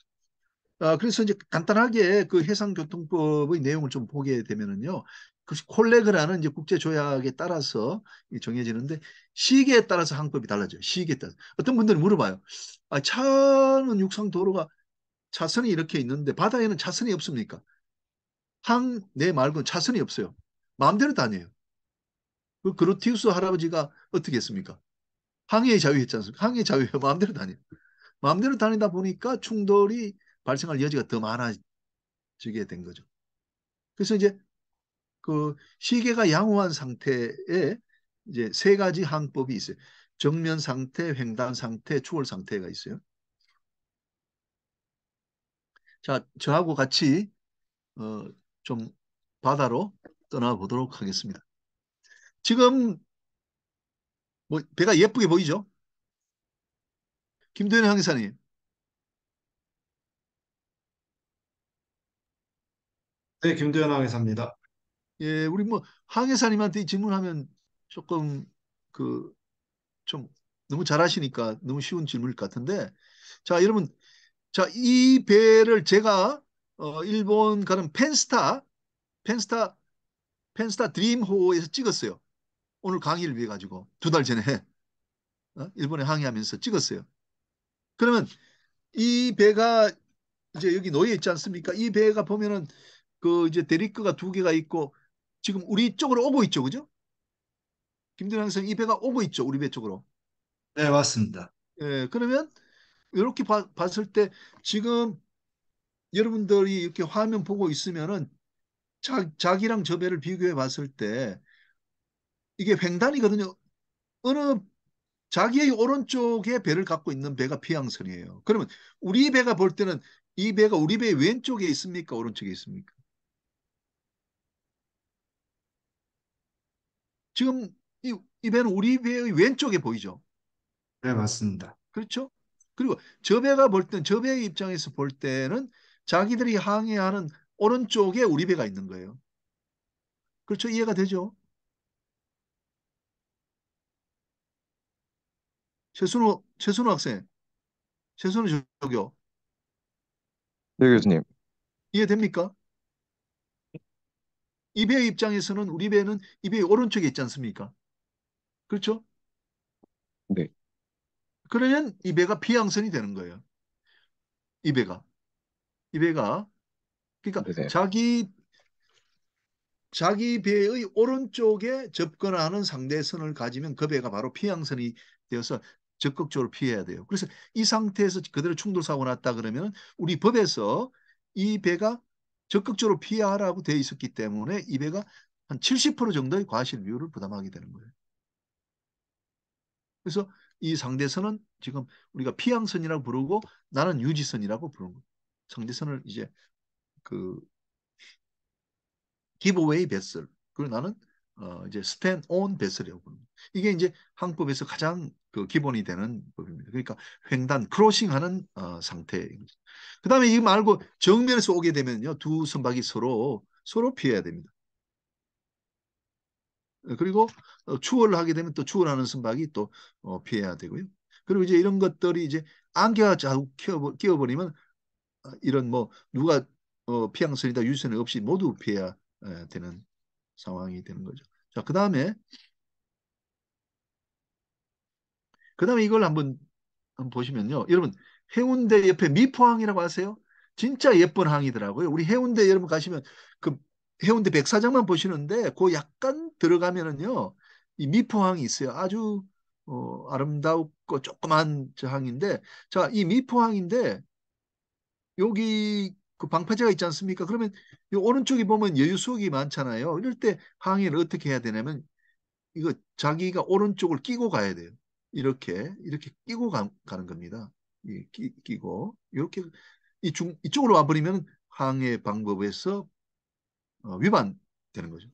그래서 이제 간단하게 그 해상교통법의 내용을 좀 보게 되면은요. 그 콜레그라는 이제 국제조약에 따라서 정해지는데 시기에 따라서 항법이 달라져요. 시기에 따라서. 어떤 분들이 물어봐요. 차는 육상 도로가 차선이 이렇게 있는데 바다에는 차선이 없습니까? 항내 말고는 차선이 없어요. 마음대로 다녀요. 그 그루티우스 할아버지가 어떻게 했습니까? 항해의 자유했지 않습니까? 항해의 자유예요. 마음대로 다녀요. 마음대로 다니다 보니까 충돌이 발생할 여지가 더 많아지게 된 거죠. 그래서 이제 그 시계가 양호한 상태에 이제 세 가지 항법이 있어요. 정면 상태, 횡단 상태, 추월 상태가 있어요. 자, 저하고 같이 좀 바다로 떠나보도록 하겠습니다. 지금 뭐 배가 예쁘게 보이죠? 김도현 항해사님. 네, 김도현 항해사입니다. 예, 우리 뭐 항해사님한테 질문하면 조금 그 좀 너무 잘하시니까 너무 쉬운 질문일 것 같은데, 자, 여러분, 자, 이 배를 제가 일본 가는 펜스타 펜스타 드림호에서 찍었어요. 오늘 강의를 위해 가지고 두 달 전에 일본에 항해하면서 찍었어요. 그러면 이 배가 이제 여기 놓여 있지 않습니까? 이 배가 보면은 그 이제 대리크가 두 개가 있고 지금 우리 쪽으로 오고 있죠, 그죠? 김대랑 선생 이 배가 오고 있죠, 우리 배 쪽으로. 네, 맞습니다. 예, 그러면 이렇게 봤을 때 지금 여러분들이 이렇게 화면 보고 있으면은 자기랑 저 배를 비교해 봤을 때 이게 횡단이거든요. 어느 자기의 오른쪽에 배를 갖고 있는 배가 피항선이에요. 그러면 우리 배가 볼 때는 이 배가 우리 배의 왼쪽에 있습니까? 오른쪽에 있습니까? 지금 이 배는 우리 배의 왼쪽에 보이죠. 네, 맞습니다. 그렇죠? 그리고 저 배가 볼 때는 저 배의 입장에서 볼 때는 자기들이 항해하는 오른쪽에 우리 배가 있는 거예요. 그렇죠? 이해가 되죠? 최순호 학생, 최순호 조교, 네, 교수님. 이해됩니까? 이 배의 입장에서는 우리 배는 이 배의 오른쪽에 있지 않습니까? 그렇죠? 네, 그러면 이 배가 피항선이 되는 거예요. 이 배가. 이 배가. 그러니까 네네. 자기 배의 오른쪽에 접근하는 상대선을 가지면 그 배가 바로 피항선이 되어서 적극적으로 피해야 돼요. 그래서 이 상태에서 그대로 충돌 사고 났다 그러면 우리 법에서 이 배가 적극적으로 피하라고 되어 있었기 때문에 이 배가 한 70% 정도의 과실비율을 부담하게 되는 거예요. 그래서 이 상대선은 지금 우리가 피항선이라고 부르고 나는 유지선이라고 부르는 거예요. 상대선을 이제 그 기브웨이 베슬. 그리고 나는 이제 스탠 온 베슬이라고 부릅니다. 이게 이제 항법에서 가장 그 기본이 되는 법입니다. 그러니까 횡단 크로싱하는 상태입니다. 그다음에 이 말고 정면에서 오게 되면요 두 선박이 서로 피해야 됩니다. 그리고 추월을 하게 되면 또 추월하는 선박이 또 피해야 되고요. 그리고 이제 이런 것들이 이제 안개가 자꾸 끼어버리면 이런 뭐 누가 피항선이다 유선이 없이 모두 피해야 되는 상황이 되는 거죠. 자, 그다음에 이걸 한번 보시면요. 여러분, 해운대 옆에 미포항이라고 아세요? 진짜 예쁜 항이더라고요. 우리 해운대 여러분 가시면 그 해운대 백사장만 보시는데 그 약간 들어가면은요. 이 미포항이 있어요. 아주 아름답고 조그만 저 항인데 자, 이 미포항인데 여기 그 방파제가 있지 않습니까? 그러면 이 오른쪽에 보면 여유수역이 많잖아요. 이럴 때 항해를 어떻게 해야 되냐면 이거 자기가 오른쪽을 끼고 가야 돼요. 이렇게 끼고 가는 겁니다. 끼고 이렇게 이쪽으로 와버리면 항해 방법에서 위반되는 거죠.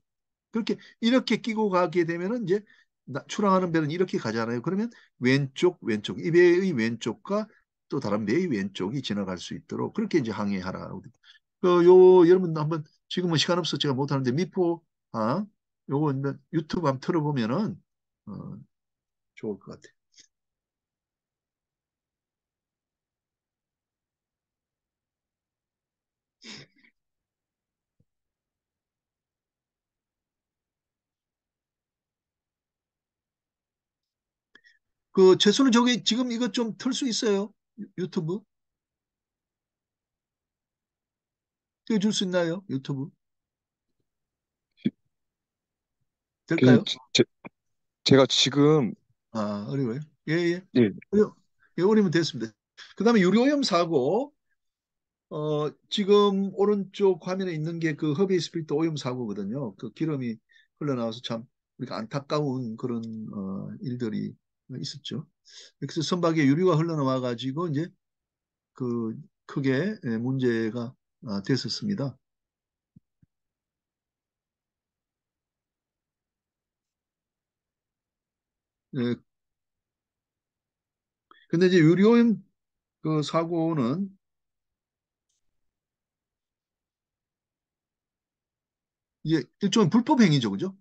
그렇게 이렇게 끼고 가게 되면은 이제 출항하는 배는 이렇게 가잖아요. 그러면 왼쪽 이 배의 왼쪽과 또 다른 배의 왼쪽이 지나갈 수 있도록 그렇게 이제 항해하라. 여러분 한번 지금은 시간 없어 제가 못 하는데 미포 요거 유튜브 한번 틀어보면은 어, 좋을 것 같아요. 그 최선우 저기 지금 이거 좀 틀 수 있어요? 유튜브 띄워줄 수 있나요? 유튜브 교수님, 될까요? 제가 지금, 어려워요. 예, 예. 예, 어려, 예, 어려면 됐습니다. 그다음에 유료염 사고 지금 오른쪽 화면에 있는 게 그 허베이 스필트 오염 사고거든요. 그 기름이 흘러나와서 참 우리가 안타까운 그런 일들이 있었죠. 그래서 선박에 유류가 흘러나와 가지고 이제 그 크게 문제가 됐었습니다. 예, 근데 이제 유류오염 그 사고는 이게 일종의 불법 행위죠, 그죠?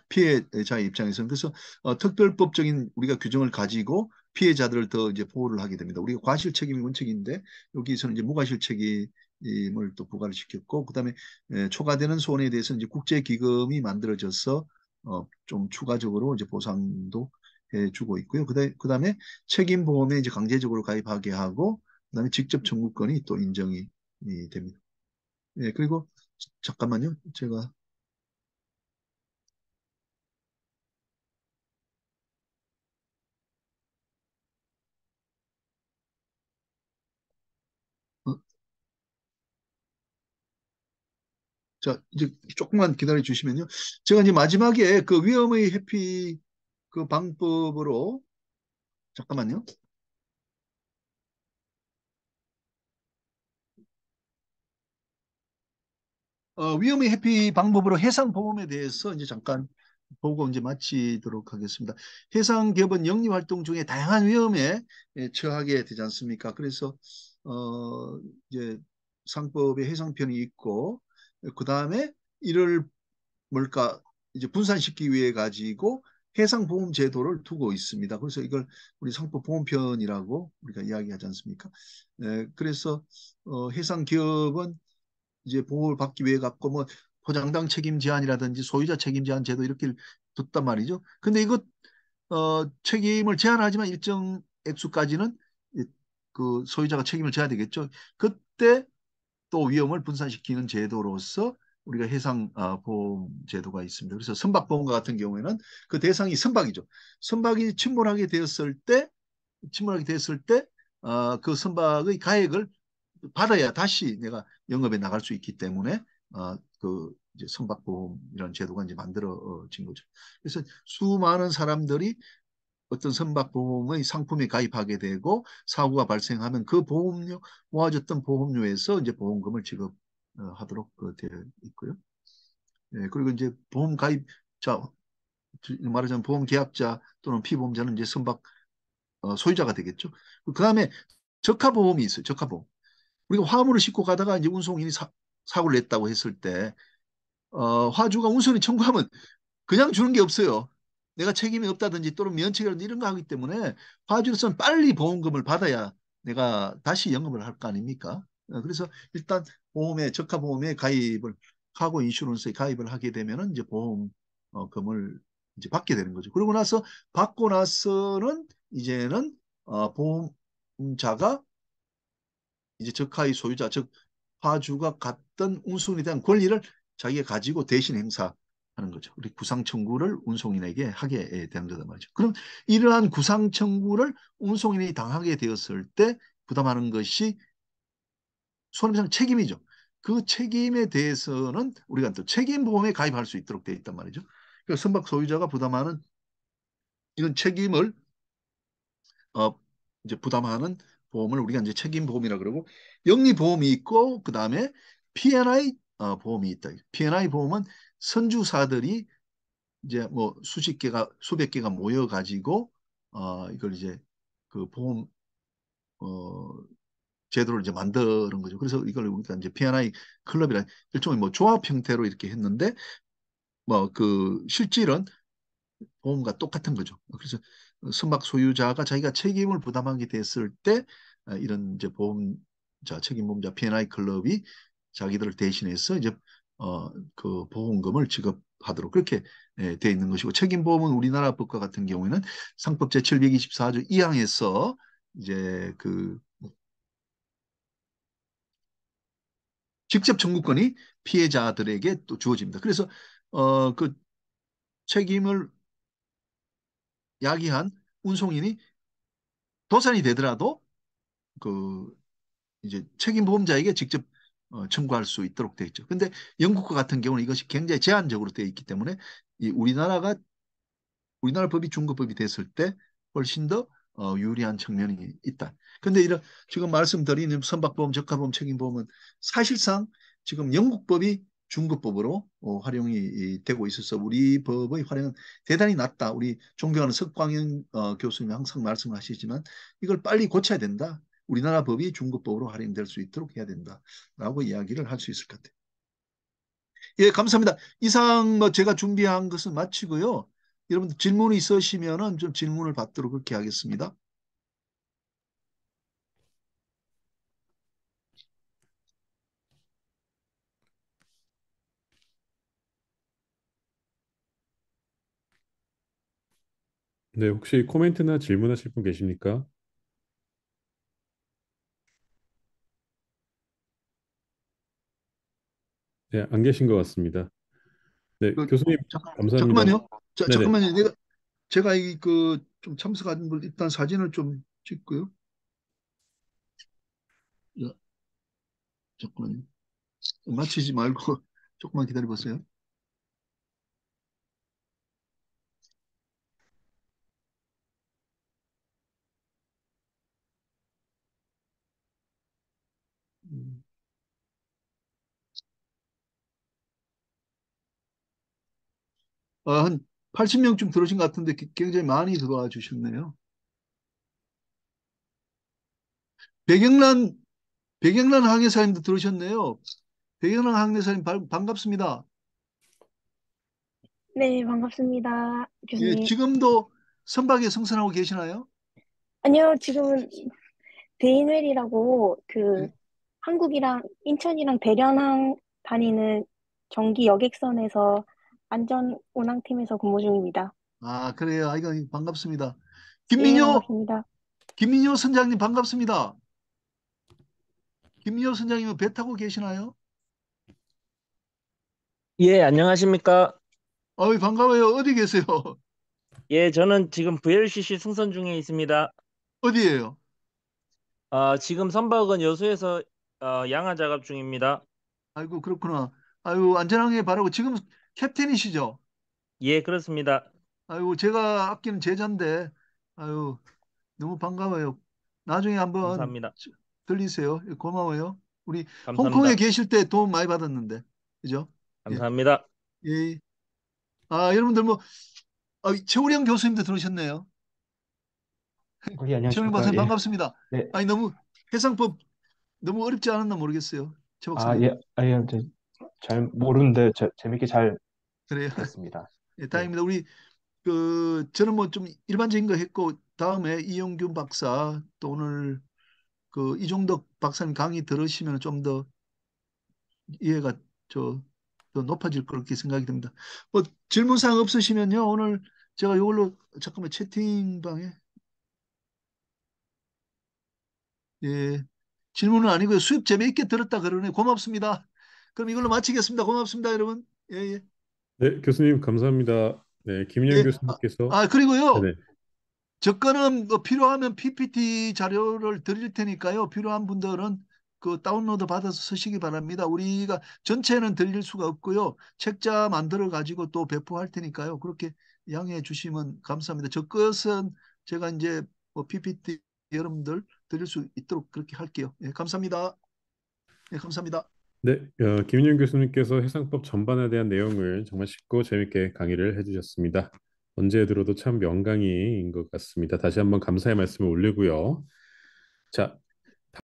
피해자의 입장에서는. 그래서 특별법적인 우리가 규정을 가지고 피해자들을 더 이제 보호를 하게 됩니다. 우리가 과실 책임이 원칙인데 여기서는 이제 무과실 책임을 또 부과를 시켰고, 그다음에 초과되는 손해에 대해서는 이제 국제기금이 만들어져서 좀 추가적으로 이제 보상도 해주고 있고요. 그다음에 책임보험에 이제 강제적으로 가입하게 하고, 그다음에 직접 청구권이 또 인정이 됩니다. 그리고 잠깐만요. 제가 어, 자, 이제 조금만 기다려 주시면요. 제가 이제 마지막에 그 위험의 회피 그 방법으로, 잠깐만요. 위험의 회피 방법으로 해상보험에 대해서 이제 잠깐 보고 이제 마치도록 하겠습니다. 해상기업은 영리활동 중에 다양한 위험에 처하게 되지 않습니까? 그래서, 이제 상법의 해상편이 있고, 그 다음에 이를 뭘까 이제 분산시키기 위해 가지고 해상보험 제도를 두고 있습니다. 그래서 이걸 우리 상법 보험편이라고 우리가 이야기하지 않습니까? 그래서 해상 기업은 이제 보호를 받기 위해 갖고 뭐 포장당 책임 제한이라든지 소유자 책임 제한 제도 이렇게 뒀단 말이죠. 근데 이것 책임을 제한하지만 일정 액수까지는 그 소유자가 책임을 져야 되겠죠. 그때 또 위험을 분산시키는 제도로서 우리가 해상 보험 제도가 있습니다. 그래서 선박보험과 같은 경우에는 그 대상이 선박이죠. 선박이 침몰하게 됐을 때 그 선박의 가액을 받아야 다시 내가 영업에 나갈 수 있기 때문에 그 이제 선박보험 이런 제도가 이제 만들어진 거죠. 그래서 수많은 사람들이 어떤 선박보험의 상품에 가입하게 되고 사고가 발생하면 그 보험료 모아졌던 보험료에서 이제 보험금을 지급하도록 되어 있고요. 그리고 이제 보험 가입자 말하자면 보험 계약자 또는 피보험자는 이제 선박 소유자가 되겠죠. 그 다음에 적하보험이 있어요. 적하보험. 우리가 화물을 싣고 가다가 이제 운송인이 사고를 냈다고 했을 때 화주가 운송인 청구하면 그냥 주는 게 없어요. 내가 책임이 없다든지 또는 면책이라든지 이런 거 하기 때문에 화주로서는 빨리 보험금을 받아야 내가 다시 영업을 할 거 아닙니까? 그래서 일단 적합보험에 가입을 카고 인슈런스에 가입을 하게 되면은 이제 보험금을 이제 받게 되는 거죠. 그러고 나서 받고 나서는 이제는 보험자가 이제 적하의 소유자, 즉 화주가 갖던 운송에 대한 권리를 자기가 가지고 대신 행사하는 거죠. 우리 구상 청구를 운송인에게 하게 되는 거다 말이죠. 그럼 이러한 구상 청구를 운송인이 당하게 되었을 때 부담하는 것이 손해배상 책임이죠. 그 책임에 대해서는 우리가 또 책임보험에 가입할 수 있도록 되어 있단 말이죠. 그러니까 선박 소유자가 부담하는 이런 책임을 어, 이제 부담하는 보험을 우리가 이제 책임보험이라 그러고, 영리보험이 있고 그 다음에 P&I 보험이 있다. P&I 보험은 선주사들이 이제 뭐 수십 개가 수백 개가 모여 가지고 이걸 이제 그 보험 어, 제도를 이제 만드는 거죠. 그래서 이걸 우리가 이제 P&I 클럽이라 일종의 뭐 조합 형태로 이렇게 했는데 뭐 그 실질은 보험과 똑같은 거죠. 그래서 선박 소유자가 자기가 책임을 부담하게 됐을 때 이런 이제 보험자 책임보험자 P&I 클럽이 자기들을 대신해서 이제 그 보험금을 지급하도록 그렇게 돼 있는 것이고, 책임보험은 우리나라 법과 같은 경우에는 상법 제724조 2항에서 이제 그 직접 청구권이 피해자들에게 또 주어집니다. 그래서 그 책임을 야기한 운송인이 도산이 되더라도 그 이제 책임 보험자에게 직접 청구할 수 있도록 되어 있죠. 근데 영국과 같은 경우는 이것이 굉장히 제한적으로 되어 있기 때문에 이 우리나라 법이 중급법이 됐을 때 훨씬 더 유리한 측면이 있다. 근데 이런 지금 말씀드린 선박보험, 적합보험, 책임보험은 사실상 지금 영국 법이 중급법으로 활용이 되고 있어서 우리 법의 활용은 대단히 낮다. 우리 존경하는 석광현 교수님이 항상 말씀하시지만 이걸 빨리 고쳐야 된다. 우리나라 법이 중급법으로 활용될 수 있도록 해야 된다라고 이야기를 할 수 있을 것 같아요. 예, 감사합니다. 이상 뭐 제가 준비한 것은 마치고요. 여러분들 질문이 있으시면은 좀 질문을 받도록 그렇게 하겠습니다. 네, 혹시 코멘트나 질문하실 분 계십니까? 네, 안 계신 것 같습니다. 네, 교수님 감사합니다. 잠깐만요. 네네. 잠깐만요. 제가 이 좀 참석한 걸 일단 사진을 좀 찍고요. 야, 잠깐만요. 마치지 말고 조금만 기다려 보세요. 음. 한 80명쯤 들어오신 것 같은데 굉장히 많이 들어와 주셨네요. 백영란 백영란 항해사님도 들어오셨네요. 백영란 항해사님 반갑습니다. 네, 반갑습니다. 예, 교수님. 지금도 선박에 승선하고 계시나요? 아니요, 지금은 베인웰이라고 예. 한국이랑 인천이랑 대련항 다니는 정기 여객선에서 안전 운항팀에서 근무 중입니다. 아, 그래요. 아이고, 반갑습니다. 예, 김민효, 반갑습니다. 김민효 선장님 반갑습니다. 김민효 선장님은 배 타고 계시나요? 예, 안녕하십니까? 어이, 반가워요. 어디 계세요? 예, 저는 지금 VLCC 승선 중에 있습니다. 어디예요? 지금 선박은 여수에서 양화 작업 중입니다. 아이고, 그렇구나. 아이고, 안전하게 바라고. 지금 캡틴이시죠? 예, 그렇습니다. 아이고, 제가 아끼는 제자인데, 아유, 너무 반가워요. 나중에 한번 감사합니다. 들리세요. 예, 고마워요. 우리 홍콩에 감사합니다. 계실 때 도움 많이 받았는데, 그죠? 예, 감사합니다. 예. 여러분들 뭐, 최우령 교수님도 들으셨네요. 예, 최우령 안녕하십니까. 박사님 예. 반갑습니다. 네. 아니, 너무 해상법 너무 어렵지 않았나 모르겠어요. 최 박사님. 예. 잘 모르는데 재밌게 잘 그래요. 들었습니다. 예, 네. 다행입니다. 우리 저는 뭐 좀 일반적인 거 했고 다음에 이용균 박사 또 오늘 이종덕 박사님 강의 들으시면 좀 더 이해가 더 높아질 그렇게 생각이 듭니다. 뭐 질문 사항 없으시면요. 오늘 제가 이걸로 잠깐만 채팅방에 예. 질문은 아니고요. 수업 재미있게 들었다 그러네. 고맙습니다. 그럼 이걸로 마치겠습니다. 고맙습니다, 여러분. 예, 예. 네, 교수님 감사합니다. 네, 김윤영 예. 교수님께서 그리고요. 네네. 저거는 뭐 필요하면 PPT 자료를 드릴 테니까요. 필요한 분들은 다운로드 받아서 쓰시기 바랍니다. 우리가 전체는 드릴 수가 없고요. 책자 만들어 가지고 또 배포할 테니까요. 그렇게 양해해 주시면 감사합니다. 저 것은 제가 이제 뭐 PPT 여러분들 드릴 수 있도록 그렇게 할게요. 예, 감사합니다. 예, 감사합니다. 네, 김윤영 교수님께서 해상법 전반에 대한 내용을 정말 쉽고 재밌게 강의를 해주셨습니다. 언제 들어도 참 명강의인 것 같습니다. 다시 한번 감사의 말씀을 올리고요. 자,